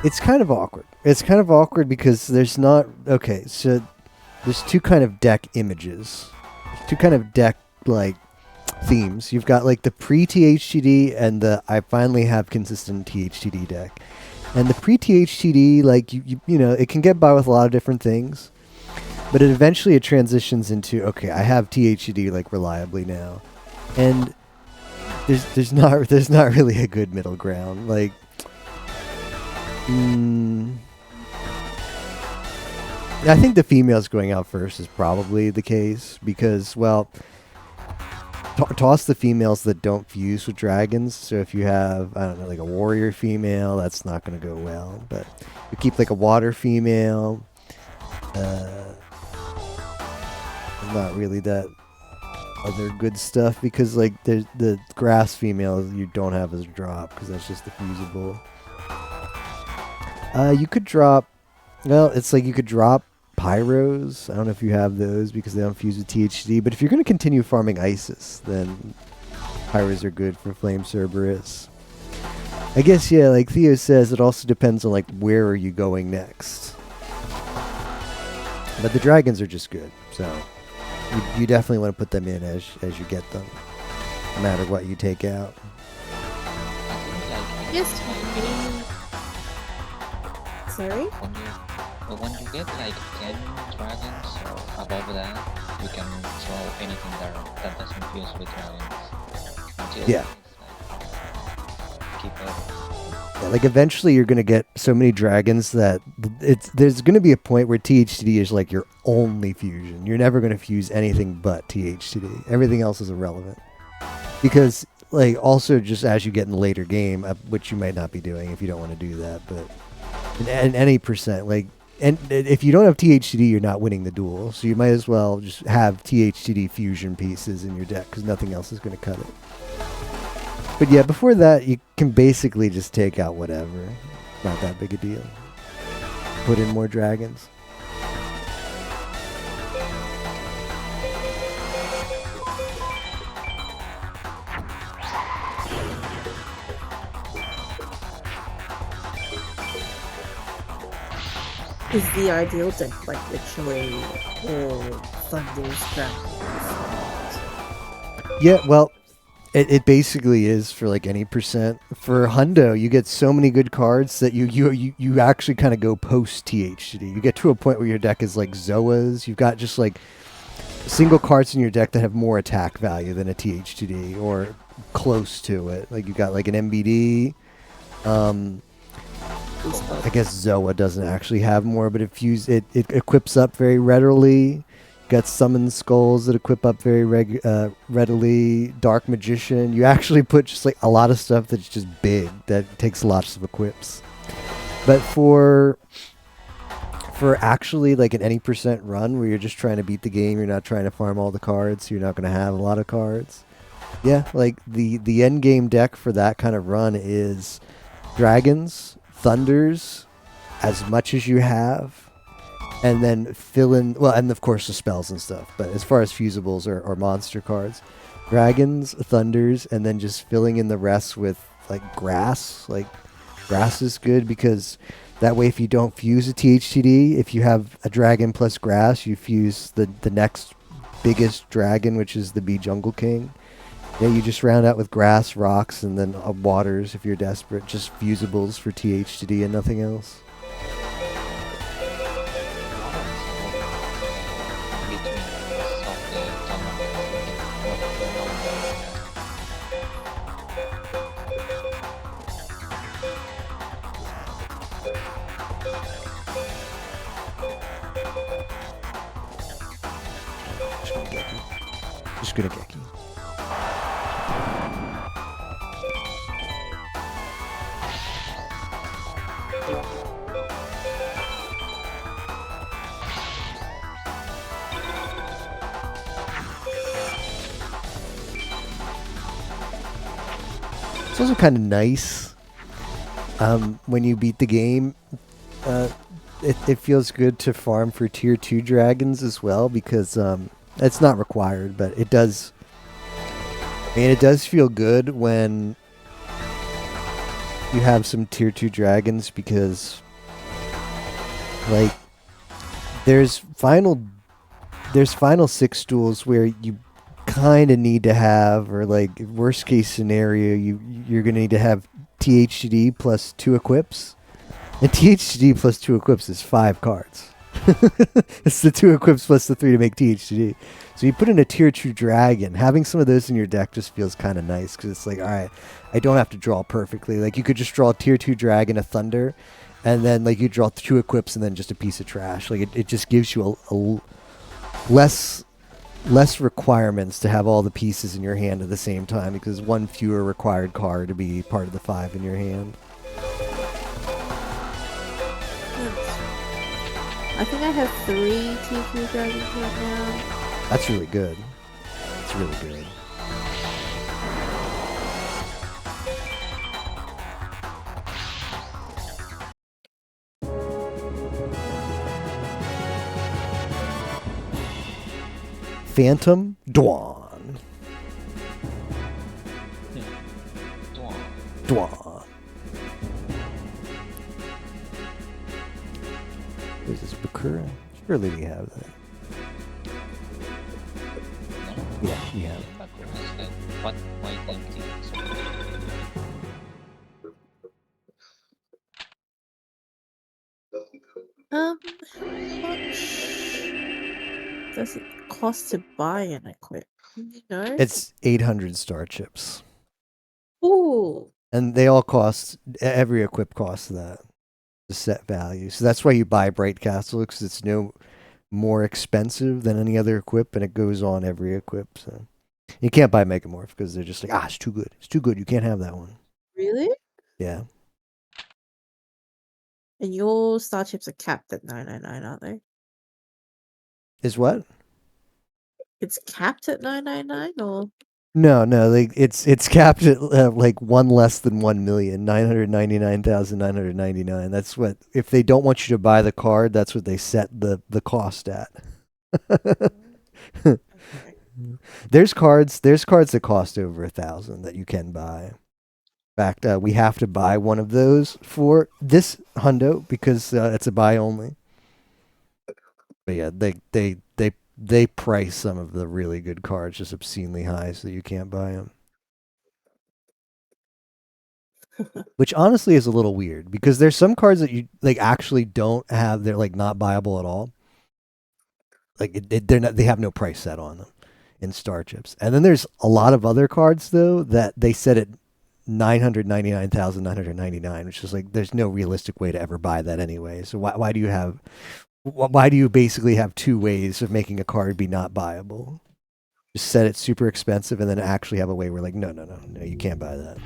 It's kind of awkward. It's kind of awkward because there's not okay. So there's two kind of deck images, two kind of deck like themes. You've got like the pre-THTD and the I finally have consistent THTD deck. And the pre-THTD, like you know, it can get by with a lot of different things, but it eventually transitions into okay, I have THTD like reliably now, and there's not really a good middle ground. Like, I think the females going out first is probably the case because well. Toss the females that don't fuse with dragons. So if you have, I don't know, like a warrior female, that's not going to go well. But you keep like a water female. Not really that other good stuff because like there's the grass female you don't have as a drop because that's just the fusible. You could drop. Well, it's like you could drop Pyros. I don't know if you have those because they don't fuse with THD, but if you're going to continue farming Isis, then Pyros are good for Flame Cerberus. I guess, yeah, like Theo says, it also depends on like where are you going next. But the dragons are just good, so you definitely want to put them in as you get them, no matter what you take out. Yes. Sorry? When you get like 10 dragons or above that, you can throw anything that doesn't fuse with dragons. Until yeah. Like, keep it. Yeah, like eventually you're gonna get so many dragons that there's gonna be a point where THTD is like your only fusion. You're never gonna fuse anything but THTD. Everything else is irrelevant. Because like also just as you get in the later game, which you might not be doing if you don't want to do that, but in any percent, like. And if you don't have THTD, you're not winning the duel. So you might as well just have THTD fusion pieces in your deck because nothing else is going to cut it. But yeah, before that, you can basically just take out whatever. Not that big a deal. Put in more dragons. Is the ideal deck like literally all Thunder's dragons? Yeah, well, it basically is for like any percent. For Hundo, you get so many good cards that you actually kind of go post THTD. You get to a point where your deck is like Zoas. You've got just like single cards in your deck that have more attack value than a THTD or close to it. Like you got like an MBD. I guess Zoa doesn't actually have more, but it equips up very readily. Got Summon Skulls that equip up very readily. Dark Magician. You actually put just like a lot of stuff that's just big that takes lots of equips. But for actually like an any percent run where you're just trying to beat the game, you're not trying to farm all the cards, you're not going to have a lot of cards. Yeah, like the end game deck for that kind of run is dragons, thunders, as much as you have, and then fill in, well, and of course the spells and stuff, but as far as fusibles or monster cards, dragons, thunders, and then just filling in the rest with like grass. Like grass is good because that way if you don't fuse a THTD, if you have a dragon plus grass, you fuse the next biggest dragon, which is the Bee Jungle King, Yeah, you just round out with grass, rocks, and then waters if you're desperate. Just fusibles for THD and nothing else. Just gonna get you. It's also kind of nice when you beat the game. It feels good to farm for tier 2 dragons as well because it's not required, but it does. And it does feel good when you have some tier 2 dragons because, like, there's final 6 duels where you kind of need to have, or like worst case scenario, you're gonna need to have THD plus 2 equips, and THD plus 2 equips is 5 cards. It's the 2 equips plus the 3 to make THD. So you put in a tier 2 dragon, having some of those in your deck just feels kind of nice because it's like, all right, I don't have to draw perfectly. Like you could just draw a tier 2 dragon, a thunder, and then like you draw 2 equips and then just a piece of trash. Like it just gives you a less requirements to have all the pieces in your hand at the same time because one fewer required card to be part of the 5 in your hand. I think I have 3 T2 dragons right now. That's really good. It's really good. Phantom Dwan. Dwan. Is this Bakura? Surely we have that. Yeah, we have it. What my thinking? How much does it cost to buy an equip? You know? It's 800 star chips. Ooh. And they all cost, every equip costs that. The set value. So that's why you buy Bright Castle, because it's no more expensive than any other equip, and it goes on every equip. So you can't buy Megamorph because they're just like, it's too good. It's too good. You can't have that one. Really? Yeah. And your star chips are capped at 999, aren't they? Is what? It's capped at 999 or? No, like it's capped at like one less than 1,999,999. That's what, if they don't want you to buy the card, that's what they set the cost at. Okay. There's cards that cost over 1,000 that you can buy. In fact, we have to buy one of those for this hundo because it's a buy only. But yeah, they price some of the really good cards just obscenely high so you can't buy them. Which honestly is a little weird because there's some cards that you like actually don't have, they're like not buyable at all. Like they have no price set on them in star chips. And then there's a lot of other cards though that they set at 999,999, which is like there's no realistic way to ever buy that anyway. So why do you basically have 2 ways of making a card be not buyable? Just set it super expensive and then actually have a way where like, no, you can't buy that.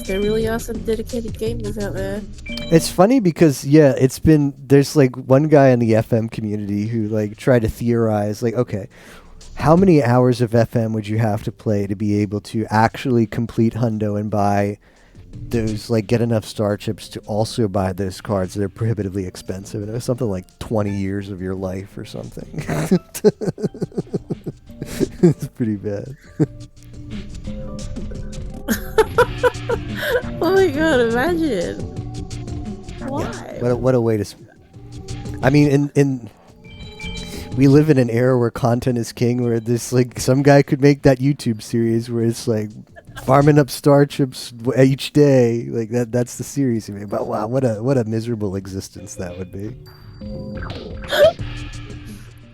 There really are some dedicated gamers out there. It's funny because, there's like one guy in the FM community who like tried to theorize like, okay, how many hours of FM would you have to play to be able to actually complete hundo and buy those, like get enough star chips to also buy those cards that are prohibitively expensive? And it was something like 20 years of your life or something. It's pretty bad. Oh my god, imagine. Why? Yeah. What a way to... I mean, we live in an era where content is king, where this like some guy could make that YouTube series where it's like farming up starships each day, like that's the series he made. But wow, what a miserable existence that would be.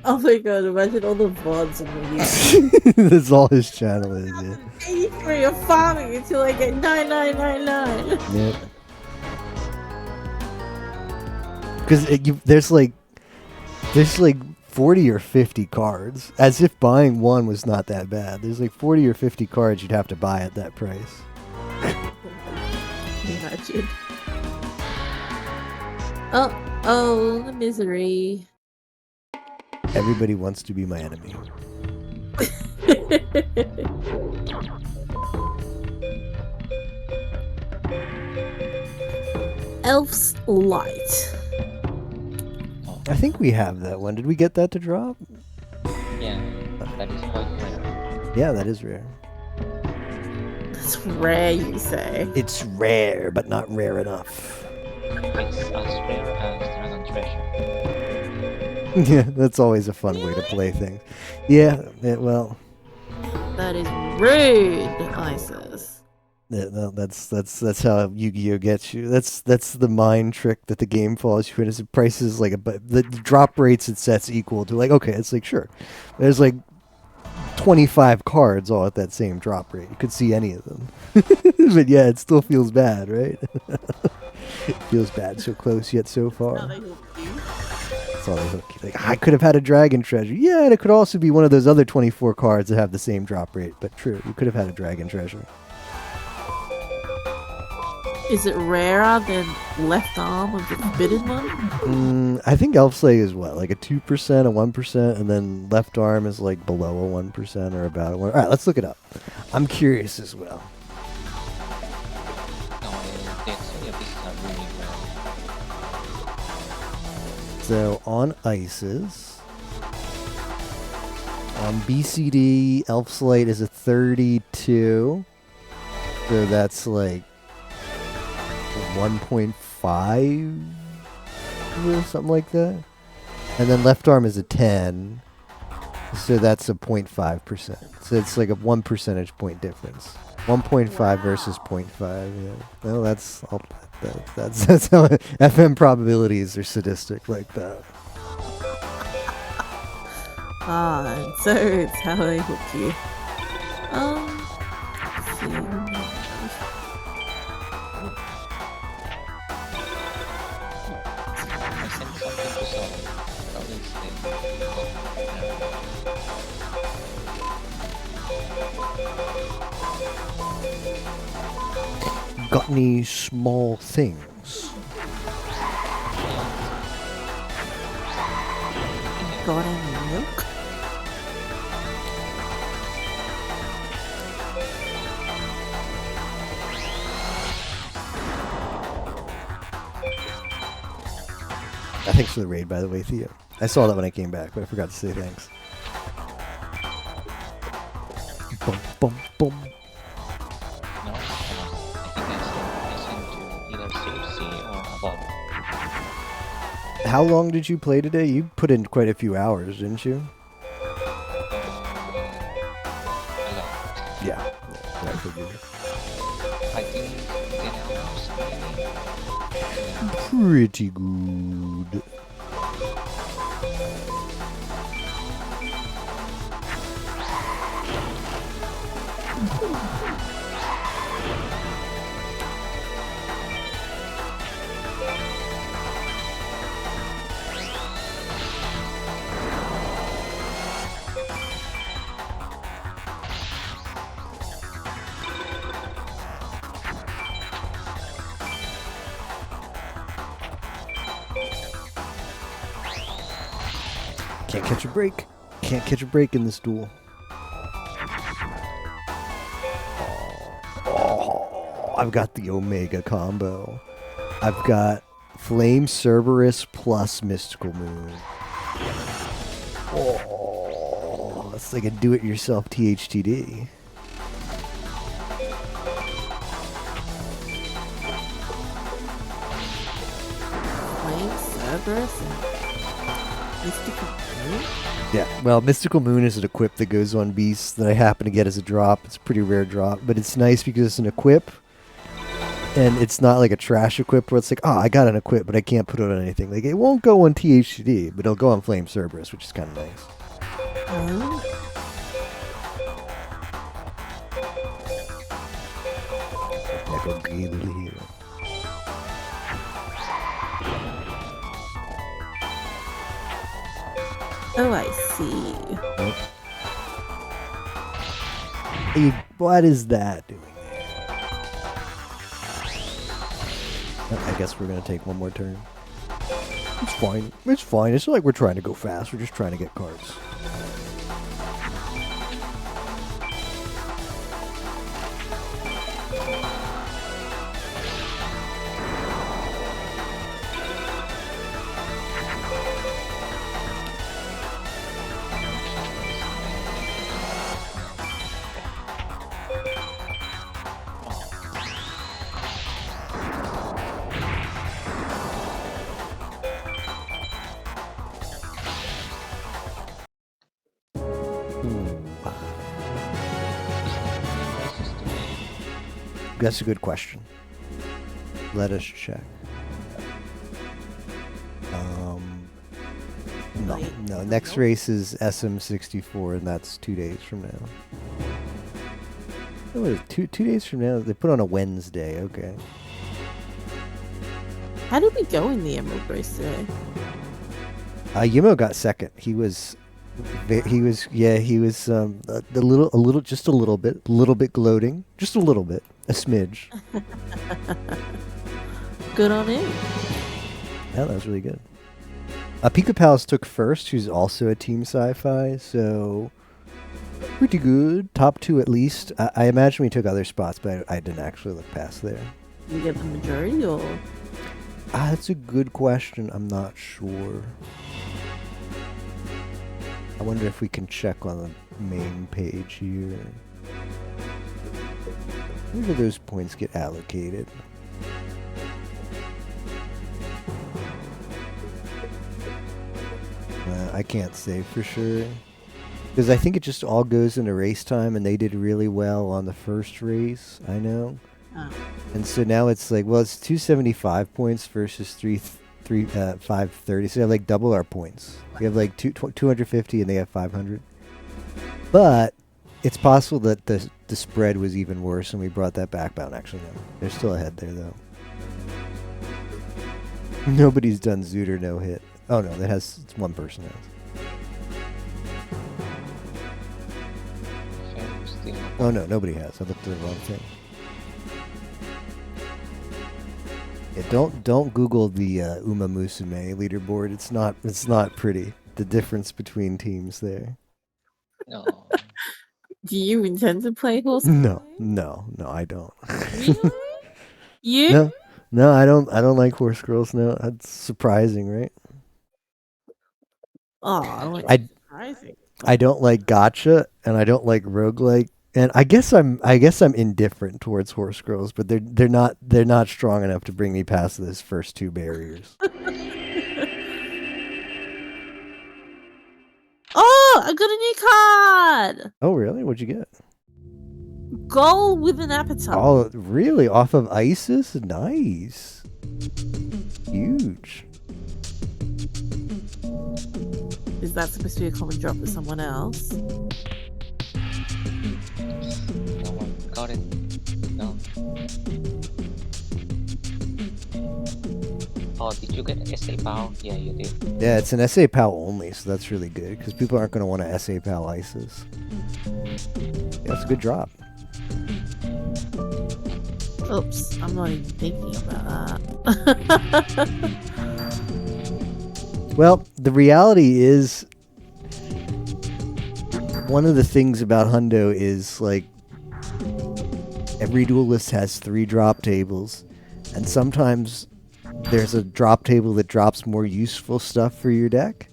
Oh my god, imagine all the VODs in the YouTube. That's all his channel is. Yeah. 83 of farming until I get 9999. Yeah. Because there's like 40 or 50 cards, as if buying one was not that bad. There's like 40 or 50 cards you'd have to buy at that price. Imagine. Oh, the misery. Everybody wants to be my enemy. Elf's Light. I think we have that one. Did we get that to drop? Yeah, that is quite rare. Yeah, that is rare. That's rare, you say. It's rare, but not rare enough. It's as rare as Dragon Treasure. Yeah, that's always a fun way to play things. Yeah, well, That is rude, Isis. no, that's how Yu-Gi-Oh gets you. That's the mind trick that the game falls you in. Is it prices like the drop rates it sets equal to like, okay, it's like sure, there's like 25 cards all at that same drop rate. You could see any of them, but yeah, it still feels bad, right? It feels bad, so close yet so far. Now they hook you. That's all they hook you. Like, I could have had a Dragon Treasure. Yeah, and it could also be one of those other 24 cards that have the same drop rate. But true, you could have had a Dragon Treasure. Is it rarer than Left Arm of the Forbidden One? I think Elfslay is what, like a 2%, a 1%, and then Left Arm is like below a 1% or about a 1. All right, let's look it up. I'm curious as well. No, this is a really rare. So on Isis, on BCD, Elfslate is a 32. So that's like 1.5 or something like that. And then Left Arm is a 10. So that's a 0.5%. So it's like a 1 percentage point difference. 1.5 versus 0.5. Yeah. Well, that's how FM probabilities are sadistic like that. And so it's how they hook you. Let's see. I sent something to Sol. How is Got any small things? Got any milk? Thanks for the raid, by the way, Theo. I saw that when I came back, but I forgot to say thanks. Bum, bum, bum. No, I think I sent to either CFC or above. How long did you play today? You put in quite a few hours, didn't you? A lot. Yeah. I figured. I think 10 hours maybe. Pretty good. Can't catch a break. Can't catch a break in this duel. Oh, I've got the Omega combo. I've got Flame Cerberus plus Mystical Moon. Oh, it's like a do-it-yourself THTD. Flame Cerberus and Mystical Moon? Yeah, well, Mystical Moon is an equip that goes on beasts that I happen to get as a drop. It's a pretty rare drop, but it's nice because it's an equip, and it's not like a trash equip where it's like, oh, I got an equip, but I can't put it on anything. Like, it won't go on THCD, but it'll go on Flame Cerberus, which is kind of nice. Oh. Echo Gale. Oh, I see. Hey, what is that doing there? I guess we're going to take one more turn. It's fine. It's fine. It's not like we're trying to go fast. We're just trying to get cards. That's a good question. Let us check. No. Next race is SM64, and that's 2 days from now. Oh, what is it, two days from now? They put on a Wednesday. Okay. How did we go in the Emerald race today? Yimo got second. He was a little bit gloating, just a little bit, a smidge. Good on him. Yeah, that was really good. Pika Palace took first, who's also a Team Sci-Fi, so pretty good. Top 2 at least. I imagine we took other spots, but I didn't actually look past there. Did you get the majority, or? That's a good question. I'm not sure. I wonder if we can check on the main page here. Where do those points get allocated? I can't say for sure. Because I think it just all goes into race time, and they did really well on the first race, I know. Oh. And so now it's like, well, it's 275 points versus 530. So they have like double our points. We have like 250 and they have 500. But it's possible that the spread was even worse and we brought that back down. Actually, no. They're still ahead there, though. Nobody's done Zoot or no hit. Oh, no, it's one person has. Oh, no, nobody has. I looked at the wrong thing. Yeah, don't Google the Uma Musume leaderboard. It's not pretty. The difference between teams there. No. Do you intend to play horse? No, I don't. Really? You? No, I don't like horse girls. No, that's surprising, right? Oh, surprising. I don't like gacha, and I don't like roguelike. And I guess I'm indifferent towards horse girls, but they're not strong enough to bring me past those first 2 barriers. Oh, I got a new card. Oh, really? What'd you get? Goal with an appetite. Oh, really? Off of Isis? Nice. Huge. Is that supposed to be a common drop for someone else? No one got it. No. Oh, did you get SA Pal? Yeah, you did. Yeah, it's an SA PAL only, so that's really good, because people aren't going to want to SA PAL ISIS. Yeah, it's a good drop. Oops, I'm not even thinking about that. Well, the reality is, one of the things about Hundo is, like, every duelist has 3 drop tables, and sometimes there's a drop table that drops more useful stuff for your deck,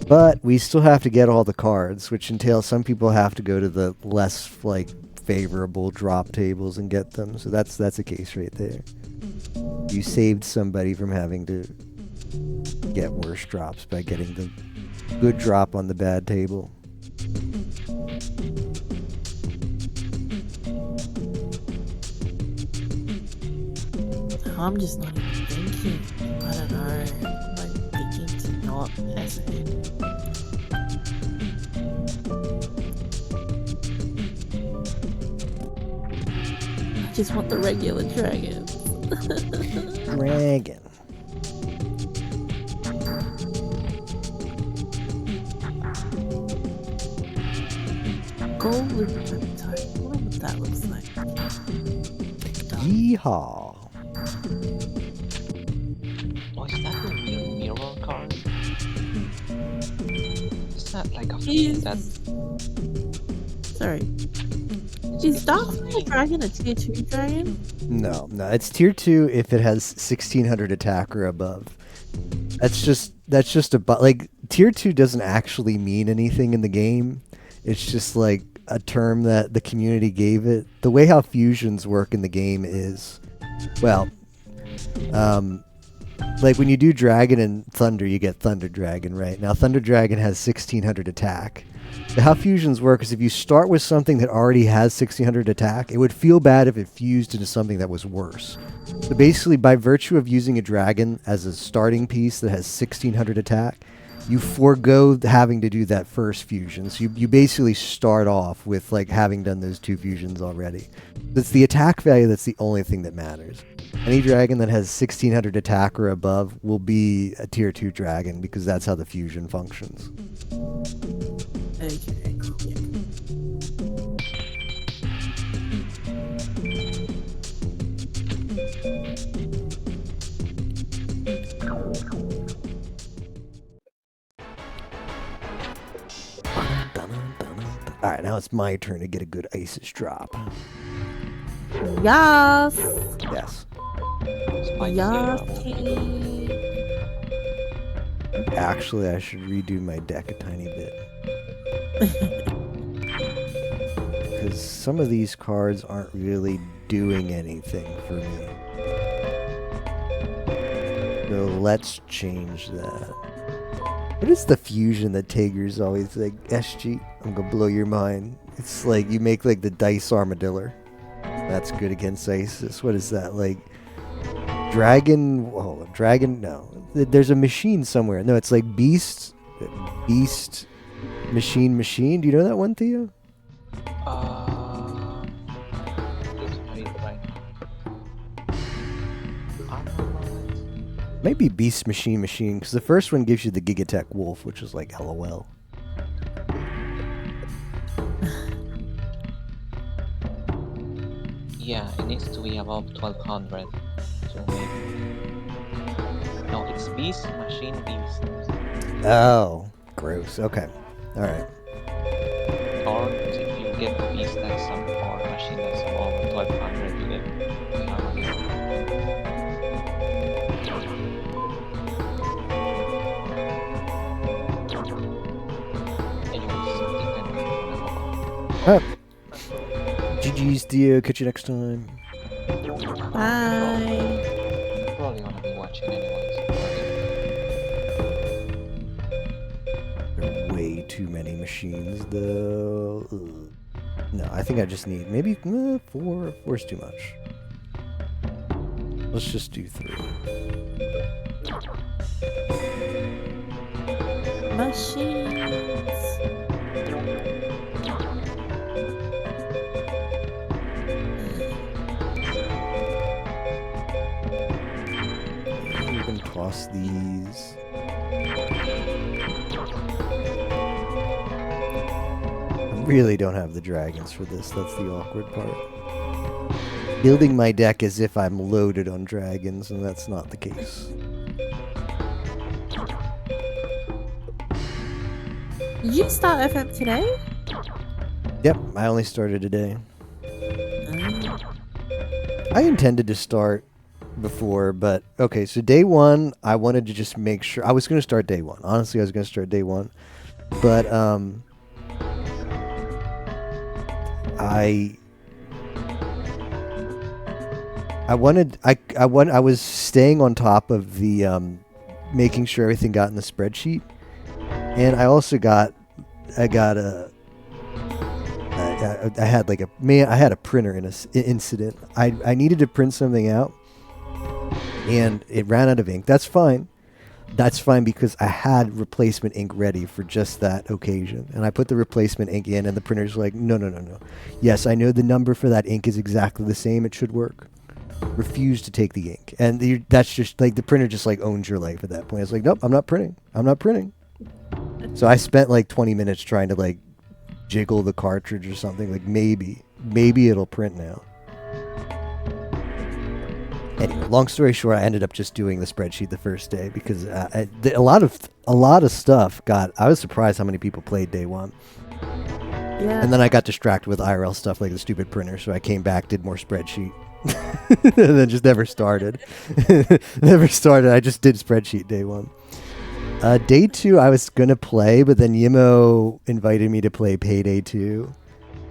but we still have to get all the cards, which entails some people have to go to the less, like, favorable drop tables and get them, so that's a case right there. You saved somebody from having to get worse drops by getting the Good drop on the bad table. I'm just not even thinking. I don't know. I'm like thinking to not hesitate. I just want the regular dragon. Dragon. Golden Riptide. What would that looks like? Yeehaw. Oh, is that the real mirror card? Is that like a Is- that Sorry. it's Is Darkfire something- Dragon a tier 2 dragon? No, it's tier 2 if it has 1600 attack or above. That's just like tier 2 doesn't actually mean anything in the game. It's just like a term that the community gave it. The way how fusions work in the game is, well, like when you do Dragon and Thunder, you get Thunder Dragon, right? Now Thunder Dragon has 1600 attack. How fusions work is if you start with something that already has 1600 attack, it would feel bad if it fused into something that was worse. So basically, by virtue of using a dragon as a starting piece that has 1600 attack, you forego having to do that first fusion. So you basically start off with like having done those two fusions already. It's the attack value that's the only thing that matters. Any dragon that has 1600 attack or above will be a tier 2 dragon because that's how the fusion functions. Okay, cool. Alright, now it's my turn to get a good Isis drop. Yes! Yes. Spike Yes, Zero. King. Actually, I should redo my deck a tiny bit. Because some of these cards aren't really doing anything for me. So let's change that. What is the fusion that Tager's always like, SG, I'm gonna blow your mind. It's like you make like the dice armadillo. That's good against Isis. What is that? Like Dragon, oh, Dragon, no. There's a machine somewhere. No, it's like Beast, Machine. Do you know that one, Theo? Please read it right. Armament. Maybe Beast Machine, because the first one gives you the Gigatech Wolf, which is like LOL. Yeah, it needs to be above 1200 to make. No, it's Beast, Machine, Beast. Oh, gross. Okay. Alright. Or if you get the Beast that's some or Machine that's above 1200, you get the Armadillo. Anyways, depending on GG's, Theo. Catch you next time. Bye. probably gonna be watching anyways. There are way too many machines, though. Ugh. No, I think I just need maybe 4. 4's too much. Let's just do 3. Machines. You can toss these. I really don't have the dragons for this. That's the awkward part. Building my deck as if I'm loaded on dragons, and that's not the case. Did you start FM today? Yep, I only started today. Oh. I intended to start before, but okay, so day 1, I wanted to just make sure. I was going to start day 1. Honestly, I was going to start day 1. But, I was staying on top of the, making sure everything got in the spreadsheet. And I also I had like I had a printer incident. I needed to print something out, and it ran out of ink. That's fine. That's fine because I had replacement ink ready for just that occasion. And I put the replacement ink in, and the printer's like, no. Yes, I know the number for that ink is exactly the same. It should work. Refuse to take the ink. And that's just like the printer just like owns your life at that point. It's like, nope, I'm not printing. So I spent like 20 minutes trying to like jiggle the cartridge or something. Like maybe it'll print now. Anyway, long story short, I ended up just doing the spreadsheet the first day because a lot of stuff I was surprised how many people played day one. Yeah. And then I got distracted with IRL stuff like the stupid printer, so I came back, did more spreadsheet, and then just never started. I just did spreadsheet day one. Day two, I was gonna play, but then Yimo invited me to play Payday 2.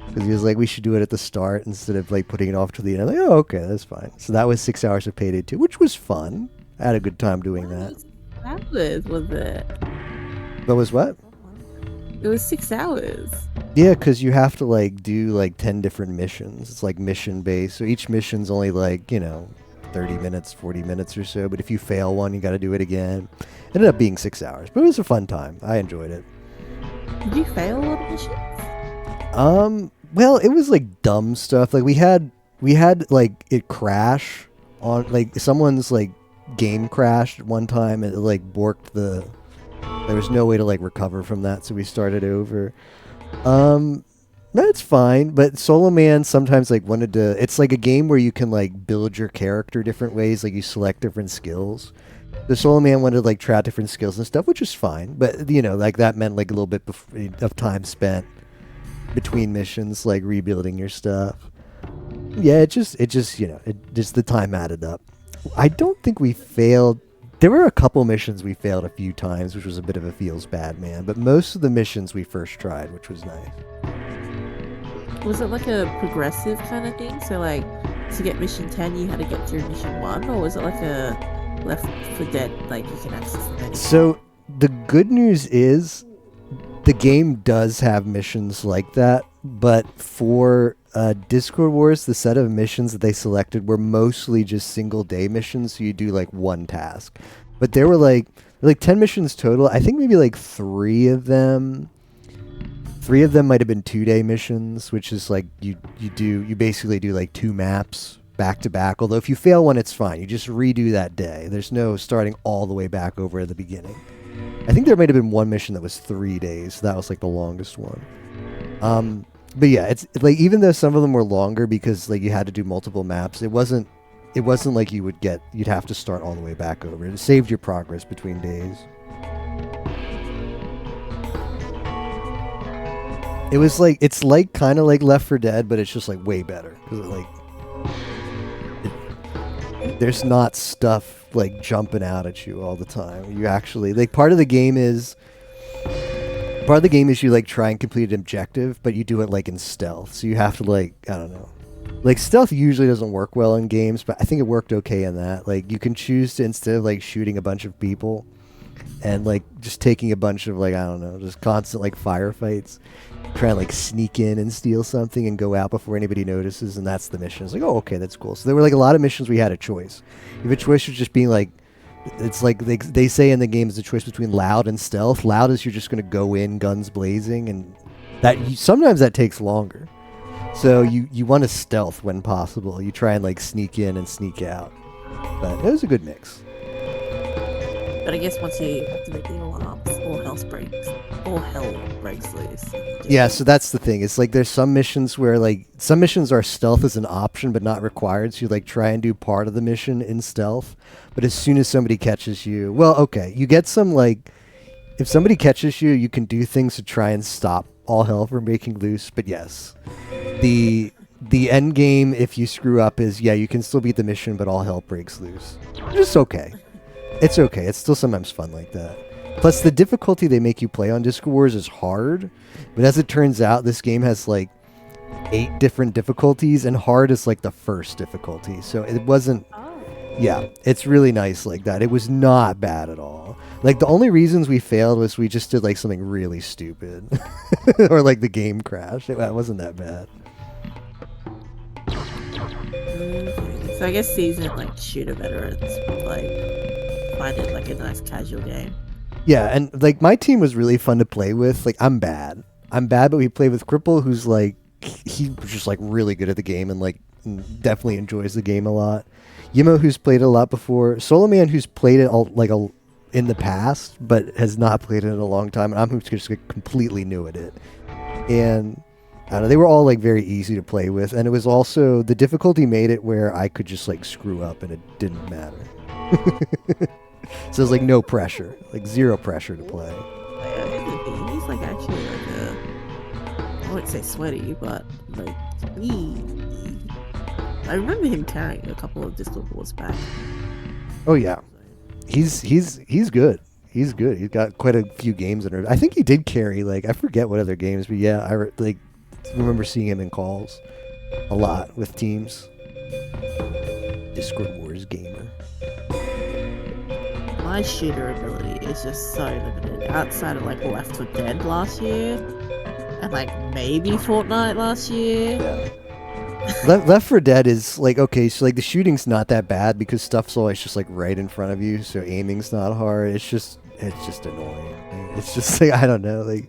Because he was like, we should do it at the start instead of like putting it off to the end. I'm like, oh, okay, that's fine. So that was 6 hours of Payday 2, which was fun. I had a good time doing that. 6 hours, was it? But was what? It was 6 hours. Yeah, because you have to like do like 10 different missions. It's like mission based. So each mission's only like, 30 minutes, 40 minutes or so. But if you fail one, you got to do it again. It ended up being 6 hours, but it was a fun time. I enjoyed it. Did you fail a lot of missions? Well, it was like dumb stuff. Like we had like it crash on like someone's like game crashed one time and it like borked there was no way to like recover from that, so we started over. That's fine, but Solo Man sometimes like wanted to. It's like a game where you can like build your character different ways, like you select different skills. The Solo Man wanted to like try out different skills and stuff, which is fine, but like that meant like a little bit of time spent between missions, like rebuilding your stuff. Yeah, it just the time added up. I don't think we failed. There were a couple missions we failed a few times, which was a bit of a feels bad, man. But most of the missions we first tried, which was nice. Was it like a progressive kind of thing? So like to get mission 10, you had to get through mission 1, or was it like a Left 4 Dead, like you can access them? So the good news is the game does have missions like that, but for Discord Wars, the set of missions that they selected were mostly just single day missions, so you do like one task. But there were like 10 missions total. I think maybe like 3 of them might have been 2-day missions, which is like you basically do like 2 maps back to back. Although if you fail one, it's fine. You just redo that day. There's no starting all the way back over at the beginning. I think there might have been one mission that was 3 days. So that was like the longest one. But yeah, it's like even though some of them were longer because like you had to do multiple maps, it wasn't like you'd have to start all the way back over. It saved your progress between days. It was like it's like kind of like Left 4 Dead, but it's just like way better because there's not stuff like jumping out at you all the time. You actually like part of the game is you like try and complete an objective, but you do it like in stealth. So you have to like, I don't know. Like stealth usually doesn't work well in games, but I think it worked okay in that. Like you can choose to, instead of like shooting a bunch of people and like just taking a bunch of like, I don't know, just constant like firefights, try and like sneak in and steal something and go out before anybody notices, and that's the mission. It's like, oh, okay, that's cool. So there were like a lot of missions we had a choice. If a choice was just being like, it's like they say in the game is a choice between loud and stealth. Loud is you're just going to go in guns blazing, and sometimes that takes longer. So you want to stealth when possible. You try and like sneak in and sneak out. But it was a good mix. But I guess once you activate the alarms, all hell breaks loose. Yeah, so that's the thing. It's like there's some missions where like some missions are stealth as an option but not required. So you like try and do part of the mission in stealth. But as soon as somebody catches you, well, okay, you get some like if somebody catches you, you can do things to try and stop all hell from breaking loose. But yes, the end game if you screw up is you can still beat the mission, but all hell breaks loose. Just okay. It's okay. It's still sometimes fun like that. Plus, the difficulty they make you play on Discord Wars is hard. But as it turns out, this game has like 8 different difficulties, and hard is like the first difficulty. So it wasn't Yeah, it's really nice like that. It was not bad at all. Like the only reasons we failed was we just did like something really stupid, or like the game crashed. It wasn't that bad. Okay. So I guess seasoned like shooter veterans would like find it like a nice casual game. Yeah, and like my team was really fun to play with. Like I'm bad, but we played with Cripple, who's like he's just like really good at the game and like definitely enjoys the game a lot. Yimo, who's played it a lot before. Soloman, who's played it in the past, but has not played it in a long time. And I'm just like, completely new at it. And I don't know, they were all like very easy to play with. And it was also, the difficulty made it where I could just like screw up and it didn't matter. So there's like no pressure, like zero pressure to play. He's like actually like I wouldn't say sweaty, but like I remember him carrying a couple of Discord wars back. Oh yeah, he's good. He's good. He's got quite a few games in it. I think he did carry like I forget what other games, but yeah, I remember seeing him in calls a lot with teams. Discord Wars gamer. My shooter ability is just so limited. Outside of like Left 4 Dead last year, and like maybe Fortnite last year. Yeah. Left 4 Dead is like okay, so like the shooting's not that bad because stuff's always just like right in front of you, so aiming's not hard. It's just annoying. It's just like I don't know, like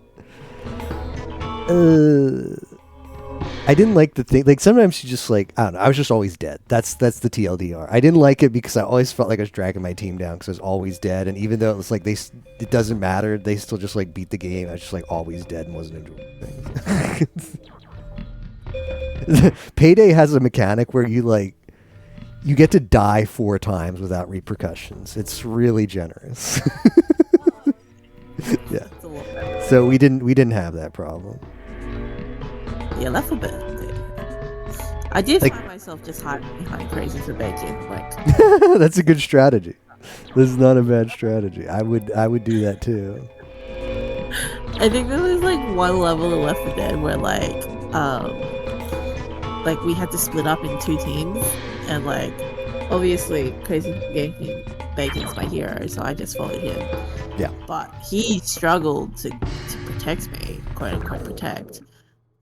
I didn't like the thing. Like sometimes you just like I don't know. I was just always dead. That's the TLDR. I didn't like it because I always felt like I was dragging my team down because I was always dead. And even though it was like it doesn't matter, they still just like beat the game. I was just like always dead and wasn't enjoying things. Payday has a mechanic where you get to die 4 times without repercussions. It's really generous. Yeah. So we didn't have that problem. Yeah, Left 4 Dead. I did find myself just hiding behind Crazy for Bacon. Like that's a good strategy. This is not a bad strategy. I would do that too. I think there was like one level in Left 4 Dead where like we had to split up in 2 teams, and like obviously Crazy Bacon's my hero, so I just followed him. Yeah. But he struggled to protect me, quote unquote protect.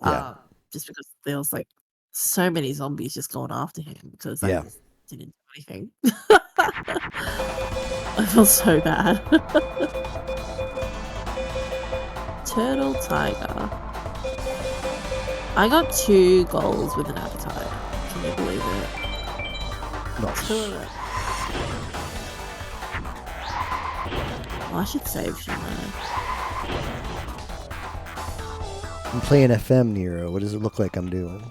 Yeah. Just because there was like so many zombies just going after him because I just didn't do anything. I felt so bad. Turtle Tiger. I got 2 goals with an appetite. Can you believe it? Nice. 2 of it. Oh, I should save, shouldn't I? I'm playing FM, Nero. What does it look like I'm doing?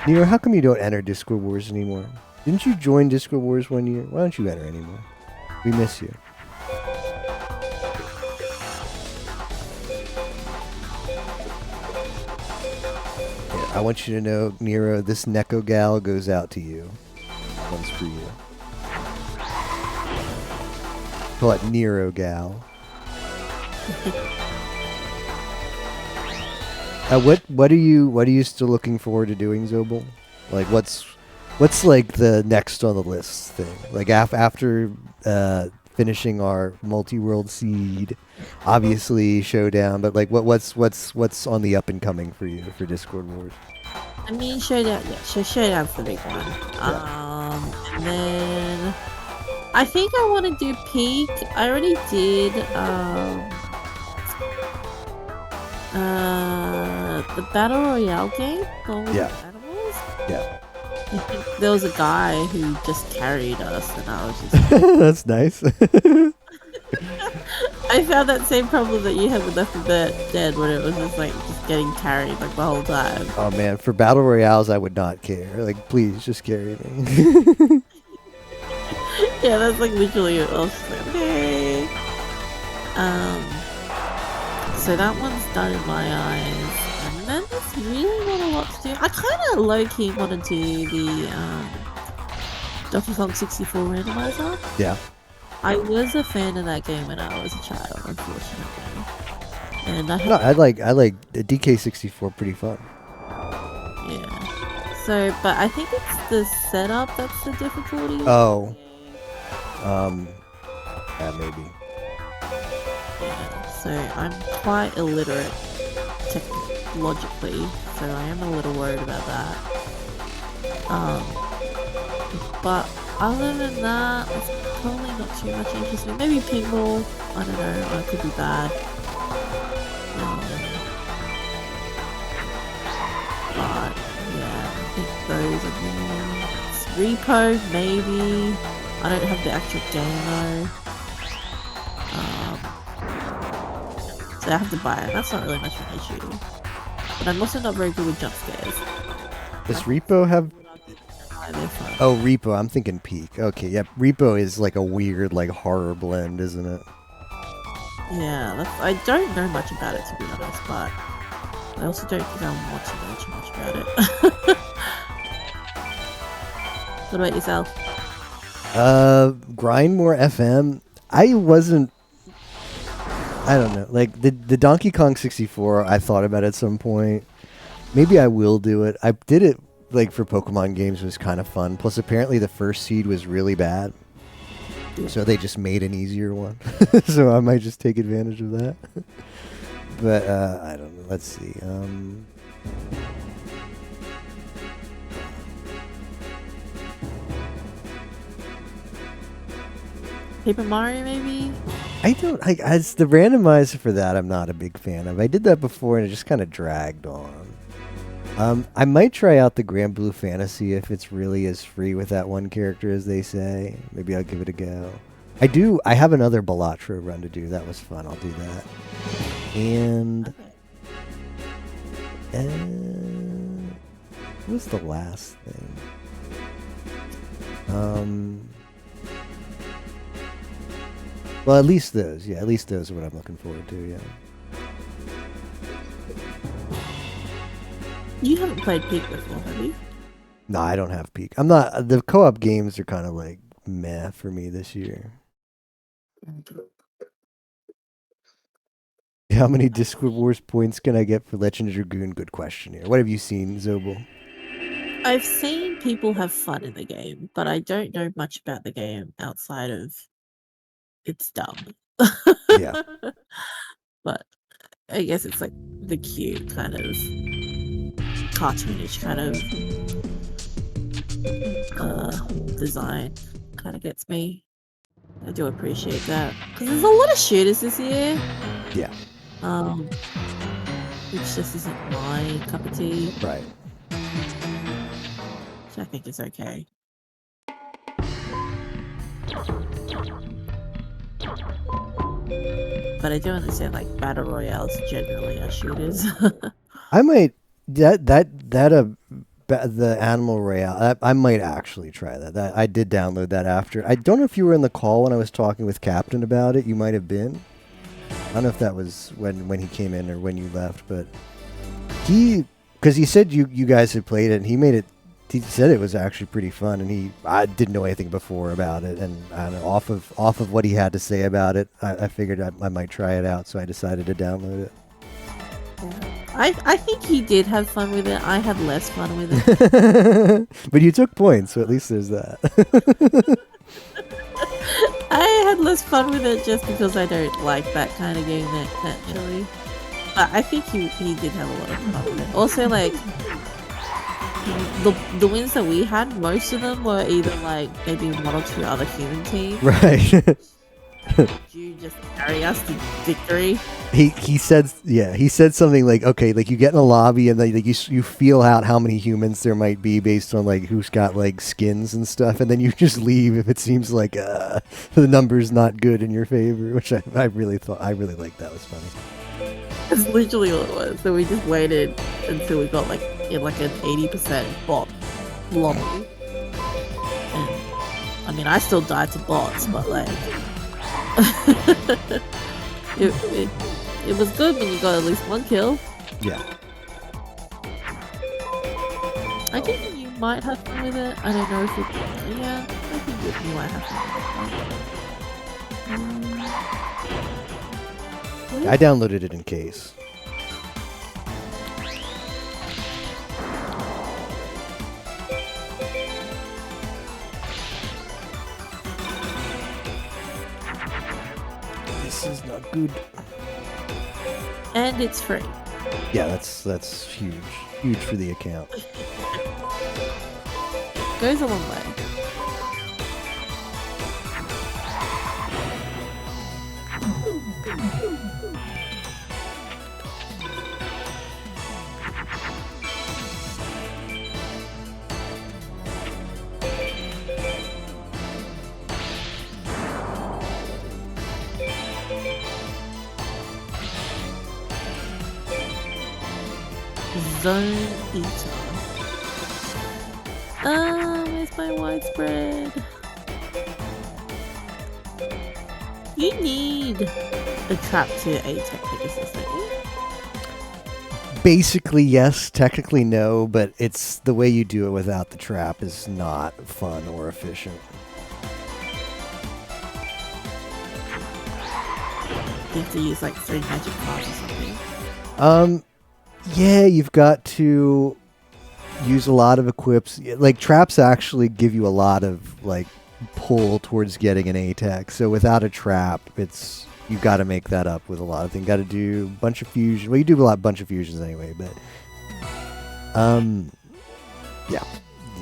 Nero, how come you don't enter Discord Wars anymore? Didn't you join Discord Wars one year? Why don't you enter anymore? We miss you. Yeah, I want you to know, Nero, this Neko gal goes out to you. One's for you. Call it Nero gal. What are you still looking forward to doing, Zobel? Like what's like the next on the list thing? Like after finishing our multi-world seed, obviously Showdown, but like what's on the up and coming for you for Discord Wars? I mean Showdown, yeah, Showdown's the big one. Yeah. And then I think I want to do Peak. I already did the Battle Royale game. Yeah. Animals? Yeah. There was a guy who just carried us, and I was just. That's nice. I found that same problem that you had with Left 4 Dead, where it was just like just getting carried like the whole time. Oh man, for battle royales, I would not care. Like, please just carry me. Yeah, that's like literally it. I was just like, okay. So that one's done in my eyes, and then there's really not a lot to do. I kind of low-key want to do the Donkey Kong 64 randomizer. Yeah. I was a fan of that game when I was a child, unfortunately. And I like DK64 pretty fun. Yeah. So, but I think it's the setup that's the difficulty. Oh. Yeah, maybe. Yeah, so I'm quite illiterate technologically, so I am a little worried about that. But other than that, it's probably not too much interesting. Maybe pinball, I don't know, I could be bad. But yeah, I think those are the Repo, maybe. I don't have the actual game though. So I have to buy it. That's not really much of an issue. But I'm also not very good with jump scares. Does Repo have... They're fun. Oh, Repo. I'm thinking Peak. Okay, yep. Repo is like a weird, like, horror blend, isn't it? Yeah, I don't know much about it, to be honest, but I also don't think I want to know too much about it. What about yourself? Grindmore FM. I wasn't... I don't know. Like, the Donkey Kong 64, I thought about at some point. Maybe I will do it. I did it, like, for Pokemon games. It was kind of fun. Plus, apparently the first seed was really bad. So they just made an easier one. So I might just take advantage of that. But, I don't know. Let's see. Paper Mario, maybe? I don't... as the randomizer for that, I'm not a big fan of. I did that before, and it just kind of dragged on. I might try out the Grand Blue Fantasy if it's really as free with that one character as they say. Maybe I'll give it a go. I have another Balatro run to do. That was fun. I'll do that. And... what was the last thing? Well, at least those. Yeah, at least those are what I'm looking forward to, yeah. You haven't played Peak before, have you? No, I don't have Peak. I'm not... The co-op games are kind of like meh for me this year. How many Discord Wars points can I get for Legend Dragoon? Good question here. What have you seen, Zobel? I've seen people have fun in the game, but I don't know much about the game outside of it's dumb. Yeah. But I guess it's like the cute kind of cartoonish kind of design kind of gets me. I do appreciate that because there's a lot of shooters this year. Yeah. Which just isn't my cup of tea. Right. Which I think is okay. But I do understand like battle royales generally are shooters. I might the Animal Royale. I might actually try that. I did download that after. I don't know if you were in the call when I was talking with Captain about it. You might have been. I don't know if that was when he came in or when you left, but because he said you guys had played it, and he said it was actually pretty fun, and I didn't know anything before about it, and I don't know, off of what he had to say about it, I figured I might try it out, so I decided to download it. I think he did have fun with it. I had less fun with it. But you took points, so at least there's that. I had less fun with it just because I don't like that kind of game naturally. But I think he did have a lot of fun with it. Also, like, the wins that we had, most of them were either like maybe one or two other human teams. Right. You just carry us to victory. He said something like, okay, like you get in a lobby and like you feel out how many humans there might be based on like who's got like skins and stuff, and then you just leave if it seems like the number's not good in your favor, which I really liked. That was funny. That's literally all it was. So we just waited until we got like in like an 80% bot lobby. And I mean, I still died to bots, but like it was good when you got at least one kill. Yeah. I think you might have fun with it. I don't know if it. Yeah, I think you might have fun with it. I downloaded it in case. This is not good. And it's free. Yeah, that's huge. Huge for the account. Goes a long way. Zone Eater. Where's my widespread? You need a trap to A-Tech Pegasus, don't you? Basically, yes. Technically, no. But it's the way you do it without the trap is not fun or efficient. You have to use like 3 magic cards or something. Yeah, you've got to use a lot of equips. Like, traps actually give you a lot of, like, pull towards getting an A-Tech. So without a trap, it's... You've got to make that up with a lot of things. Got to do a bunch of fusions. Well, you do a bunch of fusions anyway, but... Yeah.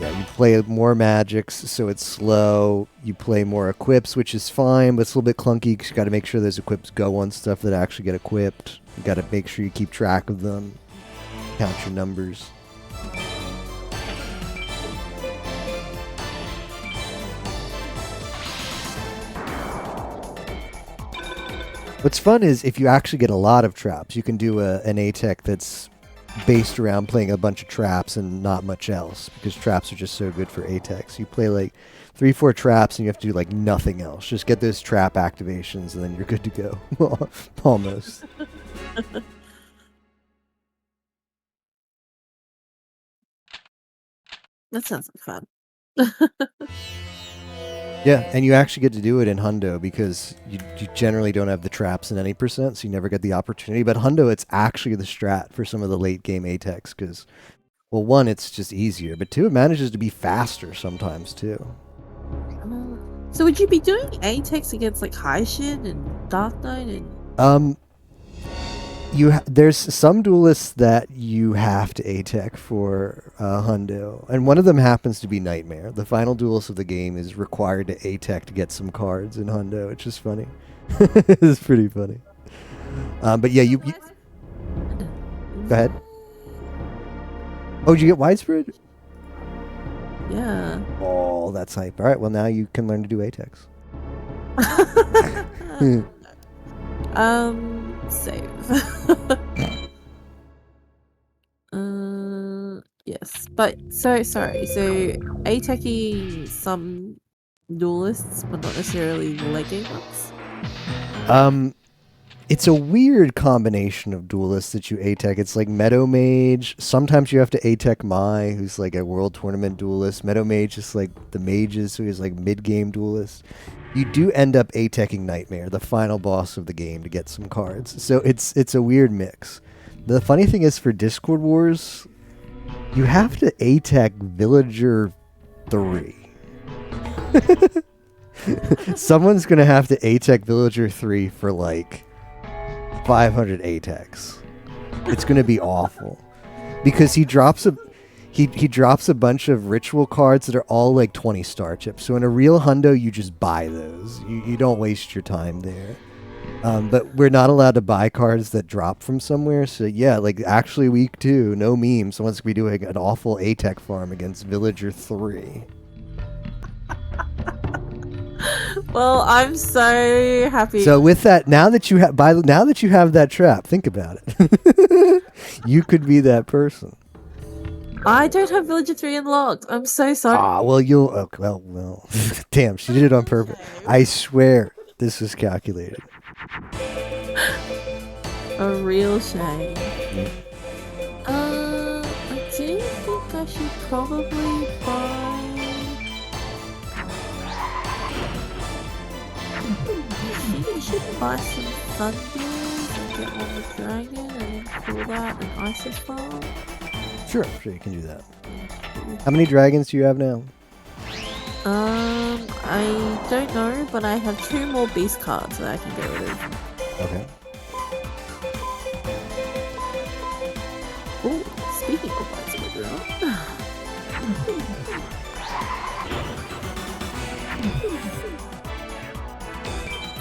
Yeah, you play more magics, so it's slow. You play more equips, which is fine, but it's a little bit clunky because you got to make sure those equips go on stuff that actually get equipped. You got to make sure you keep track of them. Count your numbers. What's fun is if you actually get a lot of traps, you can do an A-Tech that's based around playing a bunch of traps and not much else, because traps are just so good for A-Techs. You play like 3-4 traps and you have to do like nothing else. Just get those trap activations and then you're good to go. Almost. That sounds like fun. Yeah, and you actually get to do it in Hundo because you generally don't have the traps in any percent, so you never get the opportunity. But Hundo, it's actually the strat for some of the late game A-Techs because, well, 1, it's just easier, but 2, it manages to be faster sometimes too. So would you be doing A-Techs against like Haishin and Dark Knight and... There's some duelists that you have to A-Tech for Hundo, and one of them happens to be Nightmare. The final duelist of the game is required to A-Tech to get some cards in Hundo, which is funny. It's pretty funny. But yeah, you... Go ahead. Oh, did you get widespread? Yeah. Oh, that's hype. All right, well, now you can learn to do A-Techs. Save. Yes, but sorry. So A-Teching some duelists, but not necessarily late game ones. It's a weird combination of duelists that you A-Tech. It's like Meadow Mage. Sometimes you have to A-Tech Mai, who's like a world tournament duelist. Meadow Mage is like the mages, who is like mid-game duelist. You do end up A-Teching Nightmare, the final boss of the game, to get some cards. So it's a weird mix. The funny thing is, for Discord Wars, you have to A-Tech Villager 3. Someone's going to have to A-Tech Villager 3 for like 500 A-Techs. It's going to be awful. Because he drops a bunch of ritual cards that are all like 20 star chips. So in a real Hundo, you just buy those. You don't waste your time there. But we're not allowed to buy cards that drop from somewhere. So yeah, like actually week 2, no meme. Someone's going to be doing an awful A-Tech farm against Villager 3. Well, I'm so happy. So with that, now that you have that trap, think about it. You could be that person. I don't have Villager 3 unlocked. I'm so sorry. Ah, well, you'll... Oh, well. Damn, she did it on purpose. I swear this was calculated. A real shame. Yeah. I do think I should probably buy... I should buy some Thunders and get one with Dragon and then call that an Isis farm. Sure, you can do that. How many dragons do you have now? I don't know, but I have 2 more beast cards that I can get rid of. Okay. Oh, speaking of White Spread Ruin.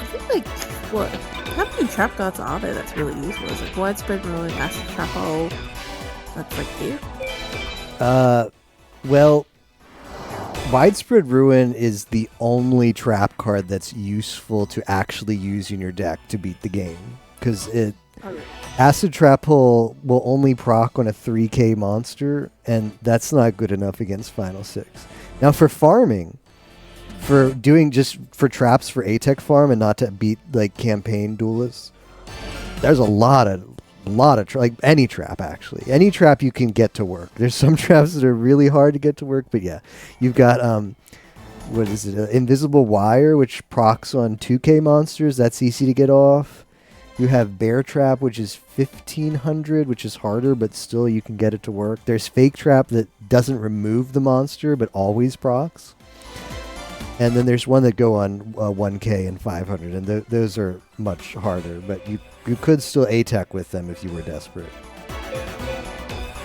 I think like what? How many trap cards are there that's really useful? Is like Widespread Ruin, Acid Trap Hole. That's like it. Well, Widespread Ruin is the only trap card that's useful to actually use in your deck to beat the game. Because Acid Trap Hole will only proc on a 3k monster, and that's not good enough against Final Six. Now for farming, for doing just for traps for ATEC farm and not to beat like campaign duelists, there's a lot of like any trap actually. Any trap you can get to work. There's some traps that are really hard to get to work, but yeah. You've got what is it? Invisible Wire, which procs on 2k monsters. That's easy to get off. You have Bear Trap, which is 1500, which is harder, but still you can get it to work. There's Fake Trap that doesn't remove the monster, but always procs. And then there's one that go on 1k and 500, and those are much harder, but you could still ATEC with them if you were desperate.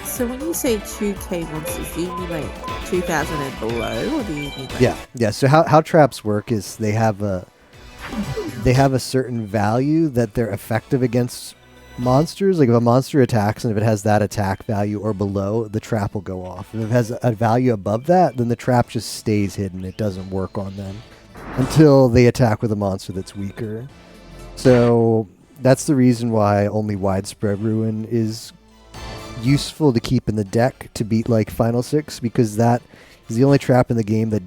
So when you say 2k monsters, do you mean like 2000 and below, or do you mean like... Yeah. So how traps work is they have a certain value that they're effective against monsters. Like if a monster attacks and if it has that attack value or below, the trap will go off. If it has a value above that, then the trap just stays hidden. It doesn't work on them until they attack with a monster that's weaker. So that's the reason why only Widespread Ruin is useful to keep in the deck to beat like Final Six, because that is the only trap in the game that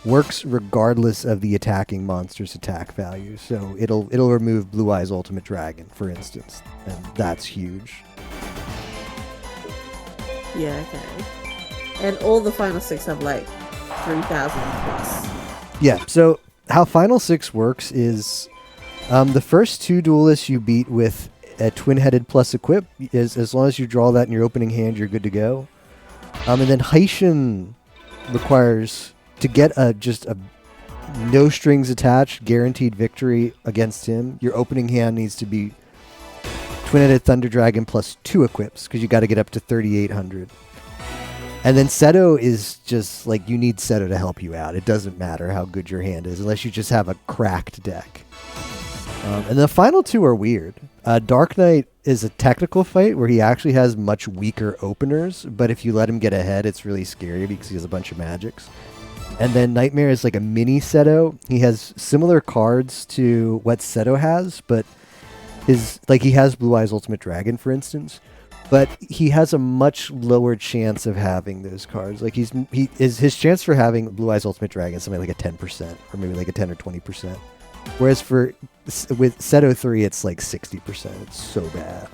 works regardless of the attacking monster's attack value. So it'll remove Blue Eyes Ultimate Dragon, for instance, and that's huge. Yeah, okay. And all the Final Six have like 3000 plus. Yeah, so how Final Six works is the first two duelists you beat with a twin-headed plus equip. Is as long as you draw that in your opening hand, you're good to go. And then Haitian requires, to get just a no strings attached guaranteed victory against him, your opening hand needs to be twin-headed Thunder Dragon plus 2 equips, because you got to get up to 3800. And then Seto is just like, you need Seto to help you out. It doesn't matter how good your hand is unless you just have a cracked deck. And the final two are weird. Dark Knight is a technical fight where he actually has much weaker openers, but if you let him get ahead, it's really scary because he has a bunch of magics. And then Nightmare is like a mini Seto. He has similar cards to what Seto has, but he has Blue Eyes Ultimate Dragon, for instance, but he has a much lower chance of having those cards. Like his chance for having Blue Eyes Ultimate Dragon is something like a 10%, or maybe like a 10 or 20%. Whereas with Seto 3, it's like 60%. It's so bad.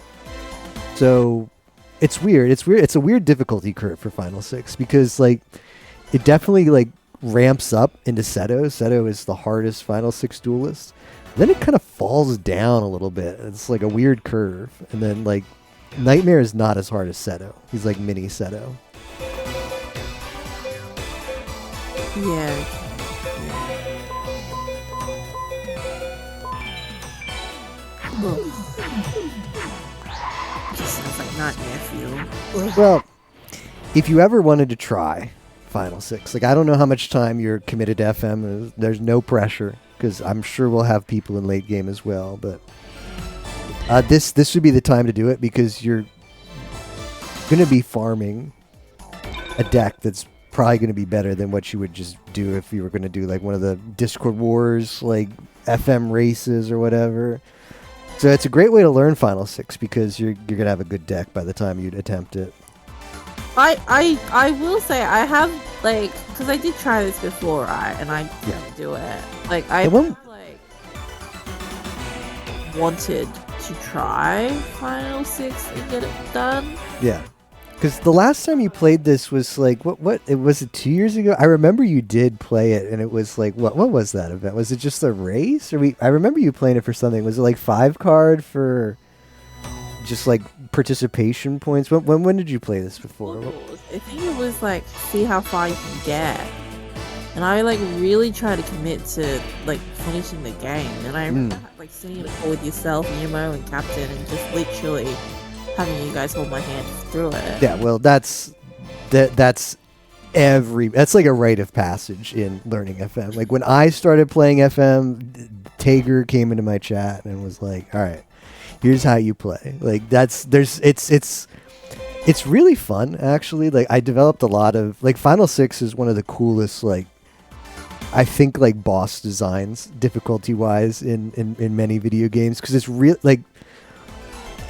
So it's weird. It's a weird difficulty curve for Final Six, because like it definitely like ramps up into Seto. Seto is the hardest Final Six duelist. Then it kind of falls down a little bit. It's like a weird curve. And then like Nightmare is not as hard as Seto. He's like mini Seto. Yeah. Just sounds like not nephew. Well, if you ever wanted to try Final Six, like I don't know how much time you're committed to FM. There's no pressure, because I'm sure we'll have people in late game as well. But this would be the time to do it, because you're going to be farming a deck that's probably going to be better than what you would just do if you were going to do like one of the Discord Wars, like FM races or whatever. So it's a great way to learn Final Six, because you're going to have a good deck by the time you'd attempt it. I will say I have like, because I did try this before, and I didn't do it. Like I wanted to try Final Six and get it done. Yeah, because the last time you played this was like what it was it 2 years ago? I remember you did play it, and it was like what was that event? Was it just a race, or I remember you playing it for something? Was it like 5 card for just like participation points? When did you play this before? I think it was like see how far you can get, and I like really try to commit to like finishing the game. And I remember like sitting in a call with yourself, Nemo, and Captain, and just literally having you guys hold my hand through it. Yeah, well, that's like a rite of passage in learning FM. Like when I started playing FM, Tager came into my chat and was like, "All right, here's how you play." Like it's really fun actually. Like I developed a lot of like Final Six is one of the coolest like I think like boss designs difficulty wise in many video games because it's real like.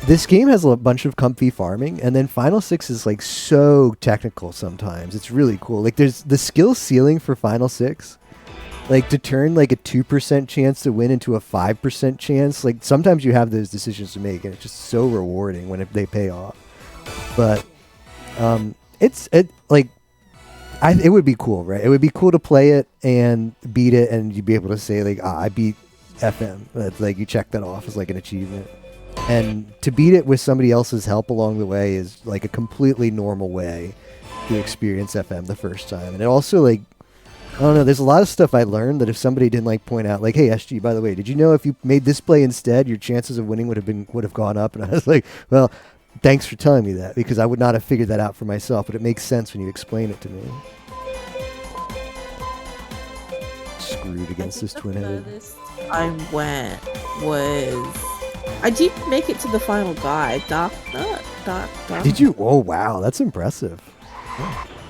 This game has a bunch of comfy farming, and then Final Six is like so technical sometimes. It's really cool. Like there's the skill ceiling for Final Six, like to turn like a 2% chance to win into a 5% chance. Like sometimes you have those decisions to make, and it's just so rewarding when they pay off. But it would be cool, right? It would be cool to play it and beat it, and you'd be able to say like, I beat FM. That's like you check that off as like an achievement. And to beat it with somebody else's help along the way is like a completely normal way to experience FM the first time. And it also like, I don't know, there's a lot of stuff I learned that if somebody didn't like point out like, hey SG, by the way, did you know if you made this play instead, your chances of winning would have gone up? And I was like, well, thanks for telling me that because I would not have figured that out for myself, but it makes sense when you explain it to me. Screwed against this twin-headed. The furthest I went was I did make it to the final guide, Dark. Did you? Oh wow, that's impressive.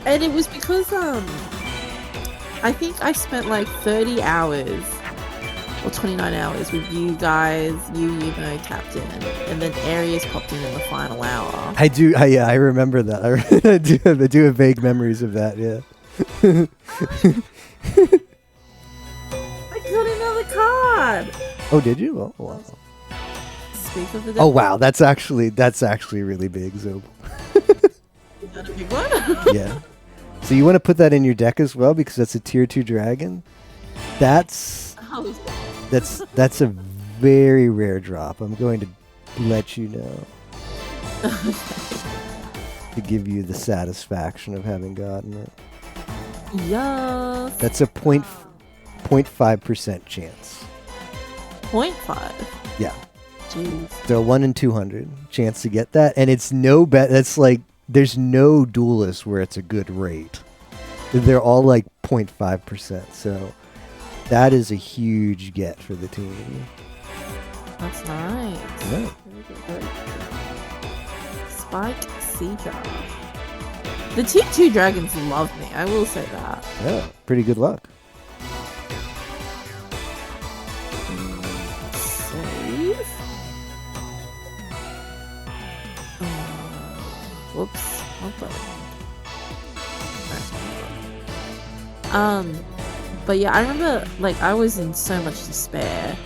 And it was because I think I spent like 30 hours or 29 hours with you guys, you know, Captain, and then Arius popped in the final hour. I do. I remember that. I do have vague memories of that. Yeah. I got another card. Oh, did you? Oh, wow. Speak of the Oh wow, that's actually really big, Zob. Is that a big one? Yeah. So you want to put that in your deck as well because that's a tier 2 dragon. That's a very rare drop. I'm going to let you know to give you the satisfaction of having gotten it. Yes. That's a 0.5% chance. 0.5. Yeah. Jeez. So 1 in 200 chance to get that, and it's no bet. That's like there's no duelist where it's a good rate. They're all like 0.5%. So that is a huge get for the team. That's nice. Yeah. Very good. Spike Seeker. The tier 2 dragons love me. I will say that. Yeah. Pretty good luck. Save. Whoops. But yeah, I remember like I was in so much despair.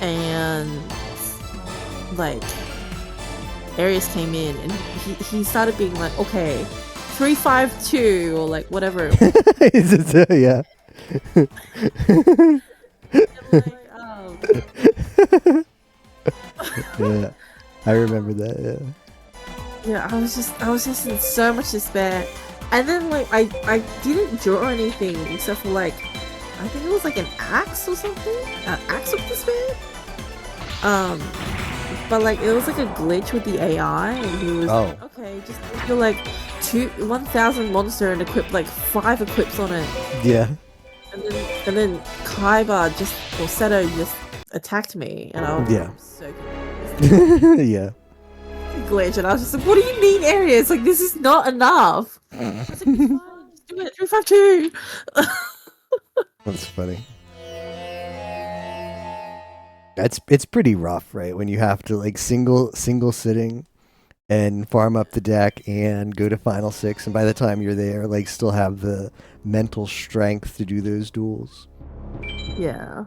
And like Arius came in and he started being like, okay, 352 or like whatever. Yeah. Yeah, I remember that. Yeah. Yeah, I was just in so much despair, and then like I didn't draw anything except for like I think it was like an axe or something, an axe of despair. But like it was like a glitch with the AI, and he was like, okay, just feel like 1,000 monster and equip like 5 equips on it. Yeah. And then Kaiba or Seto just attacked me, and I was so confused. Yeah. Glitch, and I was just like, what do you mean, Arius? Like, this is not enough. I was like, it's fine, just do it, 352. That's funny. It's pretty rough, right? When you have to like single sitting and farm up the deck and go to Final Six, and by the time you're there, like still have the mental strength to do those duels. Yeah.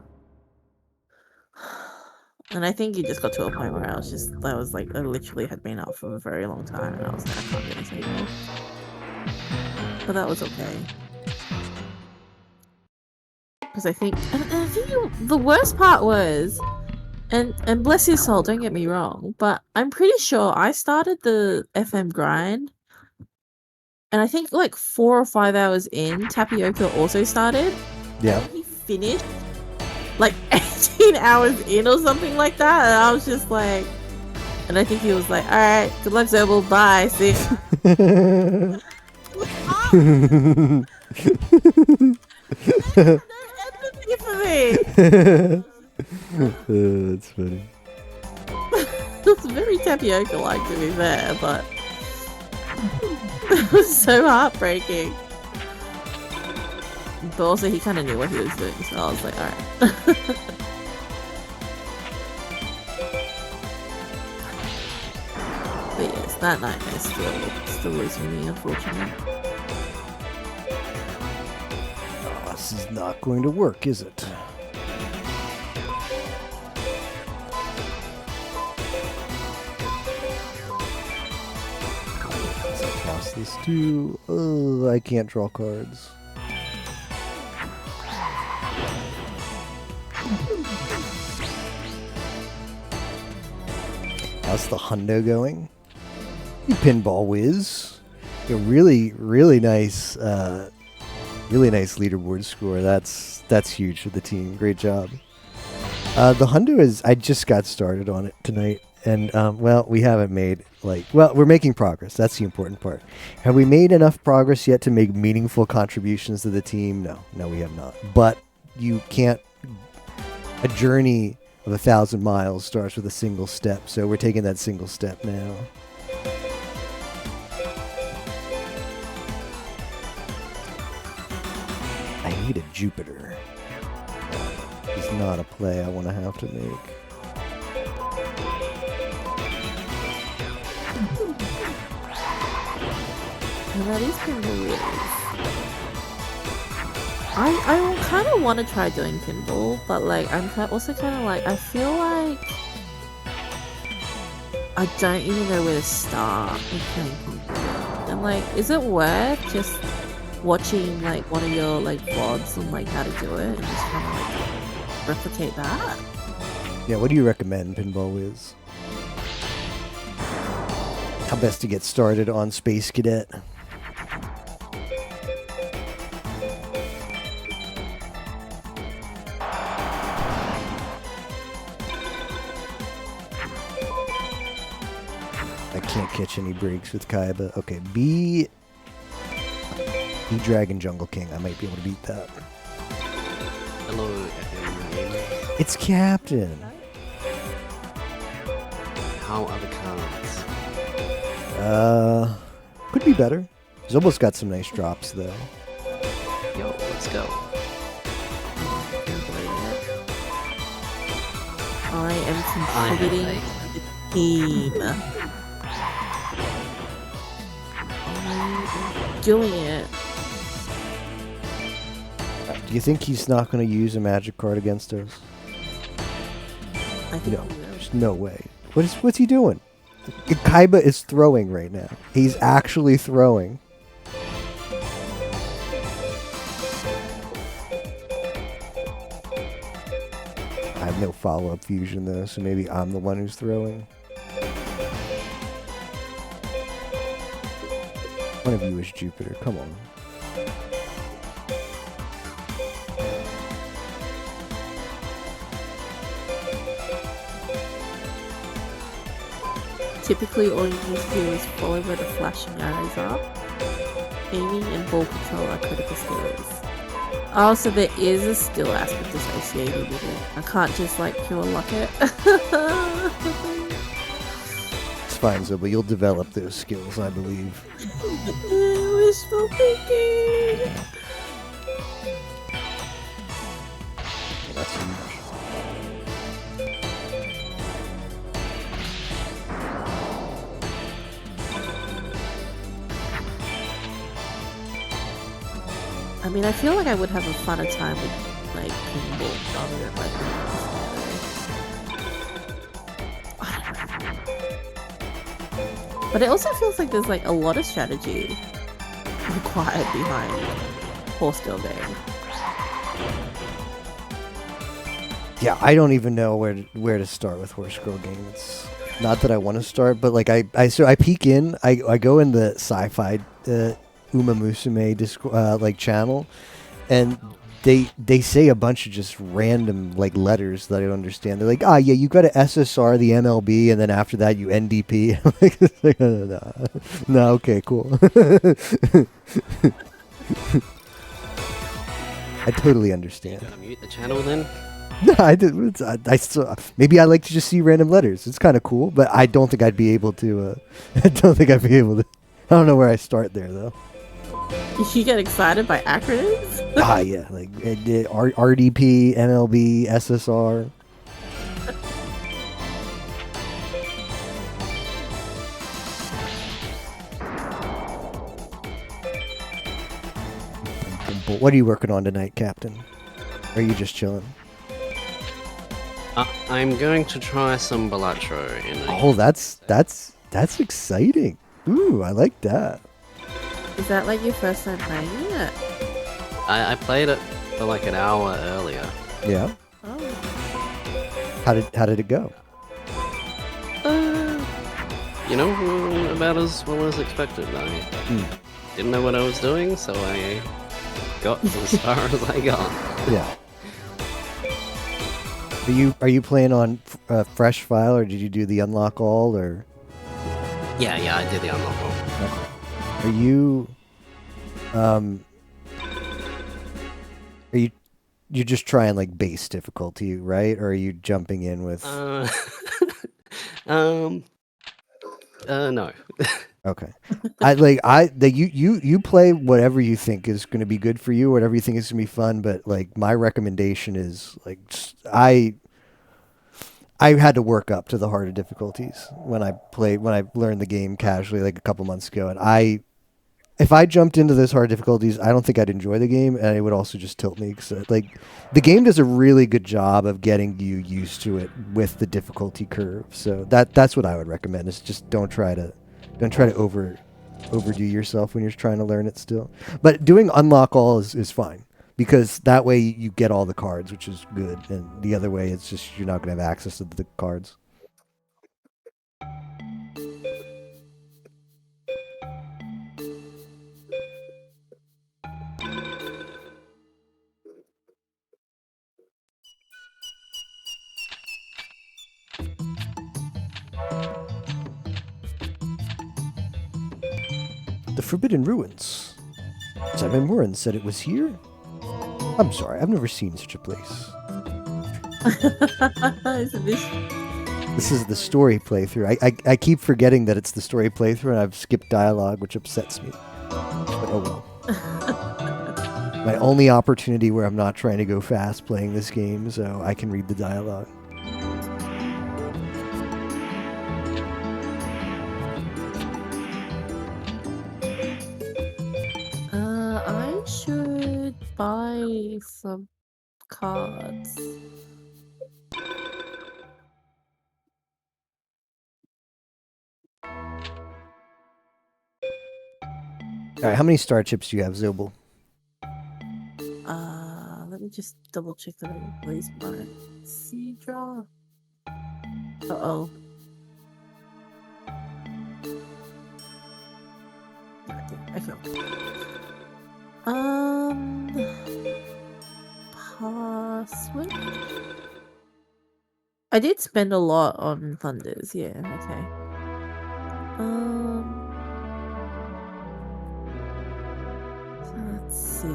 And I think it just got to a point where I literally had been up for a very long time, and I was like, I can't do this anymore. But that was okay. Because I think the worst part was, and bless his soul, don't get me wrong, but I'm pretty sure I started the FM grind And I think like 4 or 5 hours in, Tapioca also started. Yeah. He finished like 18 hours in or something like that. And I was just like, and I think he was like, all right, good luck, Zobel. Bye. See ya. No empathy for me. That's funny. It's very Tapioca-like to be fair, but it was so heartbreaking. But also, he kind of knew what he was doing, so I was like, alright. But yes, that nightmare still losing me, unfortunately. Oh, this is not going to work, is it? Let's toss this too. Oh, I can't draw cards. How's the hundo going? You Pinball Whiz. A really, really nice leaderboard score. That's huge for the team. Great job. The hundo is. I just got started on it tonight, and well, we haven't made we're making progress. That's the important part. Have we made enough progress yet to make meaningful contributions to the team? No, we have not. But you can't. A journey of 1,000 miles starts with a single step, so we're taking that single step now. I need a Jupiter. It's not a play I want to have to make. And that is Pinball Whiz. I kind of want to try doing Pinball, but like I'm also kind of like I feel like I don't even know where to start with playing Pinball. And like, is it worth just watching like one of your like VODs on like how to do it and just kind of like replicate that? Yeah, what do you recommend, Pinball Whiz? How best to get started on Space Cadet? I can't catch any breaks with Kaiba. Okay, B Dragon Jungle King. I might be able to beat that. Hello, FM Gamers. It's Captain. How are the cards? Could be better. Zobo's got some nice drops though. Yo, let's go. I am contributing to the team. I'm doing it. Do you think he's not going to use a magic card against us? I think No, he will. there's no way. What's he doing? Kaiba is throwing right now. He's actually throwing. I have no follow-up fusion though, so maybe I'm the one who's throwing. One of you is Jupiter. Come on. Typically, all you need to do is follow where the flashing arrows are. Aiming and ball control are critical skills. Oh, so there is a skill aspect associated with it. I can't just like pure luck it. It's fine, Zobo. You'll develop those skills, I believe. Wishful thinking. Well, that's huge. I mean, I feel like I would have a funner time with like pinball rather than like but it also feels like there's like a lot of strategy required behind Horse Girl Game. Yeah, I don't even know where to start with Horse Girl Game. It's not that I want to start, but like I peek in, I go in the sci-fi Uma Musume like channel, and they say a bunch of just random like letters that I don't understand. They're like, yeah, you got to SSR the MLB, and then after that you NDP. I'm like, no, okay, cool. I totally understand. Gotta mute the channel then. No, I did. I still, maybe I like to just see random letters. It's kind of cool, but I don't think I'd be able to. I don't think I'd be able to. I don't know where I start there though. You get excited by acronyms? Yeah, like RDP, MLB, SSR. What are you working on tonight, Captain? Or are you just chilling? I'm going to try some Balatro in a... Oh, that's exciting. Ooh, I like that. Is that like your first time playing it? I played it for like an hour earlier. Yeah. Oh. How did it go? You know, about as well as expected. I didn't know what I was doing, so I got as far as I got. Yeah. Are you playing on fresh file, or did you do the unlock all, or? Yeah, I did the unlock all. Okay. Are you you're just trying like base difficulty, right? Or are you jumping in with? No. Okay. You play whatever you think is going to be good for you, whatever you think is going to be fun. But like my recommendation is like I had to work up to the harder difficulties when I learned the game casually like a couple months ago, and if I jumped into those hard difficulties, I don't think I'd enjoy the game, and it would also just tilt me. Cause like the game does a really good job of getting you used to it with the difficulty curve. So that's what I would recommend. Is just don't try to overdo yourself when you're trying to learn it still. But doing unlock all is fine, because that way you get all the cards, which is good, and the other way it's just you're not going to have access to the cards. The Forbidden Ruins. Simon Moran said it was here? I'm sorry, I've never seen such a place. This is the story playthrough. I keep forgetting that it's the story playthrough, and I've skipped dialogue, which upsets me. But oh well. My only opportunity where I'm not trying to go fast playing this game, so I can read the dialogue. I should buy some cards. Alright, how many star chips do you have, Zobel? Let me just double check that I placed my sea draw. Uh-oh. Okay. Password? I did spend a lot on Thunders, yeah, okay. So let's see.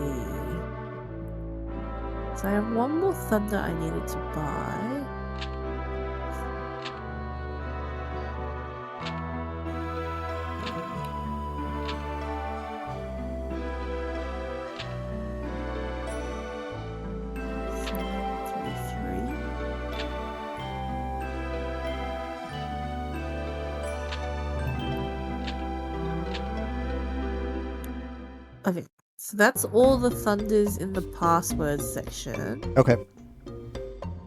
So I have one more Thunder I needed to buy. Okay, so that's all the Thunders in the password section. Okay.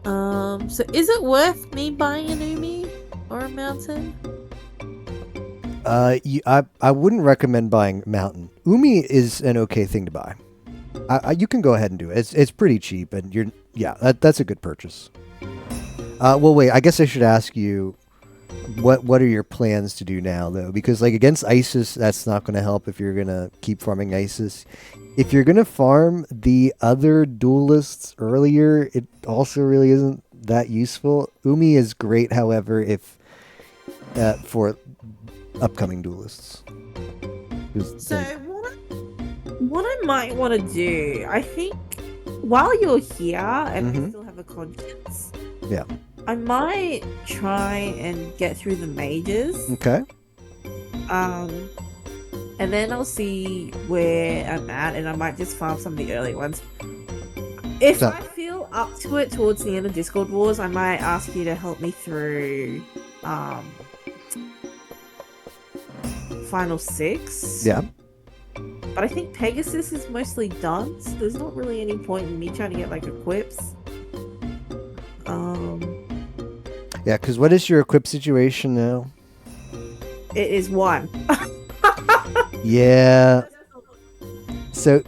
So is it worth me buying an Umi or a Mountain? I wouldn't recommend buying Mountain. Umi is an okay thing to buy. You can go ahead and do it. It's pretty cheap, and that's a good purchase. Well, wait. I guess I should ask you. what are your plans to do now though? Because like against Isis, that's not going to help if you're going to keep farming Isis. If you're going to farm the other duelists earlier, it also really isn't that useful. Umi is great, however, if for upcoming duelists. So what I might want to do, I think, while you're here and we still have a conscience, yeah, I might try and get through the mages. Okay. And then I'll see where I'm at, and I might just farm some of the early ones. If I feel up to it towards the end of Discord Wars, I might ask you to help me through Final 6. Yeah. But I think Pegasus is mostly done, so there's not really any point in me trying to get like equips. Yeah, because what is your equip situation now? It is 1. Yeah. So,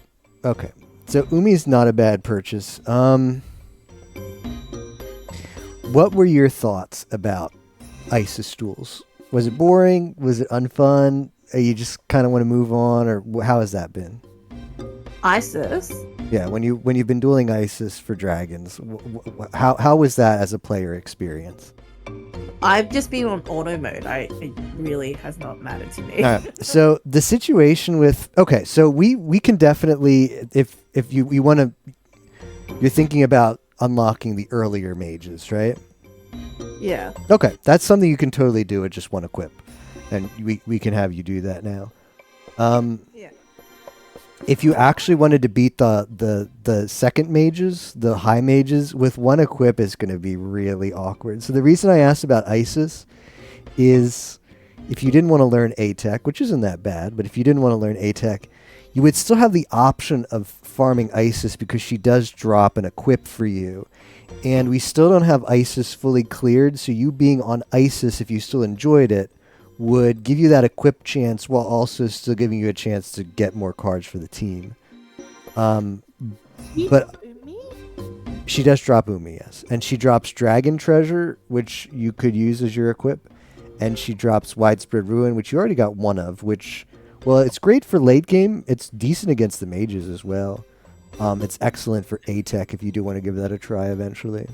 okay. So Umi's not a bad purchase. What were your thoughts about Isis duels? Was it boring? Was it unfun? You just kind of want to move on, or how has that been? Isis? Yeah, when you've been dueling Isis for dragons, how was that as a player experience? I've just been on auto mode. It really has not mattered to me. All right. So the situation with so we can definitely if you want to, you're thinking about unlocking the earlier mages, right? Yeah. Okay, that's something you can totally do with just one equip, and we can have you do that now. Yeah. If you actually wanted to beat the second mages, the high mages, with one equip is going to be really awkward. So the reason I asked about Isis is if you didn't want to learn A-Tech, which isn't that bad, but if you didn't want to learn A-Tech, you would still have the option of farming Isis because she does drop an equip for you. And we still don't have Isis fully cleared, so you being on Isis, if you still enjoyed it, would give you that equip chance while also still giving you a chance to get more cards for the team. But she does drop Umi, yes. And she drops Dragon Treasure, which you could use as your equip. And she drops Widespread Ruin, which you already got one of, which, well, it's great for late game. It's decent against the mages as well. It's excellent for A-Tech if you do want to give that a try eventually.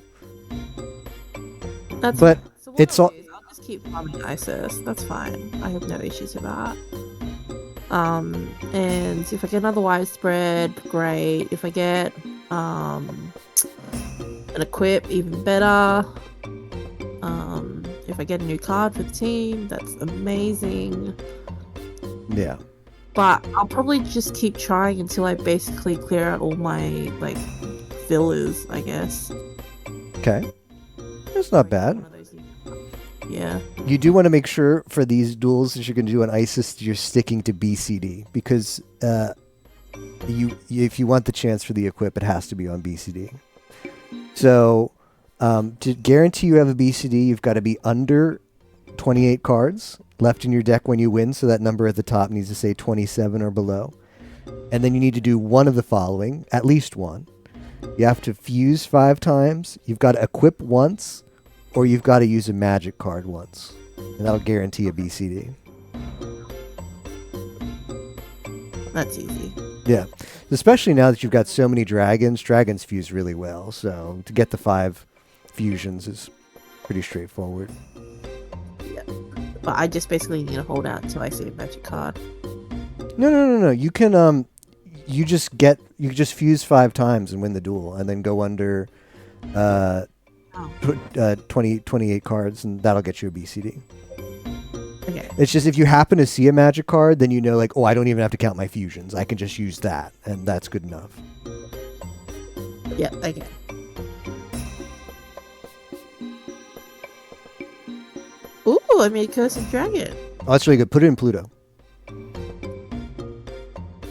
But so it's all... I'll just keep farming Isis. That's fine. I have no issues with that. And if I get another widespread, great. If I get an equip, even better. If I get a new card for the team, that's amazing. Yeah. But I'll probably just keep trying until I basically clear out all my villas, I guess. Okay. That's not bad. Yeah. You do want to make sure for these duels that you're going to do on Isis, you're sticking to BCD because if you want the chance for the equip, it has to be on BCD. So to guarantee you have a BCD, you've got to be under 28 cards left in your deck when you win, so that number at the top needs to say 27 or below. And then you need to do one of the following, at least one. You have to fuse 5 times, you've got to equip once, or you've got to use a magic card once. And that'll guarantee a BCD. That's easy. Yeah. Especially now that you've got so many dragons. Dragons fuse really well, so to get the 5 fusions is pretty straightforward. But I just basically need to hold out until I see a magic card. No. You can you just fuse 5 times and win the duel, and then go under 28 cards, and that'll get you a BCD. Okay. It's just if you happen to see a magic card, then you know, like, oh, I don't even have to count my fusions. I can just use that, and that's good enough. Yeah, okay. Ooh, I made Cursed Dragon. Oh, that's really good. Put it in Pluto.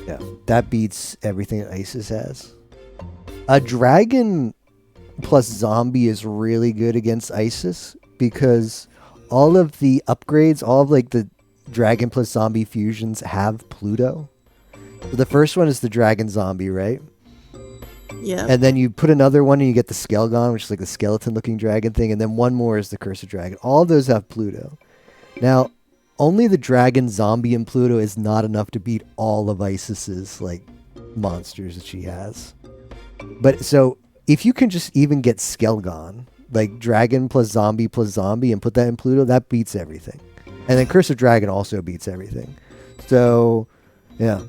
Yeah, that beats everything that Isis has. A dragon plus zombie is really good against Isis because all of the upgrades, all of the dragon plus zombie fusions have Pluto. So the first one is the dragon zombie, right? Yeah. And then you put another one and you get the Skelgon, which is like the skeleton-looking dragon thing, and then one more is the Cursed Dragon. All of those have Pluto. Now, only the Dragon, Zombie, and Pluto is not enough to beat all of Isis's like monsters that she has. But so if you can just even get Skelgon, like Dragon plus Zombie, and put that in Pluto, that beats everything. And then Cursed Dragon also beats everything. So, yeah.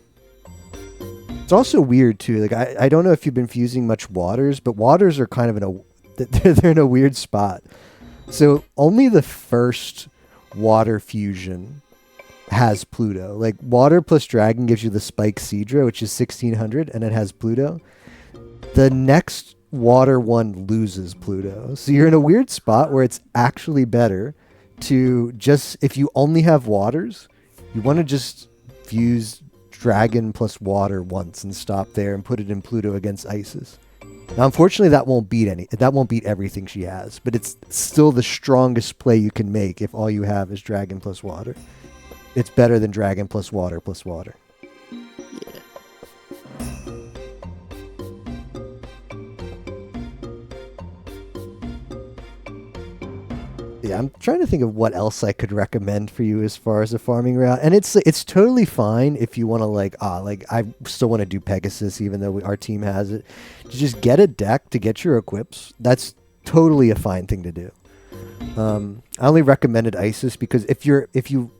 It's also weird too. Like I don't know if you've been fusing much waters, but waters are kind of in a they're in a weird spot. So only the first water fusion has Pluto. Like water plus dragon gives you the Spike Seadra, which is 1600, and it has Pluto. The next water one loses Pluto. So you're in a weird spot where it's actually better to just, if you only have waters, you want to just fuse dragon plus water once and stop there and put it in Pluto against Isis. Now, unfortunately, that won't beat everything she has, but it's still the strongest play you can make if all you have is dragon plus water. It's better than dragon plus water plus water. Yeah. Yeah, I'm trying to think of what else I could recommend for you as far as a farming route, and it's totally fine if you want to I still want to do Pegasus even though our team has it. Just get a deck to get your equips. That's totally a fine thing to do. I only recommended Isis because if you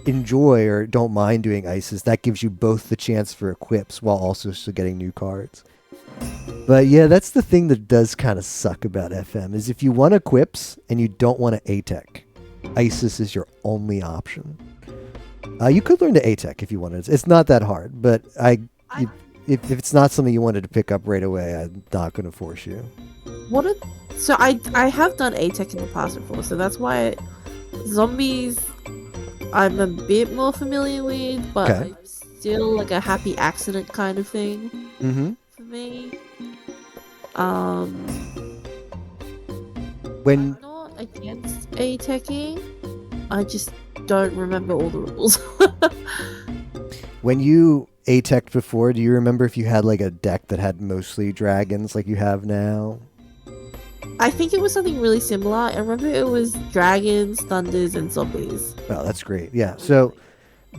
enjoy or don't mind doing Isis, that gives you both the chance for equips while also still getting new cards. But yeah, that's the thing that does kind of suck about FM is if you want equips and you don't want to ATEC, Isis is your only option. You could learn to ATEC if you wanted. It's not that hard, but if it's not something you wanted to pick up right away, I'm not going to force you. So I have done ATEC in the past before, so that's why zombies I'm a bit more familiar with, but Okay. it's still like a happy accident kind of thing. Mm-hmm. Me. When I'm not against ATECing. I just don't remember all the rules. When you ATEC'd before, do you remember if you had like a deck that had mostly dragons like you have now? I think it was something really similar. I remember it was dragons, thunders, and zombies. Oh, that's great. Yeah. So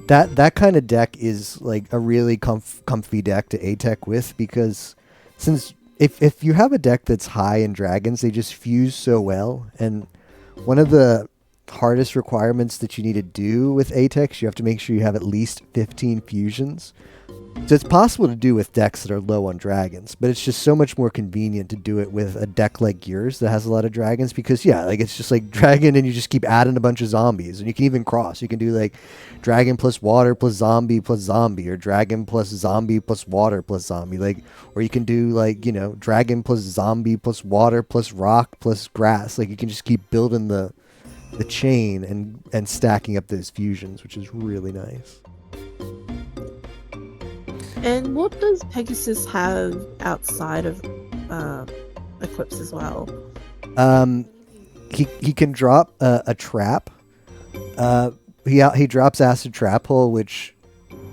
that kind of deck is like a really comfy deck to ATEC with because since if you have a deck that's high in dragons, they just fuse so well. And one of the hardest requirements that you need to do with ATECs, you have to make sure you have at least 15 fusions. So it's possible to do with decks that are low on dragons, but it's just so much more convenient to do it with a deck like yours that has a lot of dragons because, yeah, like it's just like dragon and you just keep adding a bunch of zombies. And you can even cross. You can do like dragon plus water plus zombie or dragon plus zombie plus water plus zombie. Like, or you can do like, you know, dragon plus zombie plus water plus rock plus grass. Like you can just keep building the chain and stacking up those fusions, which is really nice. And what does Pegasus have outside of equips as well? He can drop a trap. He drops Acid Trap Hole, which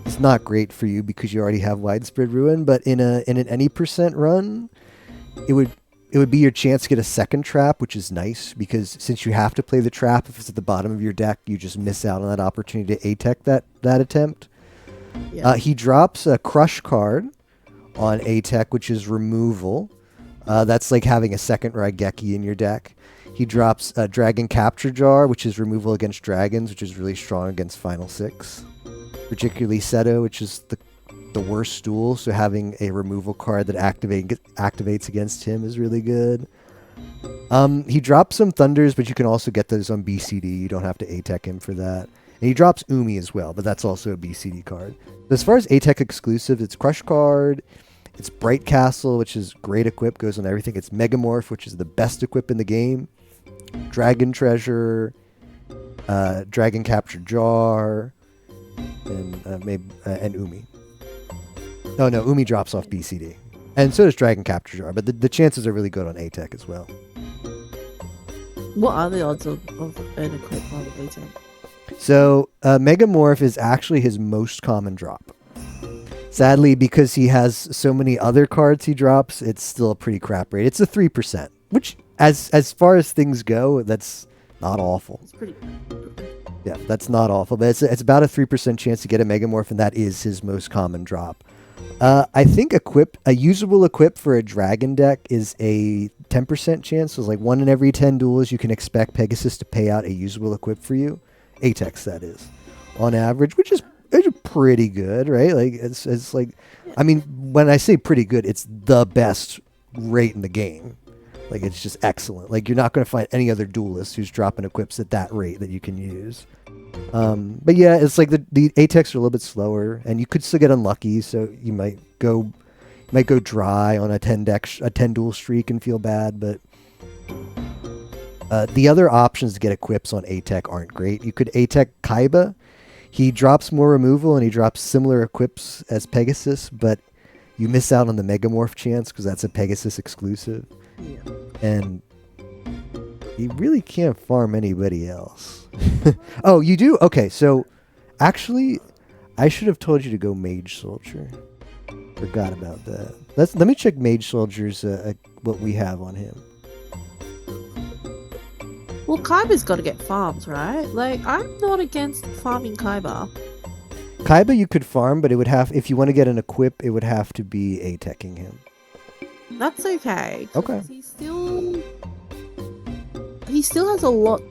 is not great for you because you already have Widespread Ruin. But in an any percent run, it would be your chance to get a second trap, which is nice because since you have to play the trap if it's at the bottom of your deck, you just miss out on that opportunity to ATEC that attempt. Yeah. He drops a Crush card on ATEC, which is removal. That's like having a second Raigeki in your deck. He drops a Dragon Capture Jar, which is removal against dragons, which is really strong against Final Six. Particularly Seto, which is the worst stool, so having a removal card that activates against him is really good. He drops some Thunders, but you can also get those on BCD. You don't have to ATEC him for that. And he drops Umi as well, but that's also a BCD card. As far as ATEC exclusive, it's Crush card, it's Bright Castle, which is great equip, goes on everything. It's Megamorph, which is the best equip in the game. Dragon Treasure, Dragon Capture Jar, and Umi. Oh no, Umi drops off BCD. And so does Dragon Capture Jar, but the chances are really good on ATEC as well. What are the odds of an equip on the ATEC? So Megamorph is actually his most common drop. Sadly, because he has so many other cards he drops, it's still a pretty crap rate. It's a 3%, which, as far as things go, that's not awful. It's pretty. Yeah, that's not awful, but it's about a 3% chance to get a Megamorph, and that is his most common drop. I think a usable equip for a dragon deck is a 10% chance. So it's like 1 in every 10 duels you can expect Pegasus to pay out a usable equip for you. Atex, that is, on average, which is pretty good, right? Like it's like, I mean, when I say pretty good, it's the best rate in the game. Like it's just excellent. Like you're not going to find any other duelist who's dropping equips at that rate that you can use. But yeah, it's like the Atex are a little bit slower, and you could still get unlucky. So you might go dry on a 10 duel streak and feel bad. But the other options to get equips on Atec aren't great. You could Atec Kaiba. He drops more removal and he drops similar equips as Pegasus, but you miss out on the Megamorph chance because that's a Pegasus exclusive. Yeah. And you really can't farm anybody else. Oh, you do? Okay, so actually, I should have told you to go Mage Soldier. Forgot about that. Let me check Mage Soldier's what we have on him. Well, Kaiba's got to get farms, right? Like, I'm not against farming Kaiba. Kaiba you could farm, but it would have, if you want to get an equip, it would have to be A-teching him. That's okay. 'Cause Okay. He still has a lot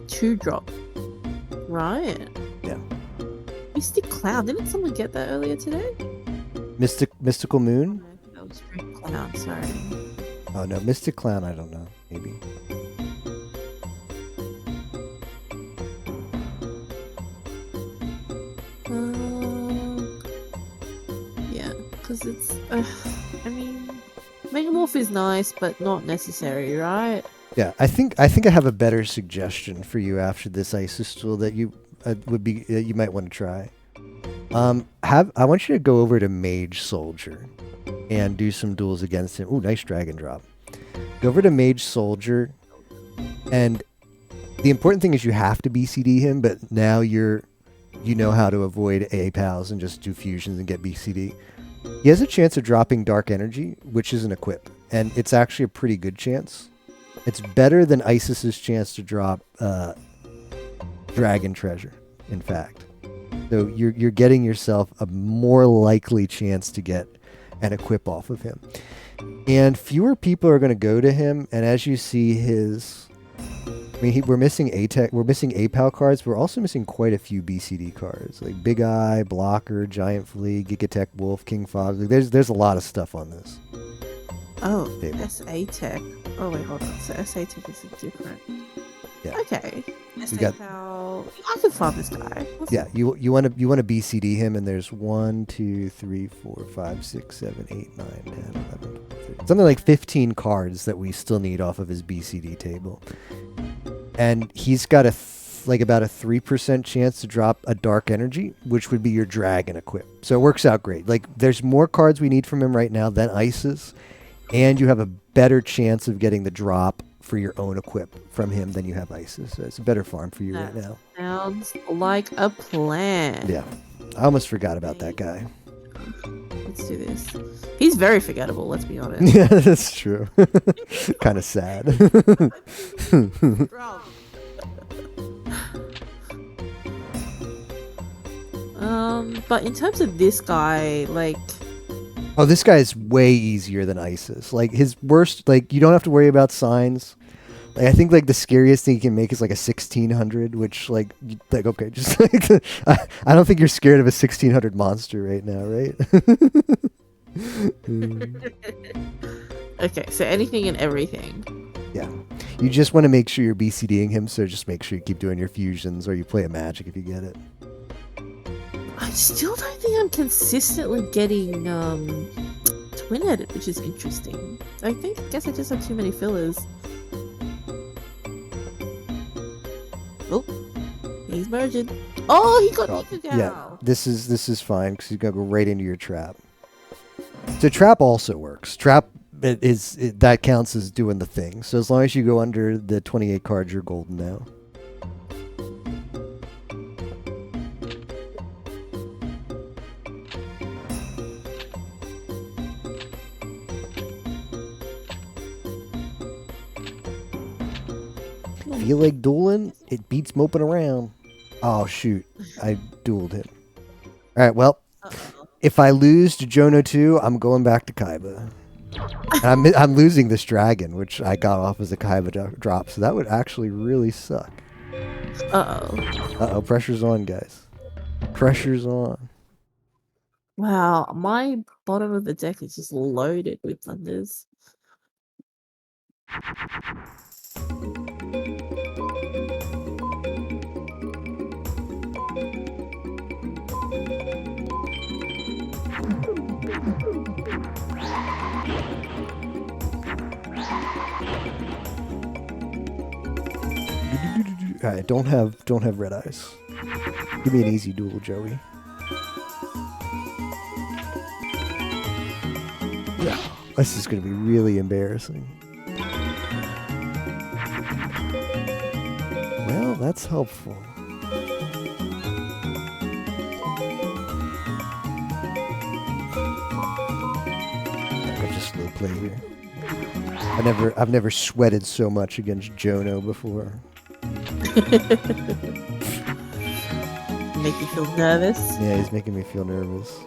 to drop, right? Yeah. Mystic Clown. Didn't someone get that earlier today? Mystical Moon? That was Dream Clown. Sorry. Oh no, Mystic Clown, I don't know. Maybe. Yeah, because it's. I mean, Megamorph is nice, but not necessary, right? Yeah, I think I have a better suggestion for you after this Isis tool that you you might want to try. I want you to go over to Mage Soldier and do some duels against him. Ooh, nice dragon drop. Go over to Mage Soldier, and the important thing is you have to BCD him, but now you know how to avoid A-Pals and just do fusions and get BCD. He has a chance of dropping Dark Energy, which is an equip, and it's actually a pretty good chance. It's better than Isis's chance to drop Dragon Treasure, in fact. So you're getting yourself a more likely chance to get an equip off of him. And fewer people are going to go to him, and as you see his... I mean, we're missing we're missing A-Pal cards. We're also missing quite a few BCD cards, like Big Eye, Blocker, Giant Flea, Gigatech Wolf, King Fog. Like, there's a lot of stuff on this. Oh, Table. SA Tech. Oh wait, hold on. So SA Tech is different. Yeah. Okay. SA got- Pal. I can farm this guy. Yeah, you want to BCD him, and there's 1, 2, 3, 4, 5, 6, 7, 8, 9, 10, 11, 12, 13. Something like 15 cards that we still need off of his BCD table. And he's got about a 3% chance to drop a Dark Energy, which would be your Dragon equip. So it works out great. Like, there's more cards we need from him right now than Isis, and you have a better chance of getting the drop for your own equip from him than you have Isis. So it's a better farm for you right now. Sounds like a plan. Yeah. I almost forgot about that guy. Let's do this. He's very forgettable, let's be honest. Yeah, that's true. Kind of sad. But in terms of this guy, like, Oh, this guy is way easier than Isis. Like, his worst, like, you don't have to worry about signs. Like, I think, like, the scariest thing you can make is, like, a 1600, which, like, okay, just, like, I don't think you're scared of a 1600 monster right now, right? okay, so anything and everything. Yeah. You just want to make sure you're BCDing him, so just make sure you keep doing your fusions, or you play a magic if you get it. I still don't think I'm consistently getting twin-headed, which is interesting. I guess I just have too many fillers. Oh, he's merging. Oh, he got Nikugal. Yeah, this is fine because he's gonna go right into your trap. So trap also works. Trap that counts as doing the thing. So as long as you go under the 28 cards, you're golden now. feel like dueling, it beats moping around. Oh shoot, I dueled him. All right, well, Uh-oh. if I lose to Jono 2, I'm going back to Kaiba. And I'm losing this dragon, which I got off as a Kaiba drop, so that would actually really suck. Uh-oh. Uh-oh, pressure's on, guys. Pressure's on. Wow, my bottom of the deck is just loaded with thunders. All right, don't have red eyes. Give me an easy duel, Joey. Yeah, this is gonna be really embarrassing. Well, that's helpful. I'll just slow play here. I've never sweated so much against Jono before. Make you feel nervous. Yeah, he's making me feel nervous.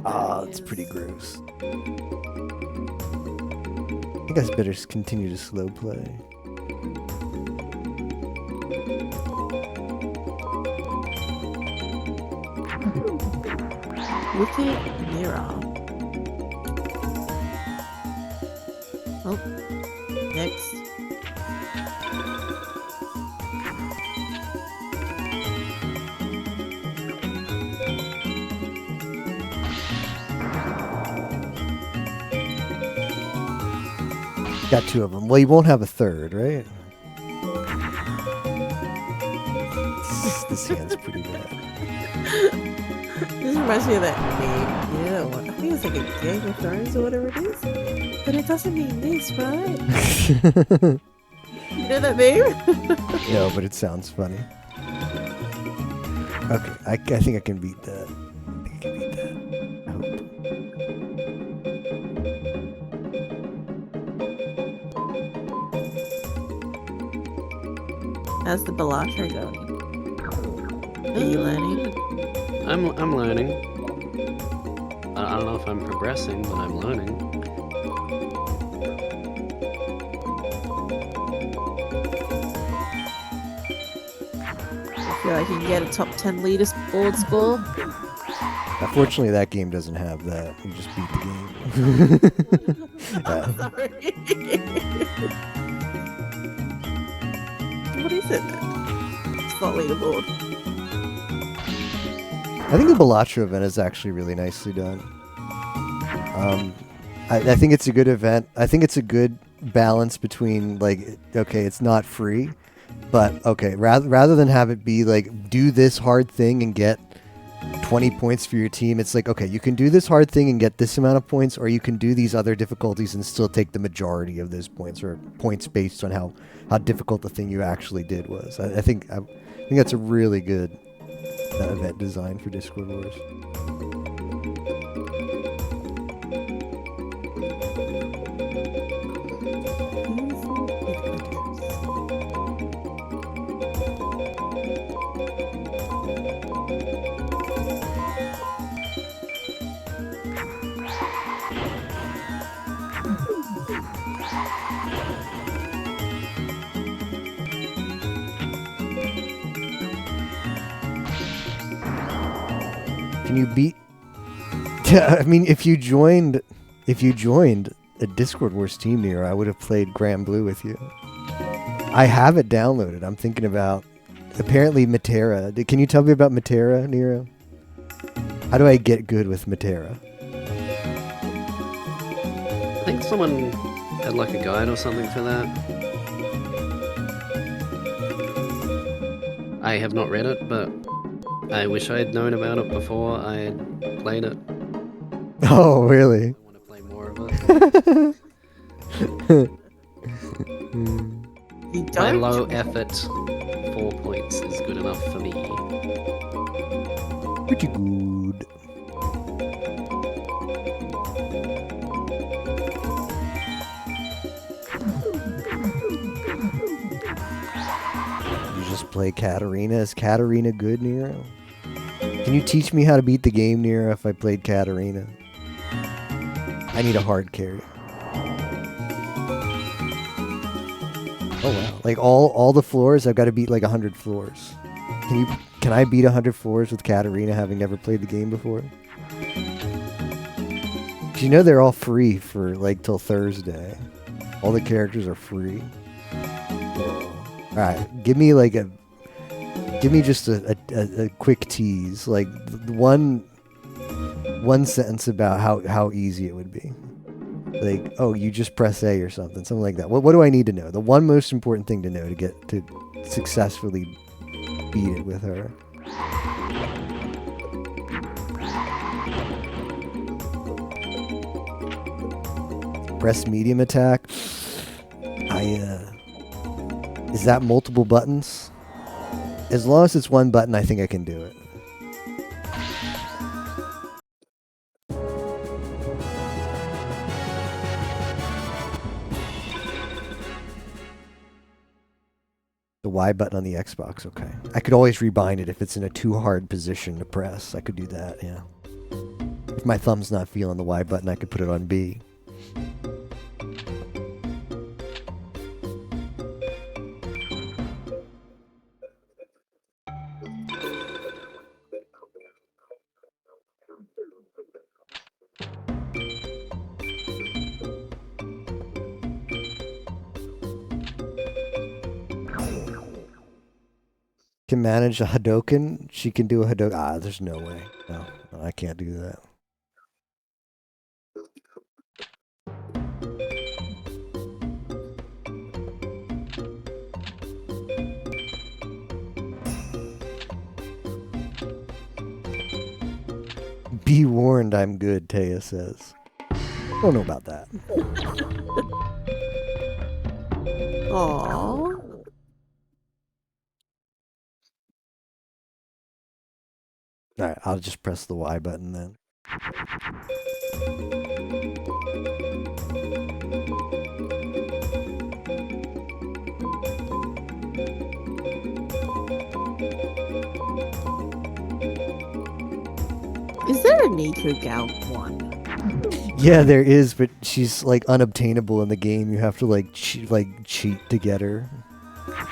Ah, it's pretty gross. I think I better continue to slow play. Wicked Mirror. Oh, next. Got two of them. Well, you won't have a third, right? This hand's pretty bad. This reminds me of that meme. Yeah, I think it's like a Game of Thrones or whatever it is. But it doesn't mean this, right? You know that meme? No, but it sounds funny. Okay, I think I can beat that. I think I can beat that. I hope. How's the Balatro going? Are you learning? I'm learning. I don't know if I'm progressing, but I'm learning. I feel like you can get a top 10 leaderboard score. Unfortunately, that game doesn't have that. You just beat the game. I'm sorry. What is it? It's not leaderboard. I think the Balatro event is actually really nicely done. I think it's a good event. I think it's a good balance between, like, okay, it's not free, but okay, rather than have it be like, do this hard thing and get 20 points for your team, it's like, okay, you can do this hard thing and get this amount of points, or you can do these other difficulties and still take the majority of those points, or points based on how difficult the thing you actually did was. I think that's a really good event design for Discord Wars. Can you beat? I mean, if you joined a Discord Wars team, Nero, I would have played Grand Blue with you. I have it downloaded. I'm thinking about apparently Matera. Can you tell me about Matera, Nero? How do I get good with Matera? I think someone had like a guide or something for that. I have not read it, but I wish I had known about it before I had played it. Oh, really? I want to play more of it. You My don't? low effort 4 points is good enough for me. Pretty good. You just play Katarina. Is Katarina good, Nero? Can you teach me how to beat the game, Nero, if I played Katarina? I need a hard carry. Oh wow! Like all the floors, I've got to beat like 100 floors. Can I beat 100 floors with Katarina, having never played the game before? 'Cause you know they're all free for like till Thursday. All the characters are free. All right, give me just a quick tease, like one sentence about how easy it would be. Like, oh, you just press A or something like that. What do I need to know? The one most important thing to know to get to successfully beat it with her. Press medium attack. Is that multiple buttons? As long as it's one button, I think I can do it. The Y button on the Xbox, okay. I could always rebind it if it's in a too hard position to press. I could do that, yeah. If my thumb's not feeling the Y button, I could put it on B. Can manage a Hadoken. She can do a Hadoken. Ah, there's no way. No, I can't do that. Be warned, I'm good, Taya says. I don't know about that. Aww. Alright, I'll just press the Y button then. Is there a Nico Gal one? Yeah, there is, but she's like unobtainable in the game. You have to like cheat to get her.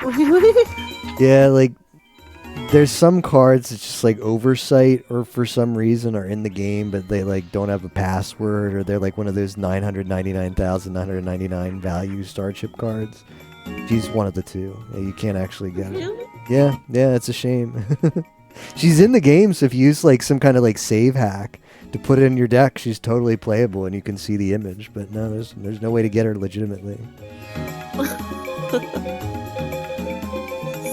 Really? Yeah, like there's some cards that's just like oversight or for some reason are in the game, but they like don't have a password, or they're like one of those 999,999 value Starship cards. She's one of the two. Yeah, you can't actually get her. Really? Yeah, it's a shame. She's in the game, so if you use like some kind of like save hack to put it in your deck, she's totally playable and you can see the image. But no, there's no way to get her legitimately.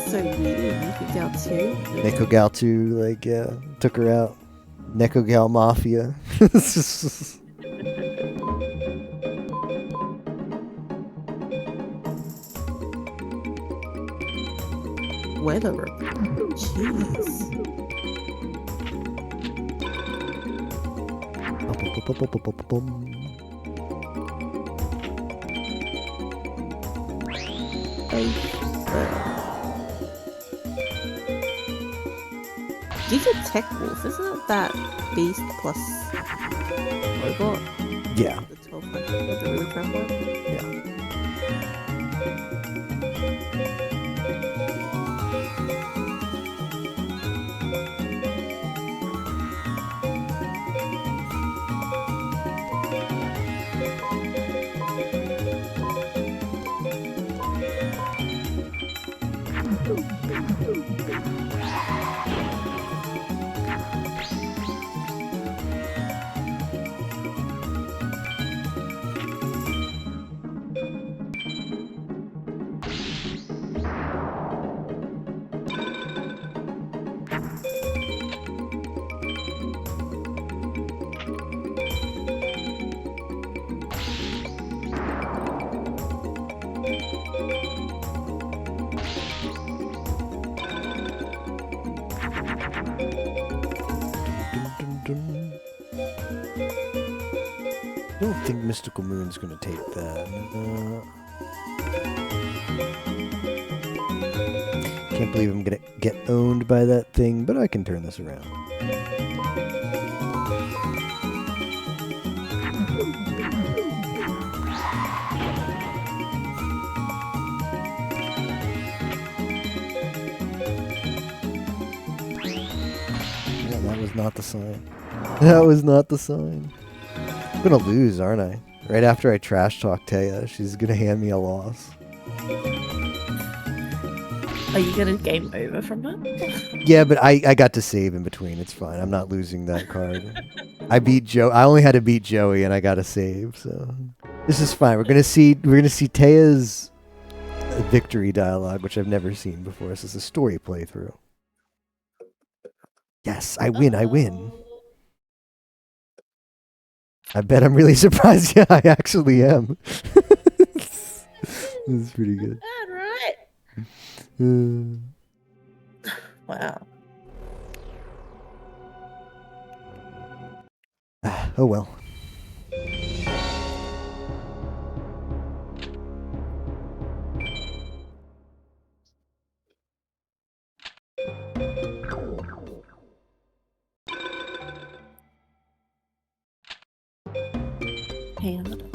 So weird. Nico Gal 2. Neko Gal 2, like, yeah, took her out. Neko Gal Mafia. Weather report. Jeez. Giga Tech Wolf, isn't it that beast plus robot? Yeah. The 1200 with the really crap one? Yeah. I don't think Mystical Moon's gonna take that. Can't believe I'm gonna get owned by that thing, but I can turn this around. Yeah, that was not the sign. That was not the sign. I'm gonna lose, aren't I? Right after I trash talk Taya, she's gonna hand me a loss. Are you gonna game over from that? Yeah, but I got to save in between. It's fine. I'm not losing that card. I beat Joe. I only had to beat Joey, and I got to save. So this is fine. We're gonna see Taya's victory dialogue, which I've never seen before. This is a story playthrough. Yes, I win. I win. I bet I'm really surprised. Yeah, I actually am. This is pretty good. All right. Wow. Oh well. Hand.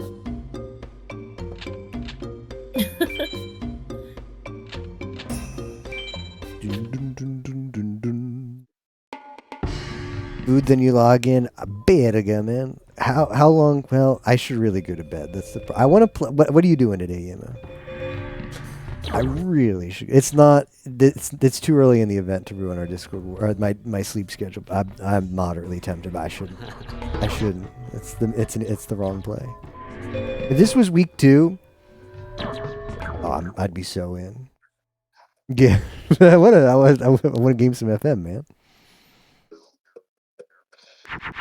Food, then you log in. Bed again, man. How long? Well, I should really go to bed. That's the. I want to play. What are you doing today, Emma? I really should. It's not. It's too early in the event to ruin our Discord or my sleep schedule. I'm moderately tempted, but I shouldn't. I shouldn't. It's the wrong play. If this was week 2, I'd be so in. Yeah, I want to game some FM, man.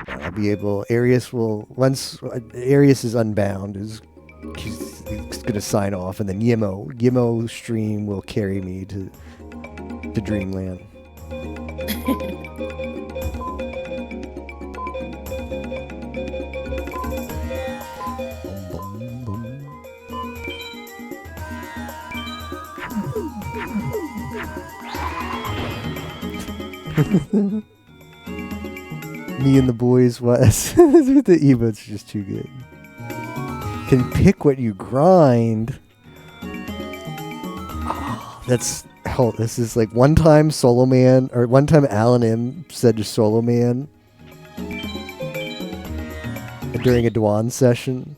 I'll be able. Arius will once Arius is unbound. He's gonna sign off, and then Yimo stream will carry me to Dreamland. Me and the boys was with the emotes just too good. Can pick what you grind. Oh, this is like one time Solo Man, or one time Alan M said to Solo Man during a Dwan session,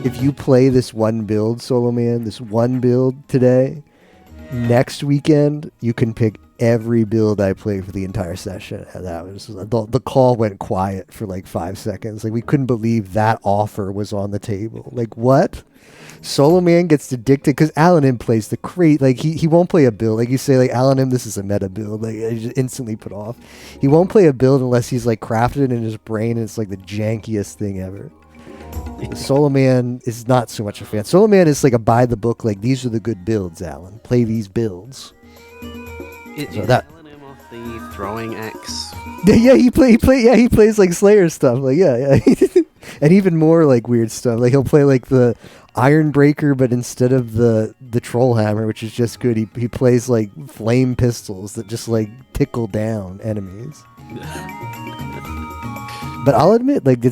if you play this one build, Solo Man, this one build today, next weekend you can pick every build I play for the entire session. And that was the call went quiet for like 5 seconds. Like, we couldn't believe that offer was on the table. Like, what? Solo Man gets addicted because Alan M plays the crate. Like, he won't play a build. Like, you say, like, Alan M, this is a meta build. Like, I just instantly put off. He won't play a build unless he's like crafted it in his brain and it's like the jankiest thing ever. Solo Man is not so much a fan. Solo Man is like a buy the book, like, these are the good builds, Alan. Play these builds. Is Alan M off the throwing axe? Yeah, he plays like Slayer stuff. Like, yeah. And even more like weird stuff. Like, he'll play like the Iron Breaker, but instead of the Troll Hammer, which is just good, he plays like flame pistols that just like tickle down enemies. But I'll admit, like,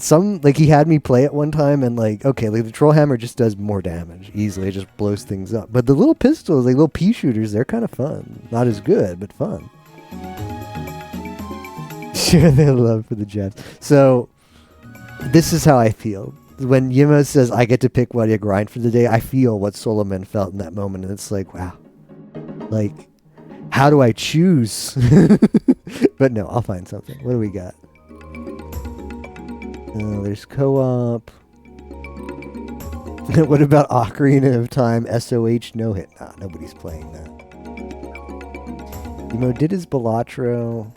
he had me play it one time, and like, okay, like the Troll Hammer just does more damage easily. It just blows things up. But the little pistols, like little pea shooters, they're kind of fun. Not as good, but fun. Share their love for the jabs. So this is how I feel. When Yima says, I get to pick what I grind for the day, I feel what Solomon felt in that moment. And it's like, wow. Like, how do I choose? But no, I'll find something. What do we got? There's co-op. What about Ocarina of Time SOH no hit? Nah, nobody's playing that. Emo did his Balatro.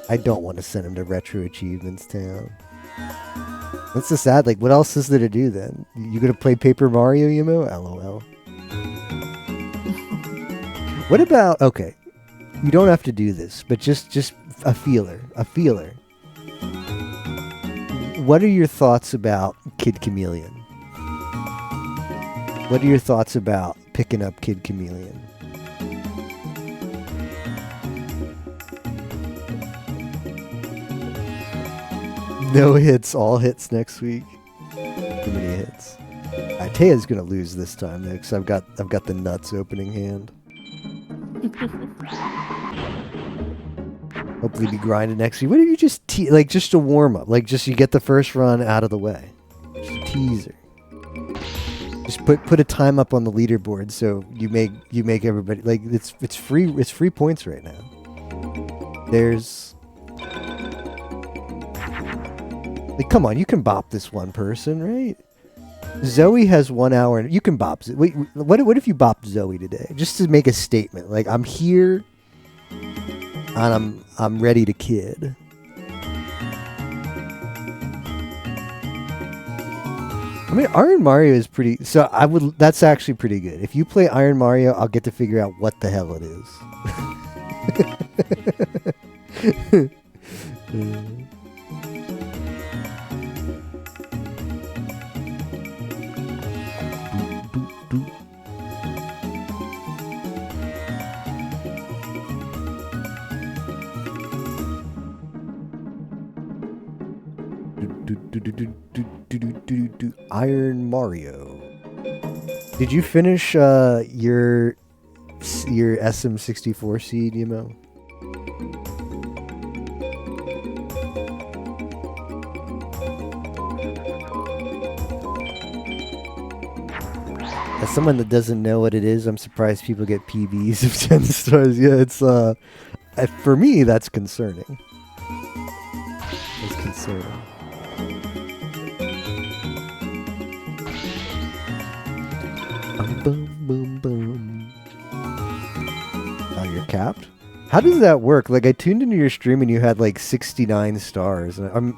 I don't want to send him to Retro Achievements Town. That's so sad. Like, what else is there to do then? You gonna play Paper Mario, Emo? LOL. What about, okay, you don't have to do this, but just a feeler. what are your thoughts about Kid Chameleon? What are your thoughts about picking up Kid Chameleon? No hits, all hits next week. Too many hits. Taya's gonna lose this time though, because I've got the nuts opening hand. Hopefully be grinding next week. What if you just like just a warm up, like just you get the first run out of the way, just a teaser. Just put a time up on the leaderboard so you make everybody like it's free points right now. There's like come on, you can bop this one person, right? Zoe has 1 hour and you can bop. Wait, what if you bop Zoe today just to make a statement? Like I'm here and I'm ready to kid. I mean, Iron Mario is pretty. So that's actually pretty good. If you play Iron Mario, I'll get to figure out what the hell it is. Iron Mario. Did you finish your SM64 seed, Yemo? As someone that doesn't know what it is, I'm surprised people get PBs of 10 stars. Yeah, it's for me that's concerning. It's concerning. Boom, boom, boom. Oh, you're capped? How does that work? Like, I tuned into your stream and you had like 69 stars. And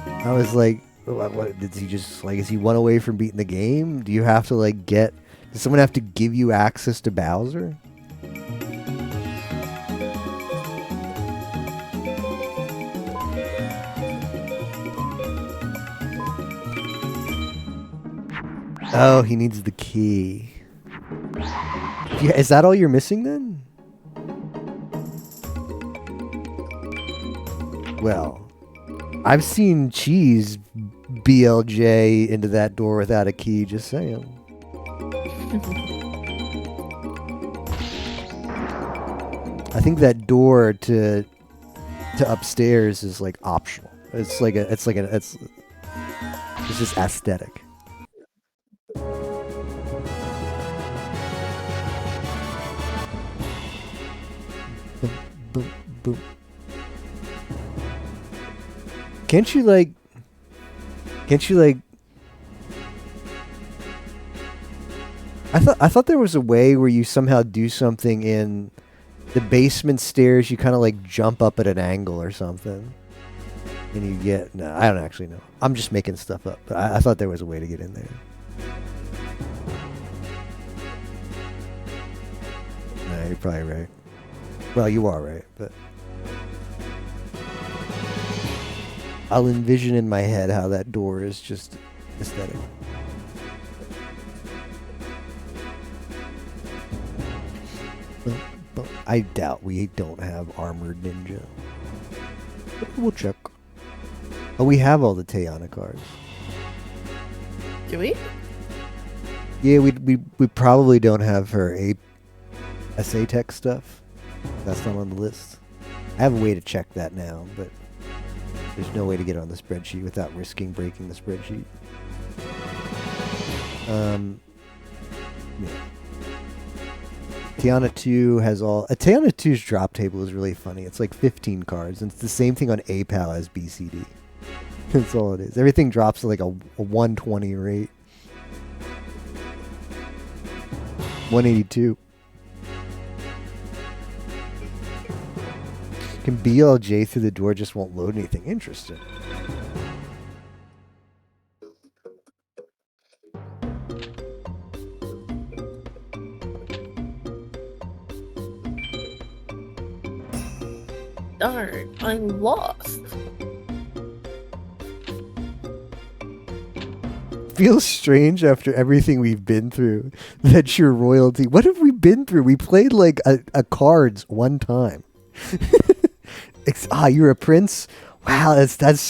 I was like, what did he just, like, is he one away from beating the game? Do you have to, like, does someone have to give you access to Bowser? Oh, he needs the key. Yeah, is that all you're missing then? Well, I've seen Cheese BLJ into that door without a key, just saying. I think that door to upstairs is like optional. It's just aesthetic. Boom, boom. Can't you like I thought there was a way where you somehow do something in the basement stairs, you kind of like jump up at an angle or something. And you get no, I don't actually know. I'm just making stuff up, but I thought there was a way to get in there. No, you're probably right. Well, you are right, but I'll envision in my head how that door is just aesthetic. But I doubt we don't have Armored Ninja. We'll check. Oh, we have all the Teyana cards. Do we? Yeah, we probably don't have her SA Tech stuff. That's not on the list. I have a way to check that now, but there's no way to get on the spreadsheet without risking breaking the spreadsheet. Yeah. Teyana 2 has all... Teyana 2's drop table is really funny. It's like 15 cards, and it's the same thing on APAL as BCD. That's all it is. Everything drops at like a 120 rate. 182. Can BLJ through the door just won't load anything. Interesting. Darn, I'm lost. feels strange after everything we've been through that you're royalty. What have we been through? We played like a cards one time. You're a prince? Wow, that's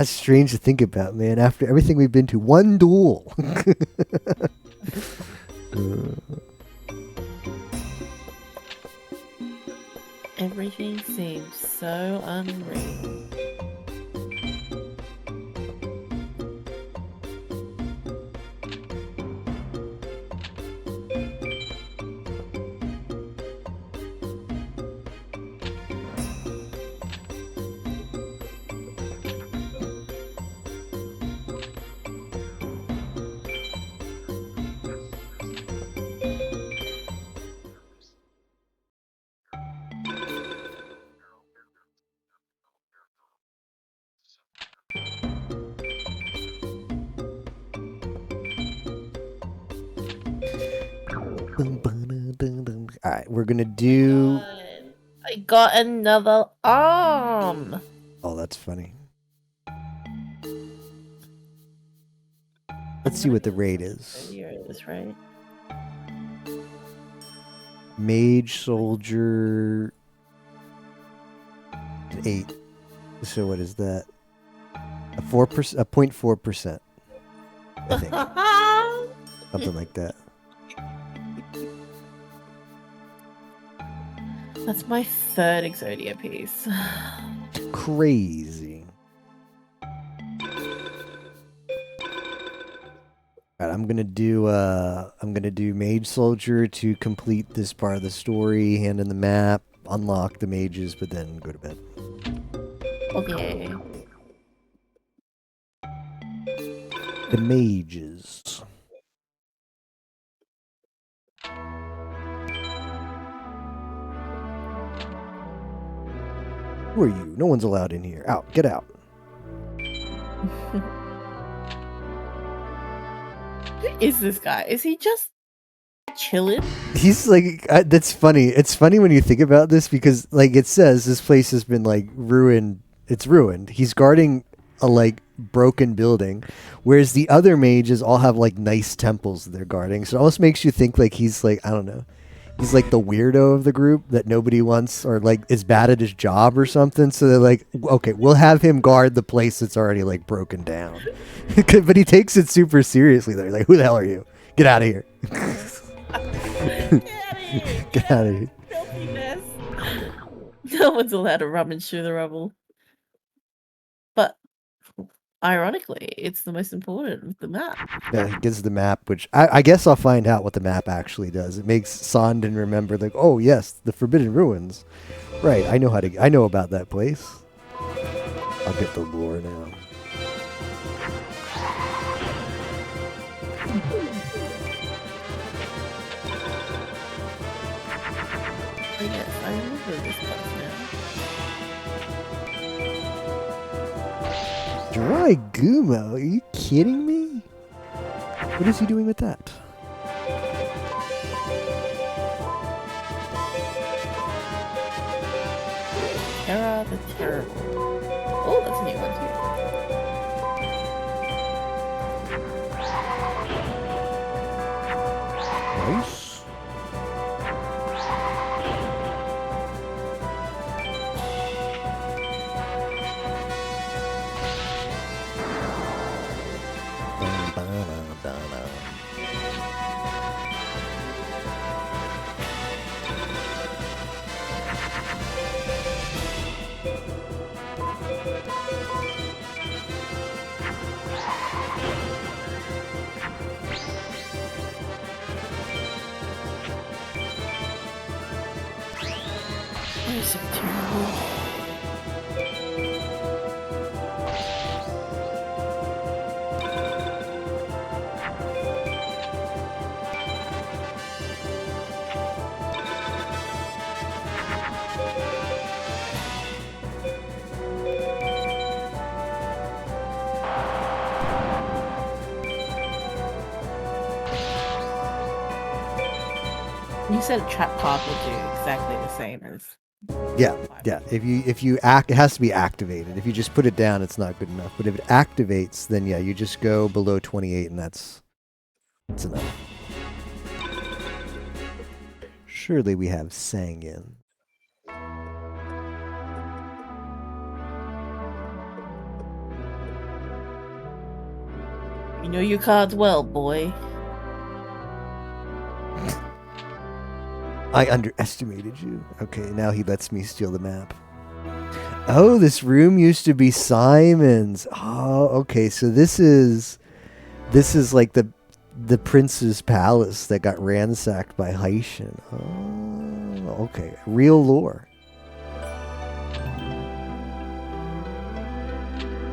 strange to think about, man. After everything we've been to, one duel. Everything seems so unreal. Alright, we're gonna do... I got another arm! Oh, that's funny. Let's see what the rate is. Here it is, right? Mage, soldier... 8. So what is that? A 4%, a 0.4%. I think. Something like that. That's my third Exodia piece. Crazy. Alright, I'm gonna do Mage Soldier to complete this part of the story, hand in the map, unlock the mages, but then go to bed. Okay. The mages. Who are you? No one's allowed in here. Out. Get out. Who is this guy? Is he just chilling? He's like, that's funny. It's funny when you think about this because, like, it says this place has been, like, ruined. It's ruined. He's guarding a, like, broken building, whereas the other mages all have, like, nice temples they're guarding. So it almost makes you think, like, he's, like, I don't know. He's like the weirdo of the group that nobody wants or like is bad at his job or something. So they're like, okay, we'll have him guard the place that's already like broken down. But he takes it super seriously. They're like, who the hell are you? Get out of here. Get out of here. Filthiness. No one's allowed to rummage through the rubble. But ironically, it's the most important with the map. Yeah, he gives the map, which I guess I'll find out what the map actually does. It makes Sandin remember, like, oh yes, the Forbidden Ruins. Right, I know about that place. I'll get the lore now. Oh yes, I remember this place now. Dry Gumo? Are you kidding me? What is he doing with that? Terra the Terrible. Oh, that's a new one too. Nice. Oh, so terrible. You said a trap card will do exactly the same as Yeah, yeah. If you act, it has to be activated. If you just put it down, it's not good enough. But if it activates, then yeah, you just go below 28, and that's enough. Surely we have Sangin. You know your cards well, boy. I underestimated you. Okay, now he lets me steal the map. Oh, this room used to be Simon's. Oh, okay. So this is like the prince's palace that got ransacked by Haitian. Oh, okay. Real lore.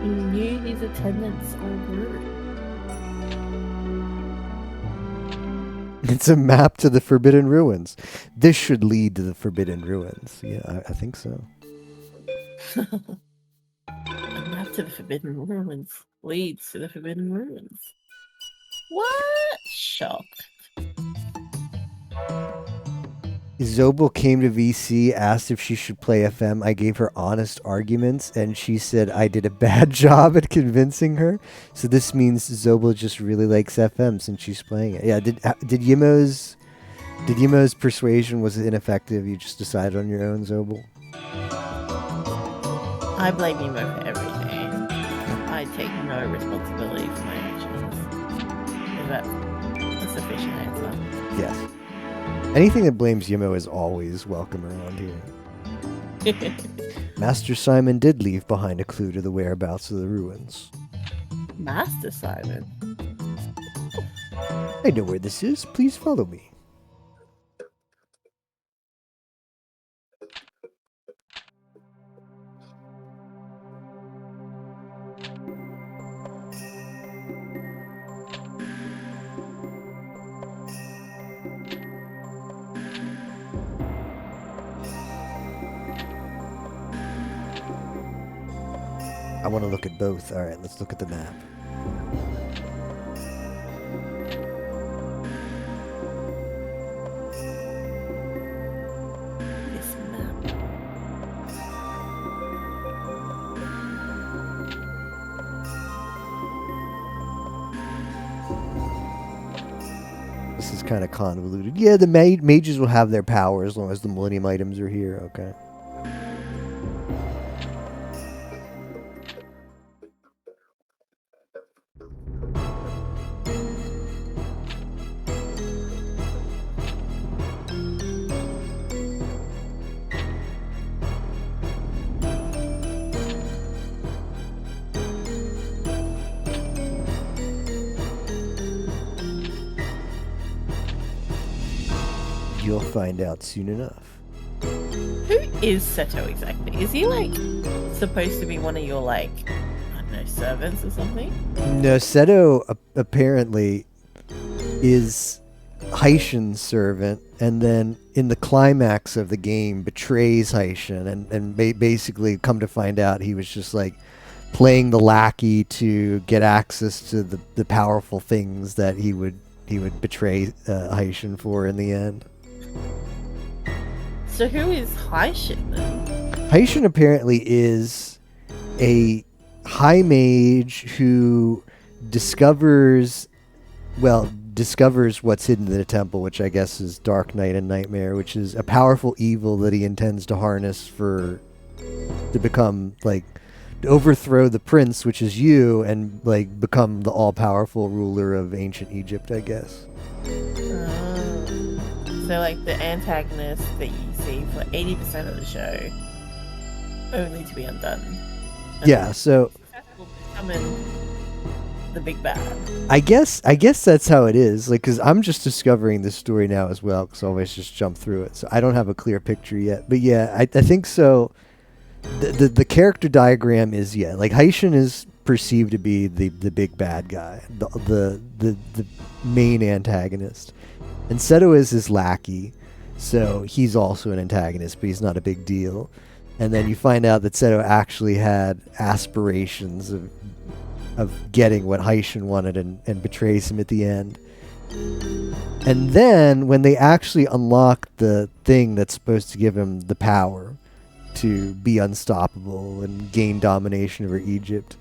You knew his attendants on route. It's a map to the Forbidden Ruins. This should lead to the Forbidden Ruins. Yeah, I think so. A map to the Forbidden Ruins leads to the Forbidden Ruins. What? Shock. Zobel came to VC, asked if she should play FM. I gave her honest arguments, and she said I did a bad job at convincing her. So this means Zobel just really likes FM since she's playing it. Yeah, did Yimo's persuasion was ineffective? You just decided on your own, Zobel? I blame Yimo for everything. I take no responsibility for my actions. Is that a sufficient answer? Yes. Anything that blames Yimo is always welcome around here. Master Simon did leave behind a clue to the whereabouts of the ruins. Master Simon? I know where this is. Please follow me. I want to look at both. All right, let's look at the map. This map. This is kind of convoluted. Yeah, the mages will have their power as long as the Millennium items are here. Okay. You'll find out soon enough. Who is Seto exactly? Is he like supposed to be one of your like, I don't know, servants or something? No, Seto apparently is Haitian's servant, and then in the climax of the game betrays Haitian, and basically come to find out he was just like playing the lackey to get access to the powerful things that he would betray Haitian for in the end. So who is Haitian then? Haitian apparently is a high mage who discovers what's hidden in the temple, which I guess is Dark Knight and Nightmare, which is a powerful evil that he intends to harness to become like to overthrow the prince, which is you, and like become the all-powerful ruler of ancient Egypt, I guess. So like the antagonist that you see for 80% of the show, only to be undone. And Yeah, so becoming the big bad. I guess that's how it is. Like, because I'm just discovering this story now as well, because I always just jump through it, so I don't have a clear picture yet. But yeah, I think so. The character diagram is like Haitian is perceived to be the big bad guy, the main antagonist, and Seto is his lackey, so he's also an antagonist, but he's not a big deal. And then you find out that Seto actually had aspirations of getting what Haitian wanted and betrays him at the end. And then when they actually unlock the thing that's supposed to give him the power to be unstoppable and gain domination over Egypt,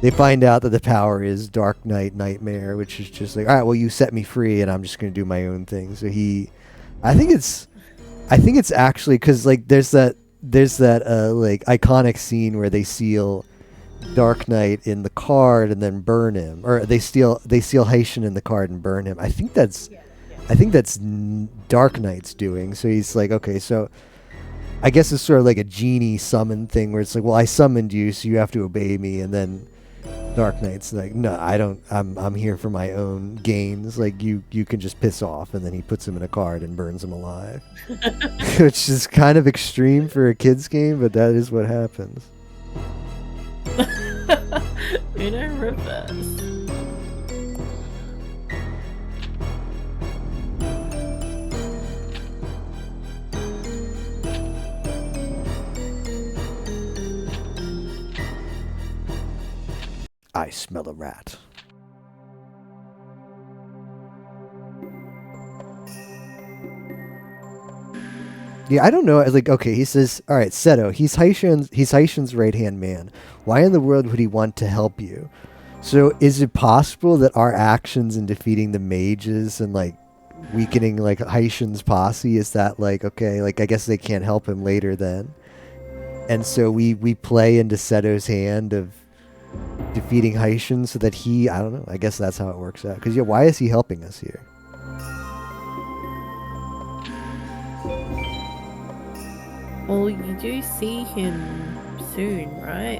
they find out that the power is Dark Knight Nightmare, which is just like, all right, well, you set me free, and I'm just going to do my own thing. So I think it's actually because like there's that like iconic scene where they seal Dark Knight in the card and then burn him, or they seal Haitian in the card and burn him. I think that's Dark Knight's doing. So he's like, okay, so I guess it's sort of like a genie summon thing where it's like, well, I summoned you, so you have to obey me, and then Dark Knight's like, no, I don't. I'm here for my own gains. Like you can just piss off, and then he puts him in a card and burns him alive, which is kind of extreme for a kids game, but that is what happens. Uno reverse. I smell a rat. Yeah, I don't know. Like, okay, he says, all right, Seto, he's Haitian's right-hand man. Why in the world would he want to help you? So is it possible that our actions in defeating the mages and, like, weakening, like, Haitian's posse, is that, like, okay, like, I guess they can't help him later then? And so we play into Seto's hand of defeating Haitian so that he, I don't know, I guess that's how it works out. Because, yeah, why is he helping us here? Well, you do see him soon, right?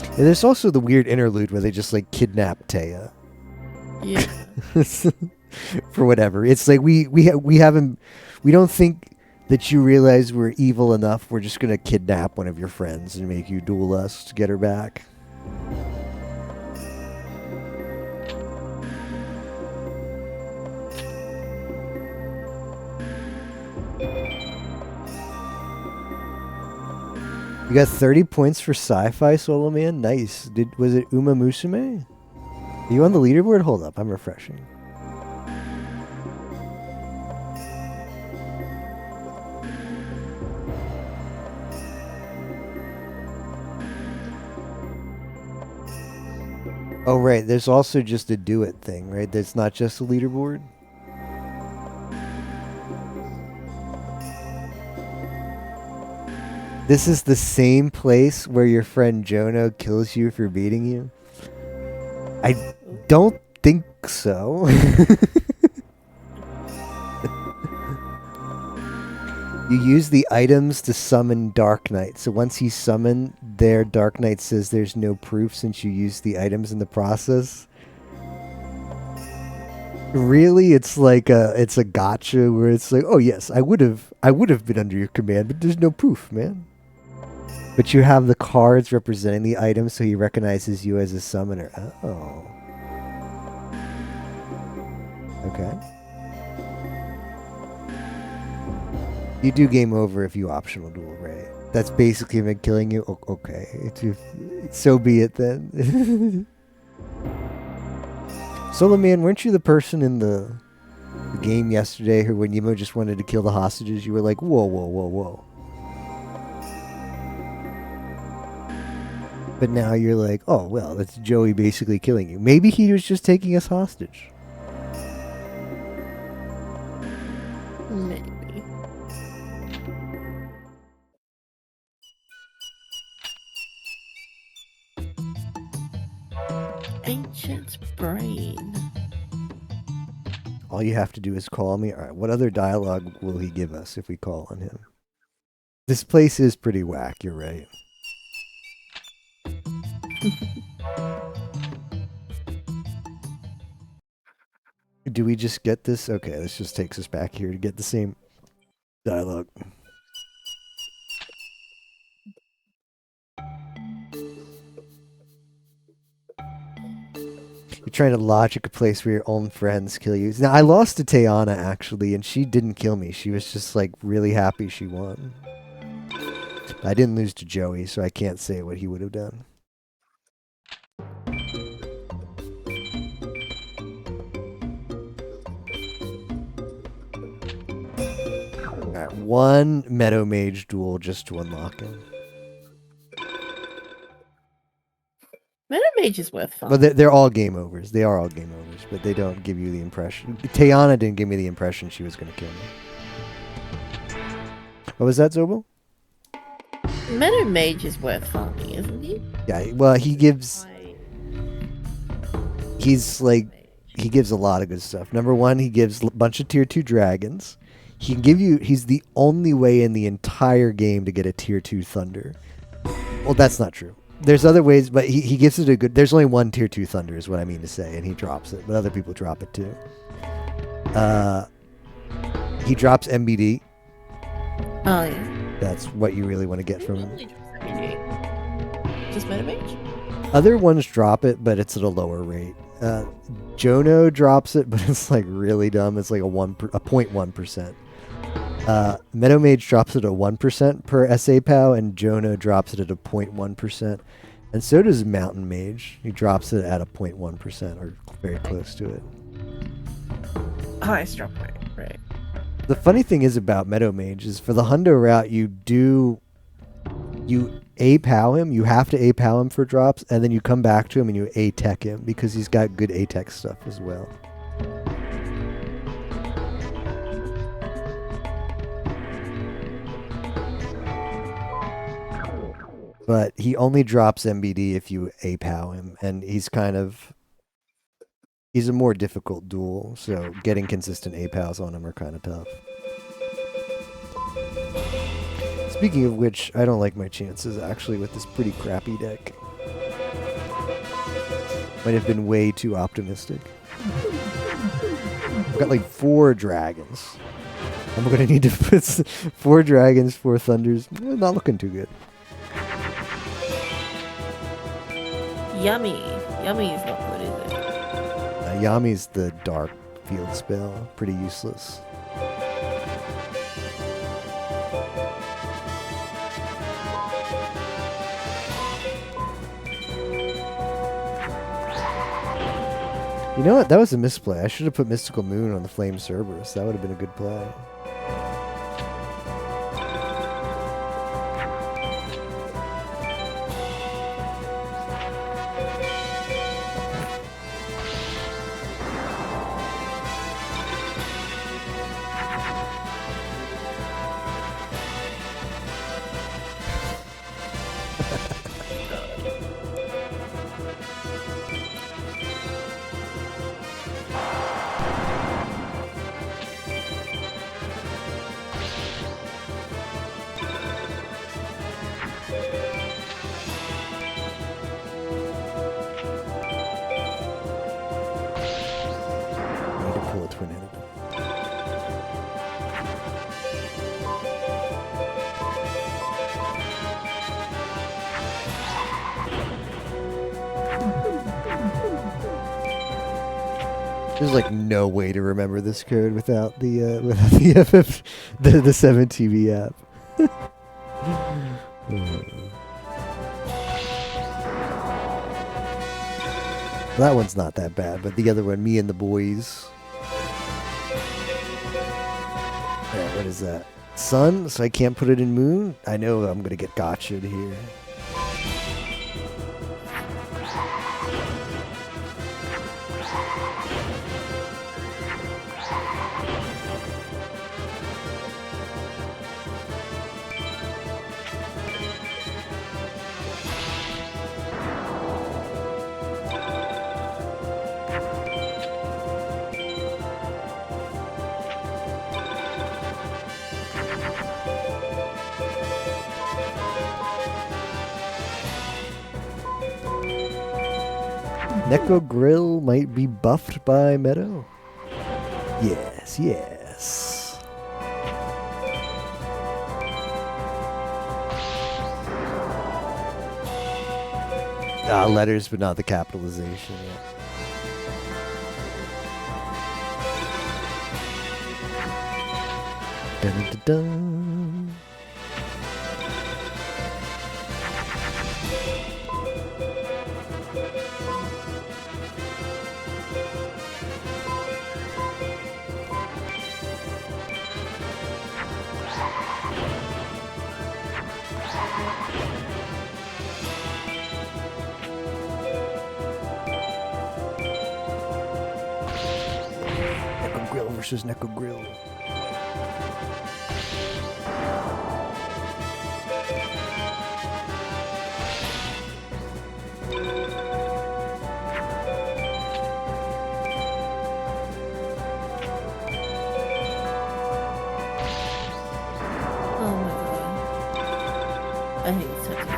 Yeah, there's also the weird interlude where they just, like, kidnap Taya. Yeah. For whatever. It's like we don't think that you realize we're evil enough. We're just going to kidnap one of your friends and make you duel us to get her back. You got 30 points for sci-fi, Solo Man. Nice. Was it Uma Musume? Are you on the leaderboard? Hold up, I'm refreshing. Oh, right. There's also just a do it thing, right? There's not just a leaderboard. This is the same place where your friend Jono kills you for beating you? I don't think so. You use the items to summon Dark Knight. So once he's summoned, their Dark Knight says there's no proof since you used the items in the process. Really, it's like it's a gotcha where it's like, oh yes, I would have been under your command, but there's no proof, man. But you have the cards representing the items, so he recognizes you as a summoner. Oh. Okay. You do game over if you optional duel, right? That's basically him killing you? Okay. So be it then. Solo Man, weren't you the person in the game yesterday who, when Yemo just wanted to kill the hostages, you were like, whoa, whoa, whoa, whoa. But now you're like, oh, well, that's Joey basically killing you. Maybe he was just taking us hostage. Maybe. Ancient brain. All you have to do is call me. All right, what other dialogue will he give us if we call on him? This place is pretty whack, you're right. Do we just get this? Okay, this just takes us back here to get the same dialogue. You're trying to logic a place where your own friends kill you. Now, I lost to Tayana, actually, and she didn't kill me. She was just, like, really happy she won. I didn't lose to Joey, so I can't say what he would have done. one Meadow Mage duel just to unlock him. Meta Mage is worth fun. But they're all game overs. They are all game overs, but they don't give you the impression. Tayana didn't give me the impression she was going to kill me. What was that, Zobo? Meta Mage is worth farming, isn't he? Yeah, well, he gives a lot of good stuff. Number one, he gives a bunch of tier 2 dragons. He's the only way in the entire game to get a tier 2 thunder. Well, that's not true. There's other ways, but he gives it a good... There's only one tier 2 thunder is what I mean to say, and he drops it, but other people drop it too. He drops MBD. Oh, yeah. That's what you really want to get from him. Just Meta Mage? Other ones drop it, but it's at a lower rate. Jono drops it, but it's like really dumb. It's like a 0.1%. Meadow Mage drops it at 1% per SA POW, and Jono drops it at a 0.1%. And so does Mountain Mage. He drops it at a 0.1% or very close to it. Highest drop rate, right. The funny thing is about Meadow Mage is for the Hundo route, you A-POW him, you have to A-POW him for drops, and then you come back to him and you A-Tech him because he's got good A-Tech stuff as well. But he only drops MBD if you A-POW him, and he's a more difficult duel, so getting consistent A-POWs on him are kind of tough. Speaking of which, I don't like my chances actually with this pretty crappy deck. Might have been way too optimistic. I've got like 4 dragons. I'm gonna need to put 4 dragons, 4 thunders. Not looking too good. Yummy. Yummy is not good, is it? Yami's the dark field spell. Pretty useless. You know what? That was a misplay. I should have put Mystical Moon on the Flame Cerberus. That would have been a good play. There's like no way to remember this code without the FF the 7 TV app. That one's not that bad, but the other one, Me and the Boys. Yeah, what is that? Sun? So I can't put it in Moon? I know I'm gonna get gotcha'd here. Neko Grill might be buffed by Meadow. Yes, yes. Letters, but not the capitalization. Yeah. Dun, dun, dun. versus Neko Grill. Oh my god. I hate such a thing.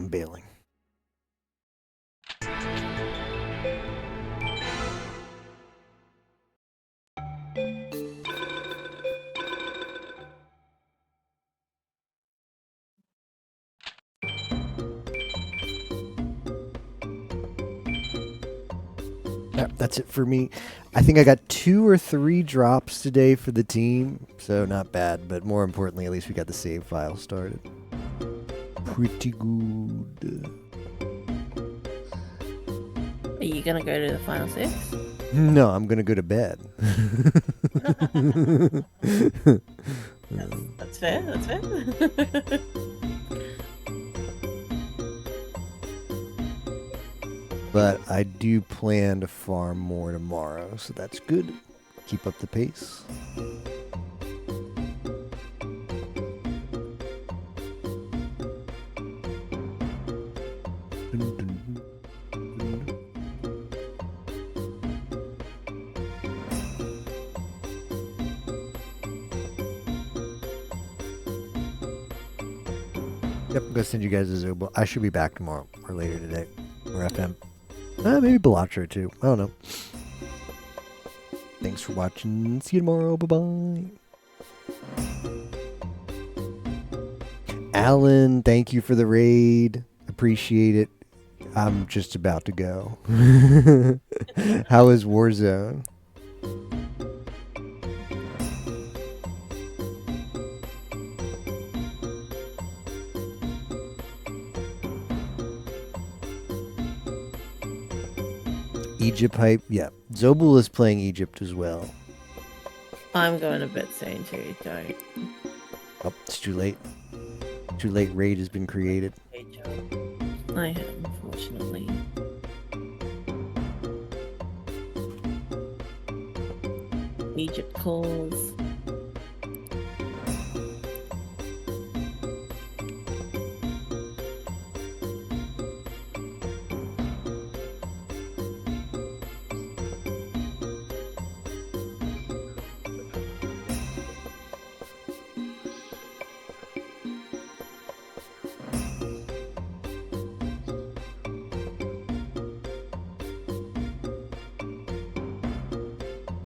I'm bailing. Yep, that's it for me. I think I got 2 or 3 drops today for the team, so not bad. But more importantly, at least we got the save file started. Pretty good. Are you gonna go to the final 6? No, I'm gonna go to bed. That's fair, that's fair. But I do plan to farm more tomorrow, so that's good. Keep up the pace. Yep, I'm gonna send you guys a Zobo. I should be back tomorrow or later today, or FM. Maybe Balatro too. I don't know. Thanks for watching. See you tomorrow. Bye bye. Alan, thank you for the raid. Appreciate it. I'm just about to go. How is Warzone? Egypt hype, yeah. Zobul is playing Egypt as well. I'm going to bed soon too, don't. Oh, it's too late. Too late. Raid has been created. I have, unfortunately. Egypt calls.